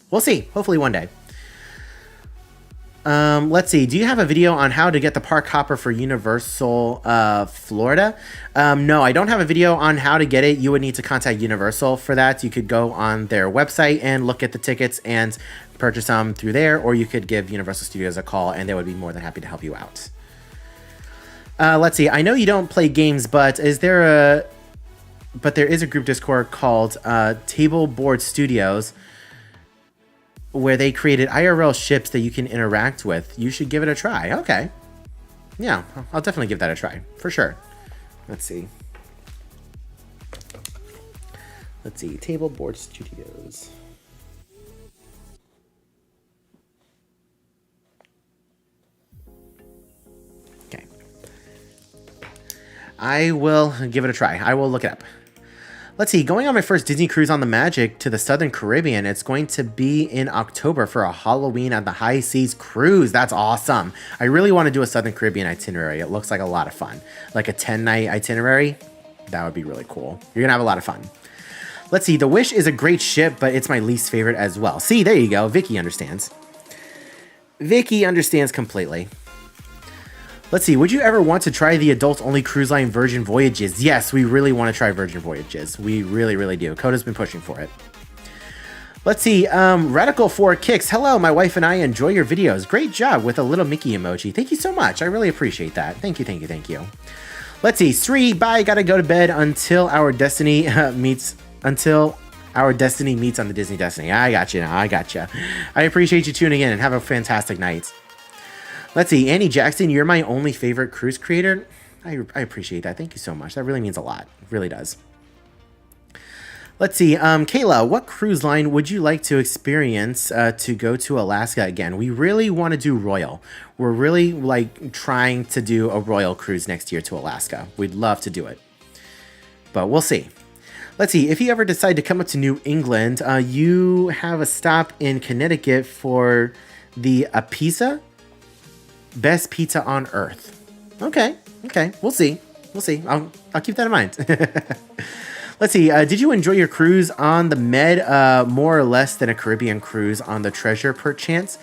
we'll see. Hopefully one day. Let's see. Do you have a video on how to get the park hopper for Universal Florida? No, I don't have a video on how to get it. You would need to contact Universal for that. You could go on their website and look at the tickets and purchase them through there, or you could give Universal Studios a call and they would be more than happy to help you out. Let's see. I know you don't play games, but there is a group Discord called Table Board Studios, where they created IRL ships that you can interact with. You should give it a try. Okay. Yeah, I'll definitely give that a try. For sure. Let's see. Table Board Studios. I will give it a try. I will look it up. Let's see, going on my first Disney cruise on the Magic to the Southern Caribbean. It's going to be in October for a Halloween at the High Seas cruise. That's awesome. I really want to do a Southern Caribbean itinerary. It looks like a lot of fun. Like a 10-night itinerary. That would be really cool. You're going to have a lot of fun. Let's see, the Wish is a great ship, but it's my least favorite as well. See, there you go. Vicky understands. Vicky understands completely. Let's see, would you ever want to try the adult-only cruise line Virgin Voyages? Yes, we really want to try Virgin Voyages. We really, really do. Coda's been pushing for it. Let's see, Radical 4 Kicks. Hello, my wife and I enjoy your videos. Great job with a little Mickey emoji. Thank you so much. I really appreciate that. Thank you, thank you, thank you. Let's see, Sri, bye. Gotta go to bed until our destiny meets on the Disney Destiny. I got you now. I got you. I appreciate you tuning in and have a fantastic night. Let's see, Annie Jackson, you're my only favorite cruise creator. I appreciate that. Thank you so much. That really means a lot. It really does. Let's see, Kayla, what cruise line would you like to experience to go to Alaska again? We really want to do Royal. We're really like trying to do a Royal cruise next year to Alaska. We'd love to do it, but we'll see. Let's see, if you ever decide to come up to New England, you have a stop in Connecticut for the Apisa Best Pizza on Earth. Okay, we'll see. I'll keep that in mind. Let's see, did you enjoy your cruise on the Med more or less than a Caribbean cruise on the Treasure perchance?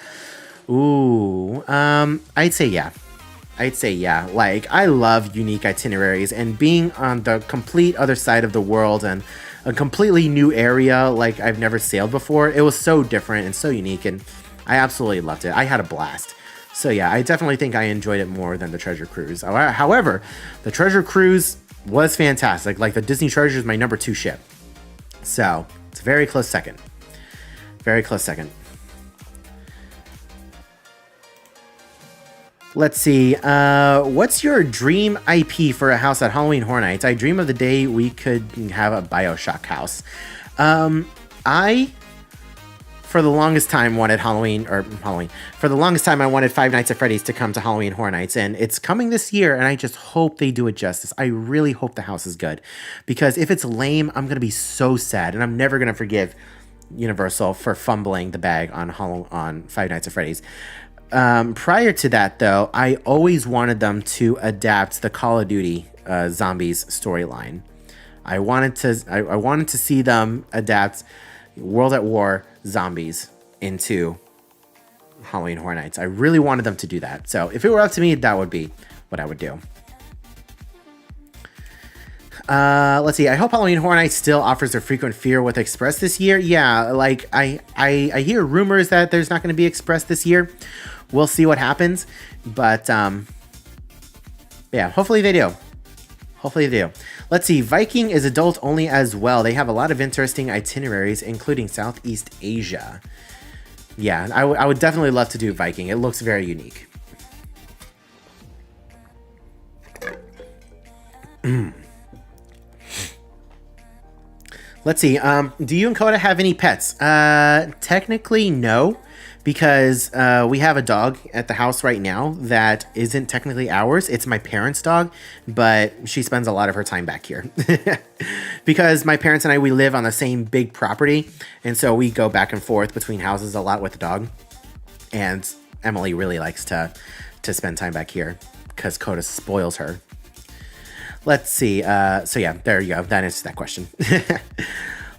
Ooh, I'd say yeah. Like, I love unique itineraries, and being on the complete other side of the world and a completely new area like I've never sailed before, it was so different and so unique, and I absolutely loved it. I had a blast. So yeah, I definitely think I enjoyed it more than the Treasure Cruise. However, the Treasure Cruise was fantastic. Like, the Disney Treasure is my number 2 ship. So it's a very close second. Very close second. Let's see. What's your dream IP for a house at Halloween Horror Nights? I dream of the day we could have a BioShock house. For the longest time, I wanted Five Nights at Freddy's to come to Halloween Horror Nights, and it's coming this year, and I just hope they do it justice. I really hope the house is good, because if it's lame, I'm going to be so sad, and I'm never going to forgive Universal for fumbling the bag on Five Nights at Freddy's. Prior to that, though, I always wanted them to adapt the Call of Duty Zombies storyline. I wanted to see them adapt World at War Zombies into Halloween Horror Nights. I really wanted them to do that. So if it were up to me, that would be what I would do. Let's see. I hope Halloween Horror Nights still offers their frequent fear with Express this year. Yeah, like I hear rumors that there's not going to be Express this year. We'll see what happens. But yeah, hopefully they do. Let's see. Viking is adult only as well. They have a lot of interesting itineraries, including Southeast Asia. Yeah, I would definitely love to do Viking. It looks very unique. Let's see. Do you and Coda have any pets? Technically, no. Because we have a dog at the house right now that isn't technically ours. It's my parents' dog, but she spends a lot of her time back here. Because my parents and I, we live on the same big property, and so we go back and forth between houses a lot with the dog. And Emily really likes to spend time back here because Coda spoils her. Let's see. So yeah, there you go. That answers that question.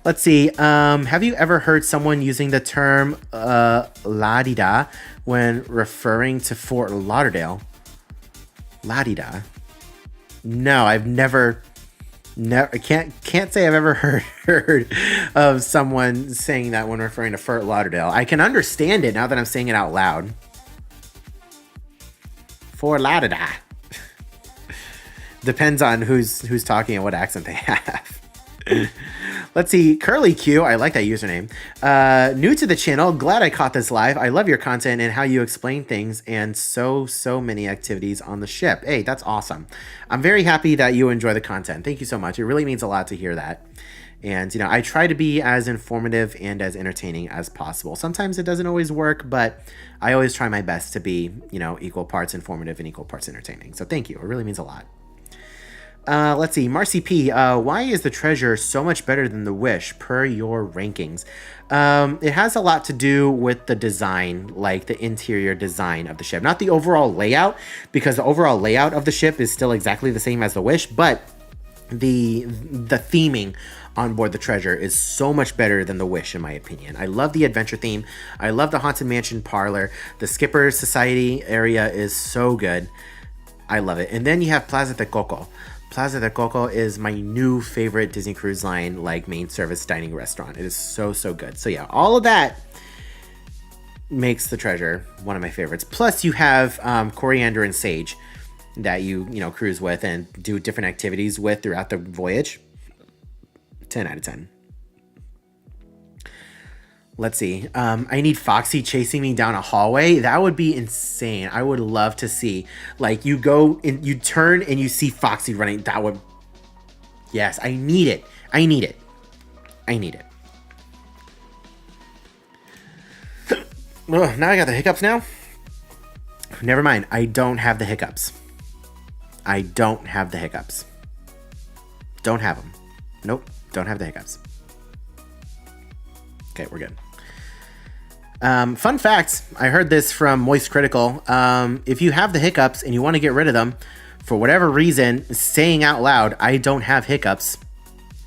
Let's see. Have you ever heard someone using the term la-di-da when referring to Fort Lauderdale? La-di-da? No, I've never. I can't say I've ever heard of someone saying that when referring to Fort Lauderdale. I can understand it now that I'm saying it out loud. Fort Lauderdale. Depends on who's talking and what accent they have. Let's see. Curly Q, I like that username. New to the channel, glad I caught this live. I love your content and how you explain things and so many activities on the ship. Hey, that's awesome. I'm very happy that you enjoy the content. Thank you so much. It really means a lot to hear that. And, I try to be as informative and as entertaining as possible. Sometimes it doesn't always work, but I always try my best to be, equal parts informative and equal parts entertaining. So thank you. It really means a lot. Let's see, Marcy P. Why is the treasure so much better than the Wish per your rankings? It has a lot to do with the design, like the interior design of the ship, not the overall layout, because the overall layout of the ship is still exactly the same as the Wish, but the theming on board the treasure is so much better than the Wish, in my opinion. I love the adventure theme. I love the Haunted Mansion parlor. The Skipper Society area is so good. I love it. And then you have Plaza de Coco. Plaza de Coco is my new favorite Disney Cruise Line like main service dining restaurant. It is so good. So yeah, all of that makes the treasure one of my favorites. Plus you have Coriander and Sage that you cruise with and do different activities with throughout the voyage. 10 out of 10. Let's see. I need Foxy chasing me down a hallway. That would be insane. I would love to see. Like, you go and you turn and you see Foxy running. That would... Yes, I need it. I need it. I need it. Ugh, now I got the hiccups now. Never mind. I don't have the hiccups. I don't have the hiccups. Don't have them. Nope. Don't have the hiccups. Okay, we're good. Fun fact, I heard this from Moist Critical. If you have the hiccups and you want to get rid of them, for whatever reason, saying out loud, I don't have hiccups,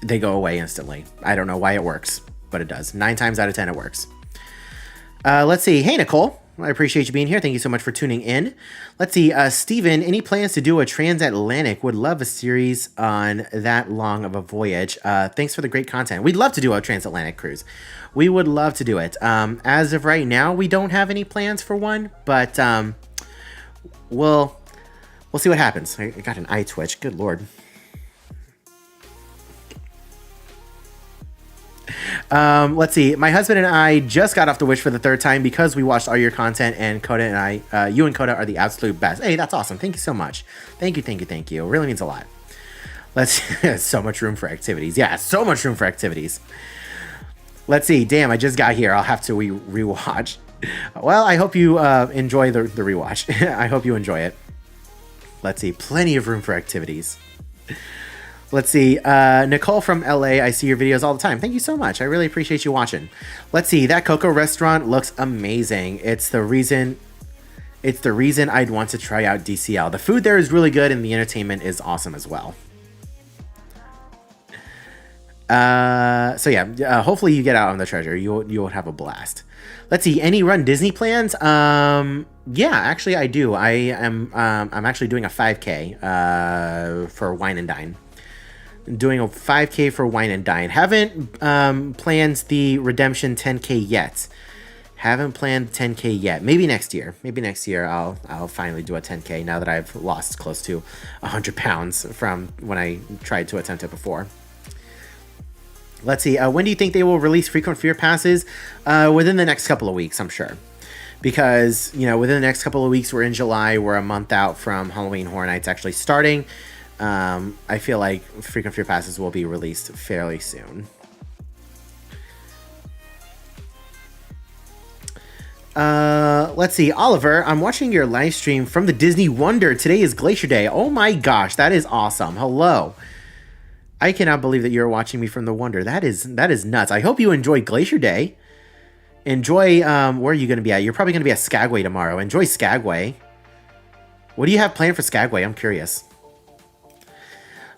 they go away instantly. I don't know why it works, but it does. 9 times out of 10 it works. Let's see. Hey, Nicole. I appreciate you being here. Thank you so much for tuning in. Let's see. Steven, any plans to do a transatlantic? Would love a series on that long of a voyage. Thanks for the great content. We'd love to do a transatlantic cruise. We would love to do it. As of right now, we don't have any plans for one, but we'll see what happens. I got an eye twitch. Good Lord. Let's see. My husband and I just got off the Wish for the 3rd time because we watched all your content, and Coda and I, you and Coda are the absolute best. Hey, that's awesome. Thank you so much. Thank you. It really means a lot. So much room for activities. Yeah, so much room for activities. Let's see. Damn, I just got here. I'll have to rewatch. Well, I hope you enjoy the rewatch. I hope you enjoy it. Let's see. Plenty of room for activities. Let's see. Nicole from LA, I see your videos all the time. Thank you so much. I really appreciate you watching. Let's see. That Coco restaurant looks amazing. It's the reason I'd want to try out DCL. The food there is really good and the entertainment is awesome as well. So yeah, hopefully you get out on the treasure. You'll have a blast. Let's see. Any Run Disney plans? Yeah, actually I do. I'm actually doing a 5K for Wine and Dine. Doing a 5K for Wine and Dine. Haven't planned the Redemption 10K yet. Haven't planned 10K yet. Maybe next year. I'll finally do a 10K now that I've lost close to 100 pounds from when I tried to attempt it before. Let's see. When do you think they will release Frequent Fear Passes? Within the next couple of weeks, I'm sure. Because, within the next couple of weeks, we're in July. We're a month out from Halloween Horror Nights actually starting. I feel like Frequent Fear Passes will be released fairly soon. Let's see. Oliver, I'm watching your live stream from the Disney Wonder. Today is Glacier Day. Oh my gosh, that is awesome. Hello. I cannot believe that you're watching me from the Wonder. That is nuts. I hope you enjoy Glacier Day. Enjoy, where are you going to be at? You're probably going to be at Skagway tomorrow. Enjoy Skagway. What do you have planned for Skagway? I'm curious.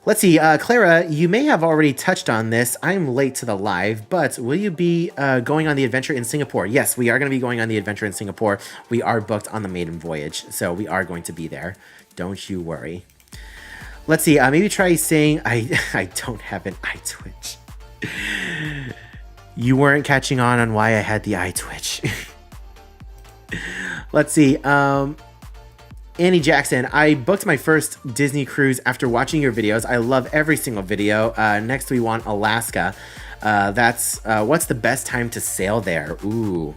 Let's see. Clara, you may have already touched on this. I'm late to the live, but will you be going on the adventure in Singapore? Yes, we are going to be going on the adventure in Singapore. We are booked on the maiden voyage, so we are going to be there. Don't you worry. Let's see. Maybe try saying I don't have an eye twitch. You weren't catching on why I had the eye twitch. Let's see. Annie Jackson, I booked my first Disney cruise after watching your videos. I love every single video. Next we want Alaska. That's what's the best time to sail there? Ooh.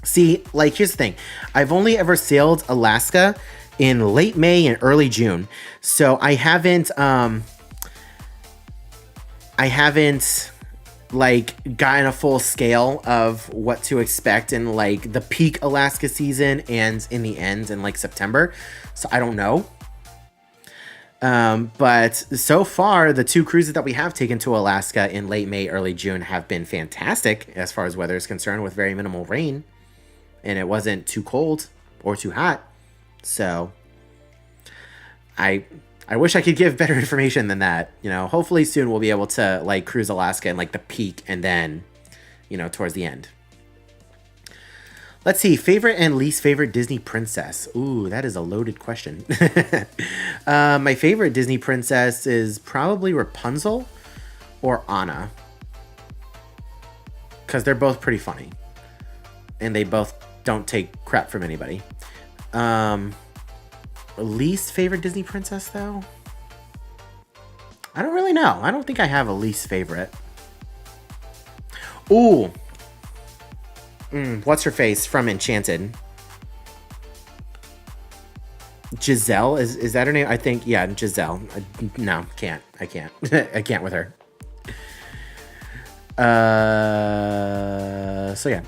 See, like, here's the thing. I've only ever sailed Alaska in late May and early June. So I haven't like gotten a full scale of what to expect in like the peak Alaska season and in the end in like September. So I don't know. But so far, the 2 cruises that we have taken to Alaska in late May, early June have been fantastic as far as weather is concerned, with very minimal rain, and it wasn't too cold or too hot. So I wish I could give better information than that. You know, hopefully soon we'll be able to like cruise Alaska in like the peak and then, you know, towards the end. Let's see, favorite and least favorite Disney princess. Ooh, that is a loaded question. My favorite Disney princess is probably Rapunzel or Anna, because they're both pretty funny and they both don't take crap from anybody. Least favorite Disney princess, though? I don't really know. I don't think I have a least favorite. Ooh. What's her face from Enchanted? Giselle? Is that her name? I think, yeah, Giselle. No, can't. I can't. I can't with her. So yeah.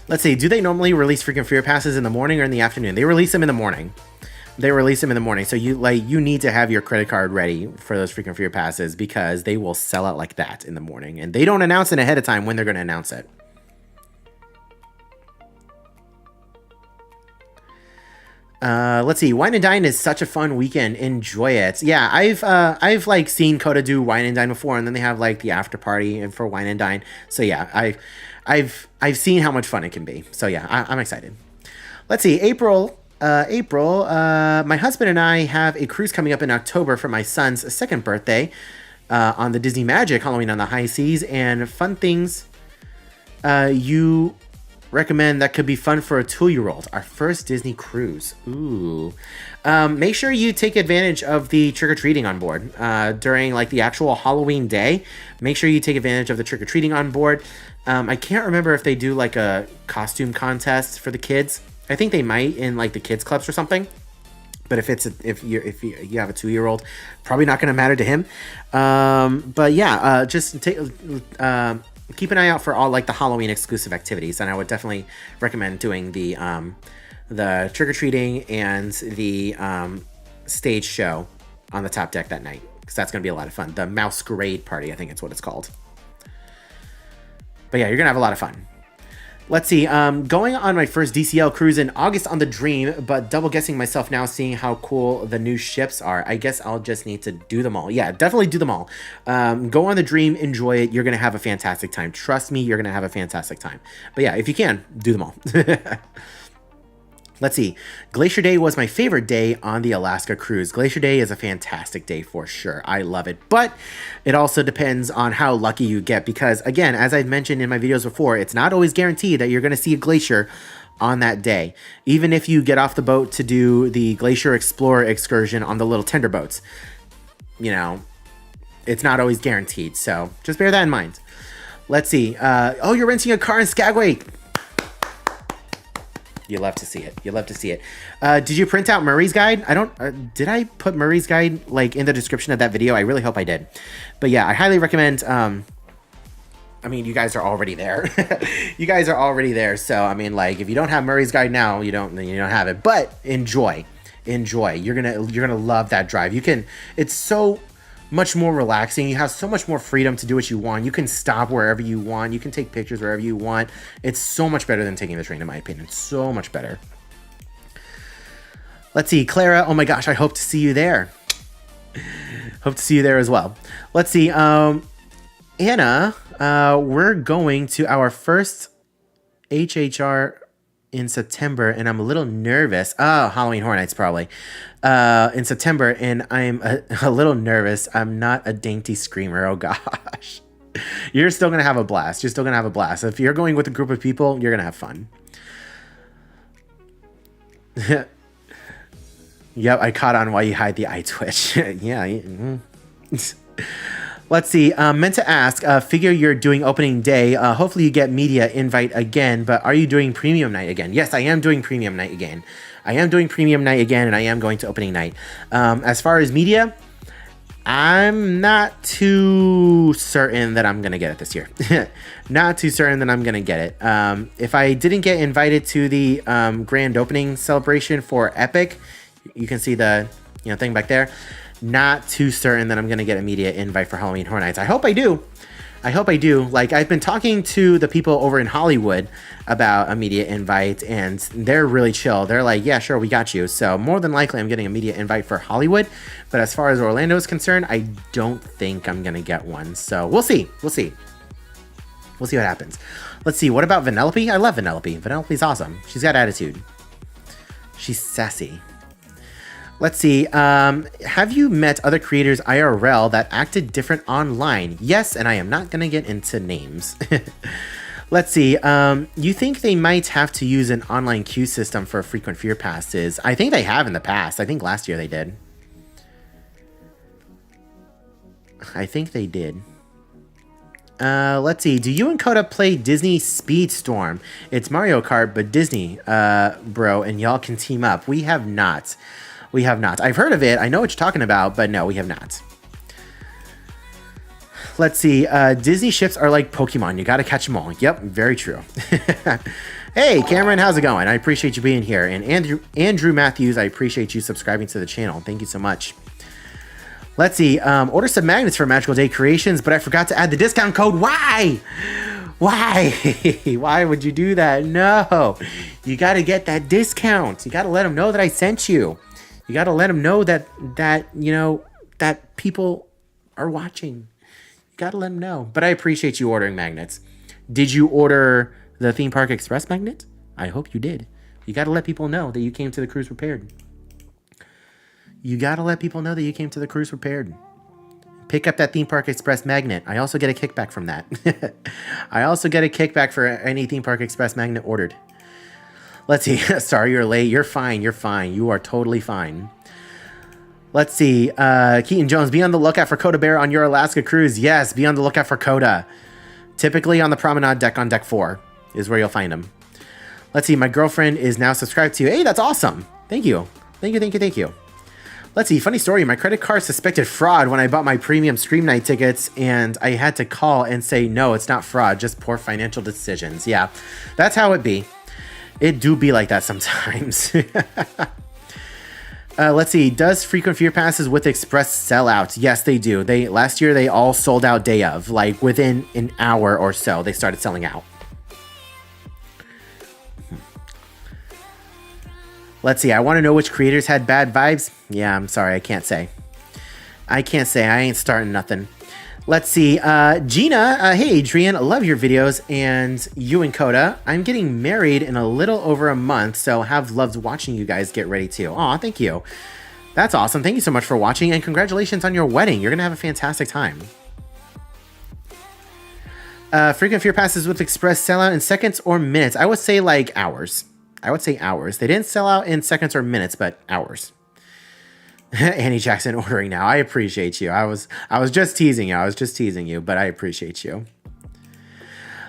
Let's see. Do they normally release freaking Fear Passes in the morning or in the afternoon? They release them in the morning. So you need to have your credit card ready for those freaking Fear Passes, because they will sell out like that in the morning, and they don't announce it ahead of time when they're going to announce it. Let's see. Wine and Dine is such a fun weekend. Enjoy it. Yeah, I've like seen Coda do Wine and Dine before, and then they have like the after party for Wine and Dine. So yeah, I've seen how much fun it can be. So yeah, I'm excited. Let's see. April, my husband and I have a cruise coming up in October for my son's 2nd birthday on the Disney Magic Halloween on the High Seas, and fun things you recommend that could be fun for a 2-year-old. Our first Disney cruise. Ooh. Make sure you take advantage of the trick-or-treating on board during like the actual Halloween day. Make sure you take advantage of the trick-or-treating on board. I can't remember if they do like a costume contest for the kids. I think they might in like the kids clubs or something. But if you have a 2-year-old, probably not going to matter to him. But yeah, just keep an eye out for all like the Halloween exclusive activities, and I would definitely recommend doing the trick-or-treating and the stage show on the top deck that night, because that's going to be a lot of fun. The Masquerade Party, I think it's what it's called. But yeah, you're going to have a lot of fun. Let's see, going on my first DCL cruise in August on the Dream, but double guessing myself now seeing how cool the new ships are. I guess I'll just need to do them all. Yeah, definitely do them all. Go on the Dream, enjoy it. You're going to have a fantastic time. Trust me, you're going to have a fantastic time. But yeah, if you can, do them all. Let's see. Glacier Day was my favorite day on the Alaska cruise. Glacier Day is a fantastic day for sure. I love it. But it also depends on how lucky you get, because again, as I've mentioned in my videos before, it's not always guaranteed that you're going to see a glacier on that day. Even if you get off the boat to do the Glacier Explorer excursion on the little tender boats, you know, it's not always guaranteed. So just bear that in mind. Let's see. Oh, you're renting a car in Skagway. You love to see it. You love to see it. Did you print out Murray's guide? I don't. Did I put Murray's guide like in the description of that video? I really hope I did. But yeah, I highly recommend. I mean, you guys are already there. You guys are already there. So I mean, like, if you don't have Murray's guide now, you don't have it. But enjoy. You're gonna love that drive. It's so much more relaxing. You have so much more freedom to do what you want. You can stop wherever you want. You can take pictures wherever you want. It's so much better than taking the train, in my opinion. So much better. Let's see. Clara, oh my gosh, I hope to see you there. Hope to see you there as well. Let's see. Anna, we're going to our first HHR in September, and I'm a little nervous. Oh, Halloween Horror Nights, probably. In September, and I'm a little nervous. I'm not a dainty screamer. Oh gosh. You're still gonna have a blast. If you're going with a group of people, you're gonna have fun. Yep, I caught on why you hide the eye twitch. Yeah. Let's see. Meant to ask, figure you're doing opening day. Hopefully you get media invite again, but are you doing premium night again? Yes, I am doing premium night again. And I am going to opening night. As far as media, I'm not too certain that I'm going to get it this year. Not too certain that I'm going to get it. If I didn't get invited to the grand opening celebration for Epic You can see the thing back there. Not too certain that I'm going to get immediate invite for Halloween Horror Nights. I hope I do. Like, I've been talking to the people over in Hollywood about immediate invite, and they're really chill. They're like, yeah, sure, we got you. So more than likely I'm getting immediate invite for Hollywood. But as far as Orlando is concerned, I don't think I'm going to get one. So we'll see. We'll see what happens. Let's see. What about Vanellope? I love Vanellope. Vanellope's awesome. She's got attitude. She's sassy. Let's see. Have you met other creators IRL that acted different online? Yes, and I am not going to get into names. Let's see. You think they might have to use an online queue system for frequent fear passes? I think they have in the past. I think last year they did. I think they did. Let's see. Do you and Coda play Disney Speedstorm? It's Mario Kart, but Disney, bro, and y'all can team up. We have not. We have not. I've heard of it. I know what you're talking about, but no, we have not. Let's see. Disney ships are like Pokemon. You got to catch them all. Yep, very true. Hey, Cameron, how's it going? I appreciate you being here. And Andrew Matthews, I appreciate you subscribing to the channel. Thank you so much. Let's see. Order some magnets for Magical Day Creations, but I forgot to add the discount code. Why? Why? Why would you do that? No. You got to get that discount. You got to let them know that I sent you. You got to let them know that people are watching. You got to let them know. But I appreciate you ordering magnets. Did you order the Theme Park Express magnet? I hope you did. You got to let people know that you came to the cruise prepared. You got to let people know that you came to the cruise prepared. Pick up that Theme Park Express magnet. I also get a kickback from that. I also get a kickback for any Theme Park Express magnet ordered. Let's see. Sorry you're late. You're fine. You're fine. You are totally fine. Let's see. Keaton Jones, be on the lookout for Coda Bear on your Alaska cruise. Yes, be on the lookout for Coda. Typically on the promenade deck on deck 4 is where you'll find him. Let's see. My girlfriend is now subscribed to you. Hey, that's awesome. Thank you. Thank you, thank you, thank you. Let's see. Funny story. My credit card suspected fraud when I bought my premium Scream Night tickets, and I had to call and say, no, it's not fraud, just poor financial decisions. Yeah, that's how it be. It do be like that sometimes. Let's see. Does frequent fear passes with Express sell out? Yes, they do. Last year they all sold out day of. Like within an hour or so, they started selling out. Let's see. I want to know which creators had bad vibes. Yeah, I'm sorry. I can't say. I ain't starting nothing. Let's see. Gina. Hey, Adrian. Love your videos. And you and Coda. I'm getting married in a little over a month, so have loved watching you guys get ready too. Aw, thank you. That's awesome. Thank you so much for watching, and congratulations on your wedding. You're going to have a fantastic time. Frequent fear passes with Express sell out in seconds or minutes. I would say like hours. They didn't sell out in seconds or minutes, but hours. Annie Jackson ordering now. I appreciate you. I was just teasing you. But I appreciate you.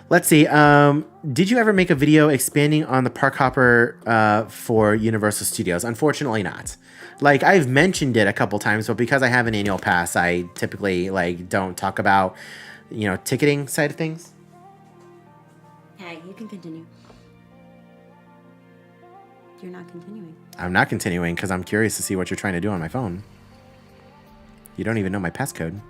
Let's see. Did you ever make a video expanding on the Park Hopper for Universal Studios? Unfortunately not. Like, I've mentioned it a couple times, but because I have an annual pass, I typically don't talk about, ticketing side of things. Hey, you can continue. You're not continuing. I'm not continuing because I'm curious to see what you're trying to do on my phone. You don't even know my passcode.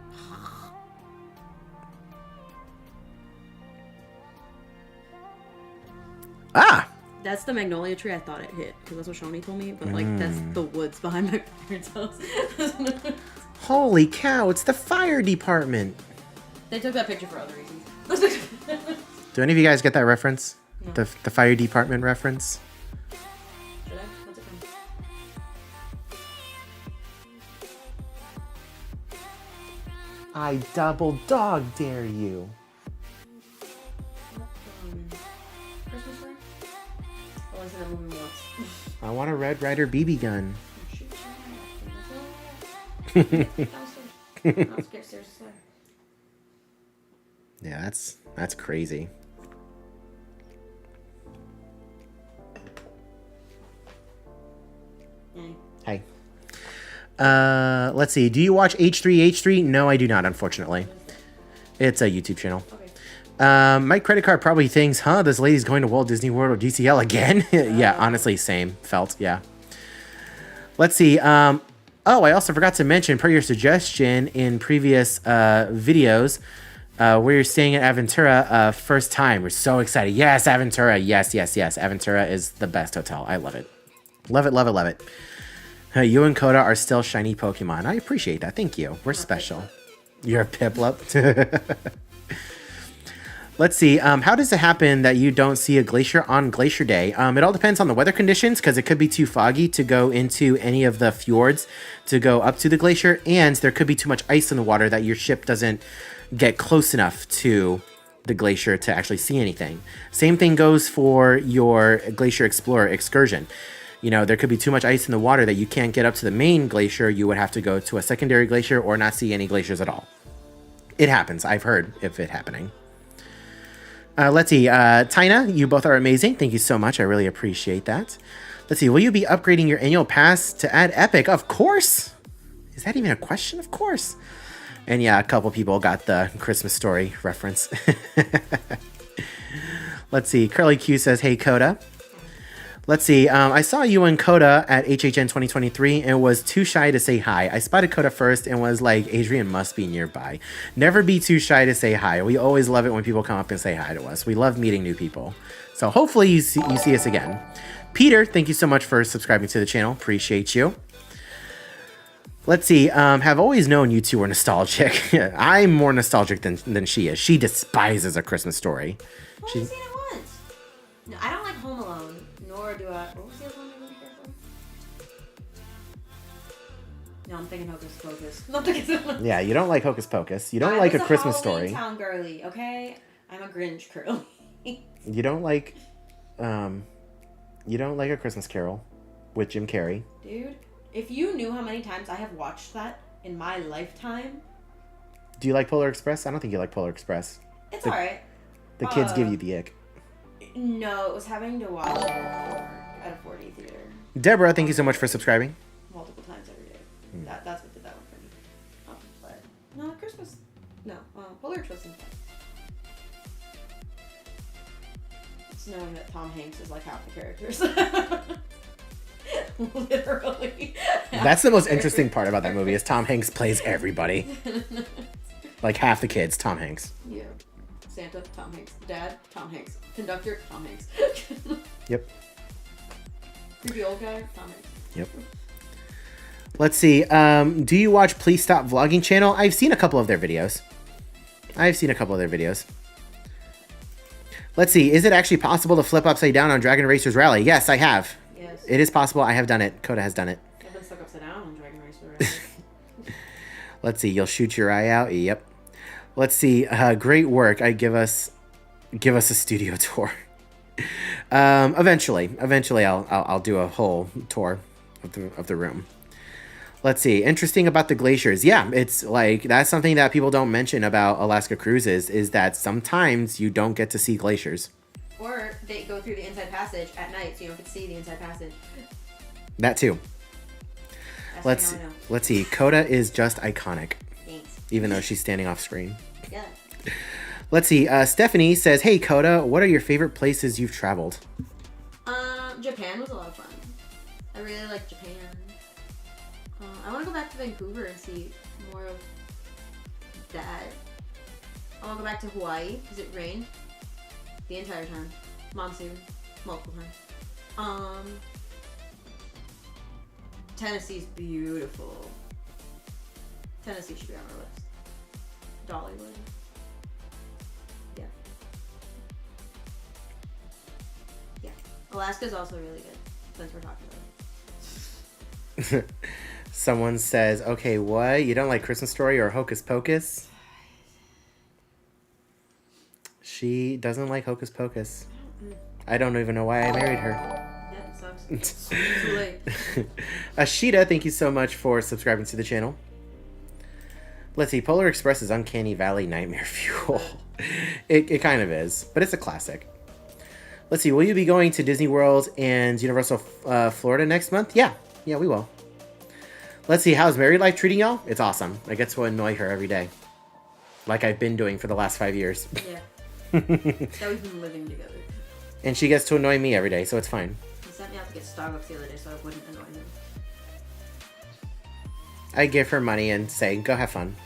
Ah! That's the magnolia tree I thought it hit, because that's what Shawnee told me, but that's the woods behind my parents' house. Holy cow, it's the fire department. They took that picture for other reasons. Do any of you guys get that reference? No. The fire department reference? Should I? What's it from? I double dog dare you. Christmas ring? I was in that movie once. I want a Red Ryder BB gun. Downstairs. Yeah, that's crazy. Hey. Let's see. Do you watch H3H3? No, I do not, unfortunately. It's a YouTube channel. Okay. My credit card probably thinks, this lady's going to Walt Disney World or DCL again. Yeah, honestly, same. Felt, yeah. Let's see. I also forgot to mention, per your suggestion in previous videos, where you're staying at Aventura first time. We're so excited. Yes, Aventura. Yes. Aventura is the best hotel. I love it. Love it. You and Coda are still shiny Pokemon. I appreciate that. Thank you. We're special. You're a Piplup. Let's see. How does it happen that you don't see a glacier on Glacier Day? It all depends on the weather conditions, because it could be too foggy to go into any of the fjords to go up to the glacier, and there could be too much ice in the water that your ship doesn't get close enough to the glacier to actually see anything. Same thing goes for your Glacier Explorer excursion. You know, there could be too much ice in the water that you can't get up to the main glacier. You would have to go to a secondary glacier or not see any glaciers at all. It happens. I've heard of it happening. Let's see. Tina, you both are amazing. Thank you so much. I really appreciate that. Let's see. Will you be upgrading your annual pass to add Epic? Of course. Is that even a question? Of course. And yeah, a couple people got the Christmas Story reference. Let's see. Curly Q says, hey, Coda. Let's see. I saw you and Coda at HHN 2023 and was too shy to say hi. I spotted Coda first and was like, Adrian must be nearby. Never be too shy to say hi. We always love it when people come up and say hi to us. We love meeting new people. So hopefully you see us again. Peter, thank you so much for subscribing to the channel. Appreciate you. Let's see. Have always known you two were nostalgic. I'm more nostalgic than she is. She despises A Christmas Story. I've only seen it once. No, I don't like Home Alone, nor do I. What was the other one I really care for? No, I'm thinking Hocus Pocus. Yeah, you don't like Hocus Pocus. You don't like A Christmas Story. I'm a Town girly, okay? I'm a Grinch girly. You don't like A Christmas Carol with Jim Carrey. Dude, if you knew how many times I have watched that in my lifetime. Do you like Polar Express? I don't think you like Polar Express. It's alright. The kids give you the ick. No, it was having to watch it at a 4D theater. Deborah, thank you so much for subscribing. Multiple times every day. That's what did that one for me. But no, Christmas. No, Polar Express is fun. It's knowing that Tom Hanks is like half the characters. Literally. That's the most interesting part about that movie is Tom Hanks plays everybody. Like half the kids, Tom Hanks. Yeah. Santa, Tom Hanks. Dad, Tom Hanks. Conductor, Tom Hanks. Yep. Creepy old guy, Tom Hanks. Yep. Let's see. Do you watch Please Stop Vlogging channel? I've seen a couple of their videos. Let's see. Is it actually possible to flip upside down on Dragon Racers Rally? Yes, I have. Yes. It is possible. I have done it. Coda has done it. I've been stuck upside down on Dragon Racer Rally. Let's see. You'll shoot your eye out. Yep. Let's see. Great work. Give us a studio tour. Eventually I'll do a whole tour of the room. Let's see. Interesting about the glaciers. Yeah, it's like that's something that people don't mention about Alaska cruises is that sometimes you don't get to see glaciers. Or they go through the inside passage at night, so you don't get to see the inside passage. That too. That's Let's see. Coda is just iconic. Thanks. Even though she's standing off screen. Yeah. Let's see. Stephanie says, "Hey Coda, what are your favorite places you've traveled?" Japan was a lot of fun. I really like Japan. I want to go back to Vancouver and see more of that. I want to go back to Hawaii because it rained the entire time. Monsoon, multiple times. Tennessee's beautiful. Tennessee should be on our list. Dollywood. Yeah. Yeah. Alaska's also really good, since we're talking about it. Someone says, "Okay, what? You don't like Christmas Story or Hocus Pocus?" She doesn't like Hocus Pocus. I don't even know why I married her. Yeah, it sucks. Too late. Ashita, thank you so much for subscribing to the channel. Let's see. Polar Express is Uncanny Valley nightmare fuel. It kind of is, but it's a classic. Let's see. Will you be going to Disney World and Universal Florida next month? Yeah, we will. Let's see. How's married life treating y'all? It's awesome. I get to annoy her every day, like I've been doing for the last 5 years. Yeah. That we've been living together. And she gets to annoy me every day, so it's fine. He sent me out to get Starbucks the other day so I wouldn't annoy him. I give her money and say, go have fun.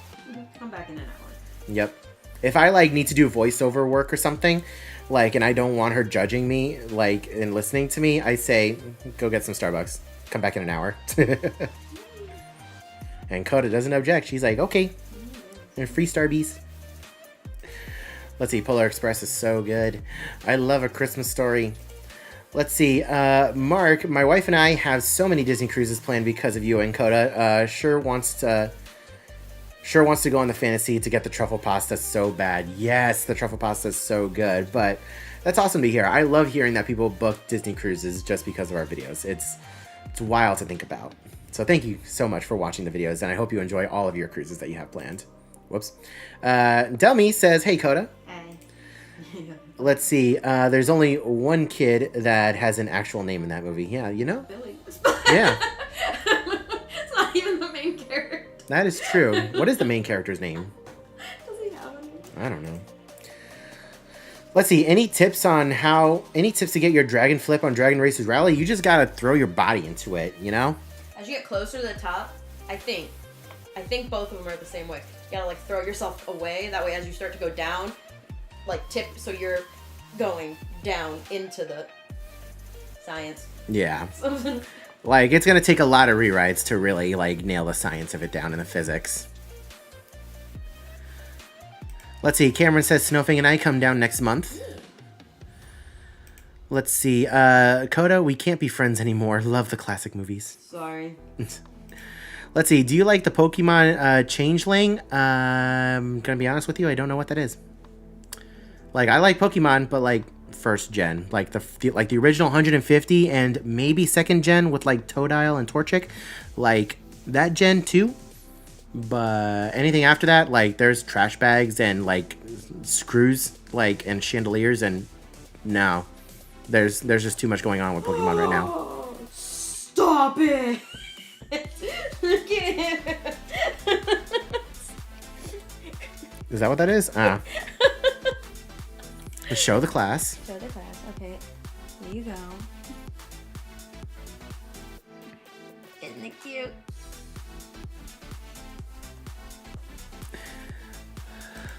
Come back in an hour. Yep. If I like need to do voiceover work or something, like, and I don't want her judging me, like, and listening to me, I say, go get some Starbucks. Come back in an hour. And Coda doesn't object. She's like, okay. And free Starbies. Let's see. Polar Express is so good. I love A Christmas Story. Let's see. Mark, my wife and I have so many Disney cruises planned because of you and Coda. Sure wants to go on the fantasy to get the truffle pasta so bad. Yes, the truffle pasta is so good. But that's awesome to hear. I love hearing that people book Disney cruises just because of our videos. It's wild to think about. So thank you so much for watching the videos, and I hope you enjoy all of your cruises that you have planned. Whoops. Delmy says, hey, Coda. Hey. Let's see. There's only one kid that has an actual name in that movie. Yeah, you know? Billy. Yeah. It's not even the main character. That is true. What is the main character's name? Does he have a name? I don't know. Let's see. Any tips to get your dragon flip on Dragon Racers Rally? You just gotta throw your body into it, you know? As you get closer to the top, I think both of them are the same way. You gotta like throw yourself away. That way, as you start to go down, like tip, so you're going down into the science. Yeah. Like, it's gonna take a lot of rewrites to really, like, nail the science of it down in the physics. Let's see. Cameron says Snowfing and I come down next month. Let's see. Coda, we can't be friends anymore. Love the classic movies. Sorry. Let's see. Do you like the Pokemon Changeling? Gonna be honest with you, I don't know what that is. Like, I like Pokemon, but like first gen, like the original 150 and maybe second gen with like Totodile and Torchic, like that gen too. But anything after that, like there's trash bags and like screws, like, and chandeliers, and no, there's just too much going on with Pokemon right now. Stop it! Is that what that is? Show the class. Show the class. Okay, here you go. Isn't it cute?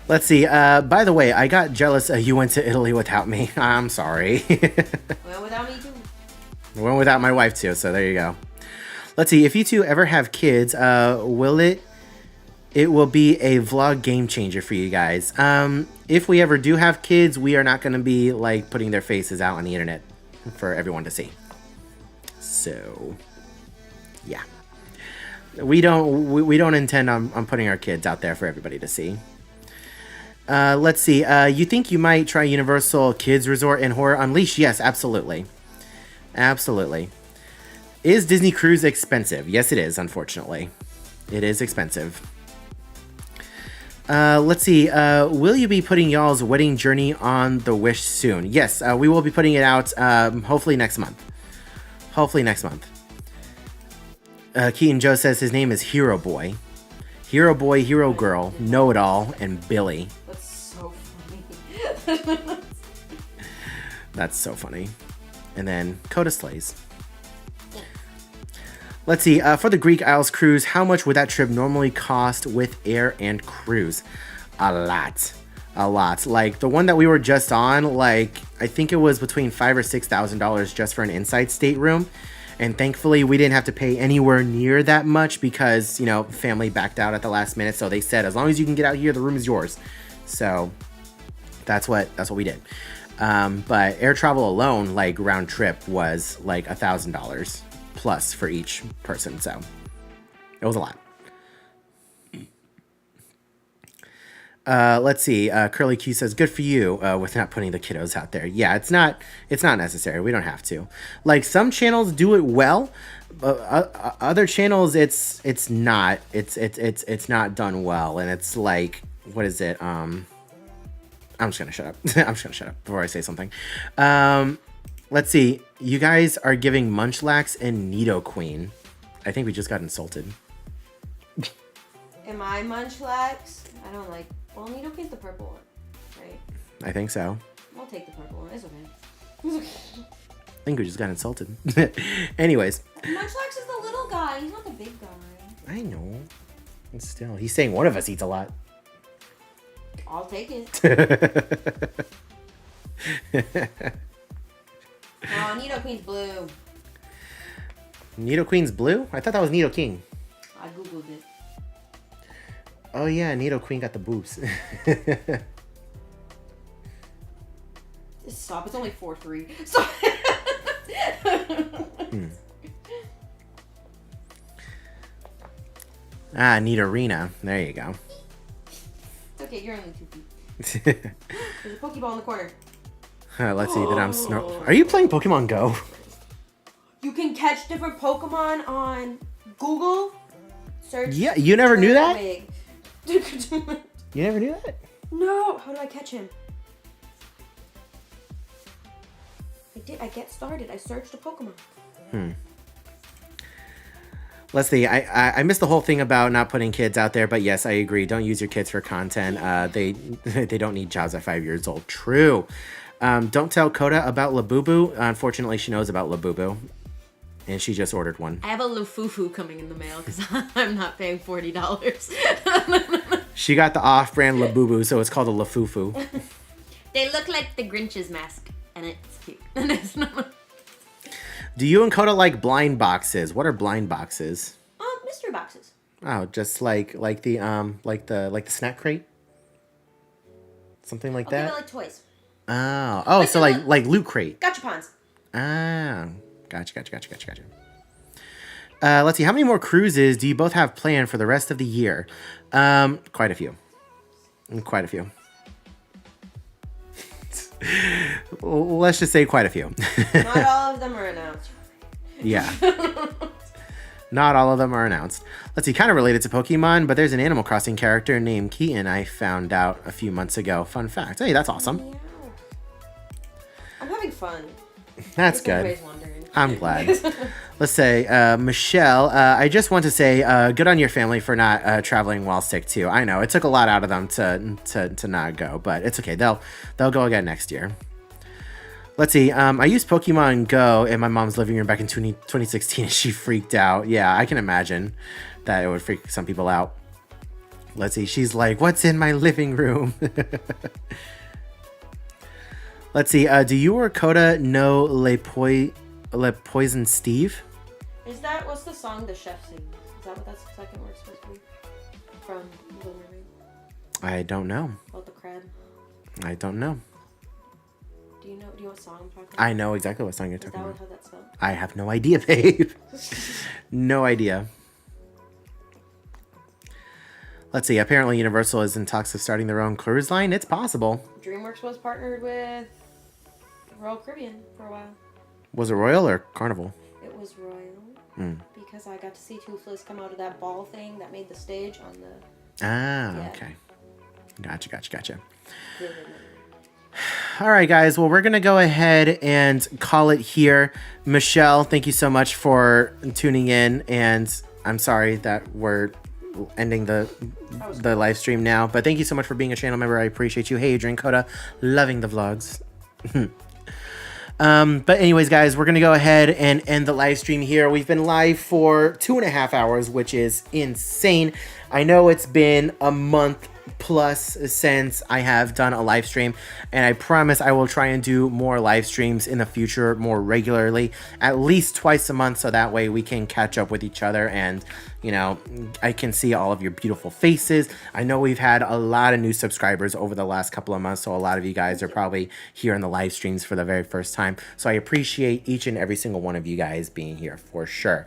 Let's see. By the way, I got jealous you went to Italy without me. I'm sorry. Well, without me too. Went without my wife too, so there you go. Let's see. If you two ever have kids, it will be a vlog game changer for you guys. If we ever do have kids, we are not going to be like putting their faces out on the internet for everyone to see. So, yeah, we don't intend on putting our kids out there for everybody to see. Let's see. You think you might try Universal Kids Resort and Horror Unleashed? Yes, absolutely. Absolutely. Is Disney Cruise expensive? Yes, it is, unfortunately. It is expensive. Let's see. Will you be putting y'all's wedding journey on the Wish soon? Yes, we will be putting it out hopefully next month. Hopefully next month. Keaton Joe says his name is Hero Boy. Hero Boy, Hero Girl, Know-It-All, and Billy. That's so funny. That's so funny. And then Coda slays. Let's see. For the Greek Isles cruise, how much would that trip normally cost with air and cruise? A lot. A lot. Like the one that we were just on, like I think it was between $5,000 or $6,000 just for an inside stateroom. And thankfully, we didn't have to pay anywhere near that much because, you know, family backed out at the last minute. So they said, as long as you can get out here, the room is yours. So that's what we did. But air travel alone, like round trip, was like $1,000 plus for each person. So it was a lot. Let's see. Curly Q says, good for you with not putting the kiddos out there. Yeah, it's not necessary. We don't have to. Like some channels do it well. Other channels, it's not done well. And it's like, what is it? I'm just going to shut up. I'm just going to shut up before I say something. Let's see. You guys are giving Munchlax and Nidoqueen. I think we just got insulted. Am I Munchlax? I don't like... Well, Nidoqueen's the purple one, right? I think so. I'll take the purple one. It's okay. It's okay. I think we just got insulted. Anyways. Munchlax is the little guy. He's not the big guy. I know. And still, he's saying one of us eats a lot. I'll take it. No, Nido Queen's blue. Nido Queen's blue? I thought that was Nido King. I googled it. Oh yeah, Nido Queen got the boobs. Stop, it's only 4-3. Stop. Ah, Nidorina. There you go. It's okay, you're only 2 feet. There's a Pokeball in the corner. Let's see that I'm snow. Are you playing Pokemon Go? You can catch different Pokemon on Google. Search. Yeah, you never knew that? Big. You never knew that? No, how do I catch him? I get started. I searched a Pokemon. Let's see. I missed the whole thing about not putting kids out there, but yes, I agree. Don't use your kids for content. They don't need jobs at 5 years old. True. Don't tell Coda about Labubu. Unfortunately, she knows about Labubu, and she just ordered one. I have a Lufufu coming in the mail because I'm not paying $40. She got the off-brand Labubu, so it's called a Lafufu. They look like the Grinch's mask, and it's cute. And it's not. Do you and Coda like blind boxes? What are blind boxes? Mystery boxes. Oh, just like the snack crate, something like Okay, that. but like toys. Oh, so like Loot Crate. Gachapons. Ah, gotcha. Let's see. How many more cruises do you both have planned for the rest of the year? Quite a few. Let's just say quite a few. Not all of them are announced. Yeah. Not all of them are announced. Let's see, kind of related to Pokemon, but there's an Animal Crossing character named Keaton I found out a few months ago. Fun fact. Hey, that's awesome. Meow. I'm having fun. That's If good. anybody's wondering. I'm glad. Let's say, Michelle, I just want to say, good on your family for not traveling while sick too. I know it took a lot out of them to not go, but it's okay. They'll go again next year. Let's see. I used Pokemon Go in my mom's living room back in 2016, and she freaked out. Yeah, I can imagine that it would freak some people out. Let's see. She's like, "What's in my living room?" Let's see. Do you or Coda know Le Poison Steve? Is that what's the song the chef sings? Is that what that second word's supposed to be? From Little Mermaid? I don't know. About the crab. I don't know. Do you know what song I'm talking about? I know exactly what song you're Is talking that about. how that's spelled? I have no idea, babe. No idea. Let's see. Apparently, Universal is in talks of starting their own cruise line. It's possible. DreamWorks was partnered with Royal Caribbean for a while. Was it Royal or Carnival? It was Royal because I got to see Toothless come out of that ball thing that made the stage on the. Ah, Yeah. okay. Gotcha. Vivid memory. All right, guys. Well, we're going to go ahead and call it here. Michelle, thank you so much for tuning in. And I'm sorry that we're ending the live stream now. But thank you so much for being a channel member. I appreciate you. Hey, Adrian, Coda, loving the vlogs. But anyways, guys, we're going to go ahead and end the live stream here. We've been live for 2.5 hours, which is insane. I know it's been a month plus since I have done a live stream, and I promise I will try and do more live streams in the future more regularly, at least twice a month, so that way we can catch up with each other and, you know, I can see all of your beautiful faces. I know we've had a lot of new subscribers over the last couple of months, so a lot of you guys are probably here in the live streams for the very first time, so I appreciate each and every single one of you guys being here for sure.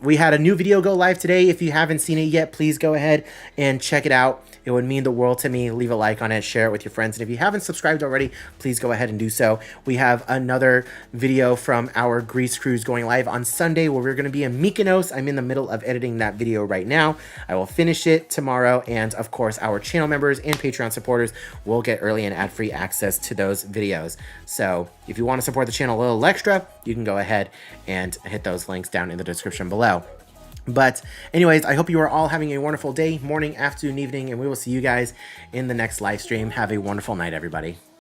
We had a new video go live today. If you haven't seen it yet, please go ahead and check it out. It would mean the world to me. Leave a like on it, share it with your friends, and if you haven't subscribed already, please go ahead and do so. We have another video from our Greece cruise going live on Sunday where we're going to be in Mykonos. I'm in the middle of editing that video right now. I will finish it tomorrow, and of course our channel members and Patreon supporters will get early and ad-free access to those videos. So if you want to support the channel a little extra, you can go ahead and hit those links down in the description below. But anyways, I hope you are all having a wonderful day, morning, afternoon, evening, and we will see you guys in the next live stream. Have a wonderful night, everybody.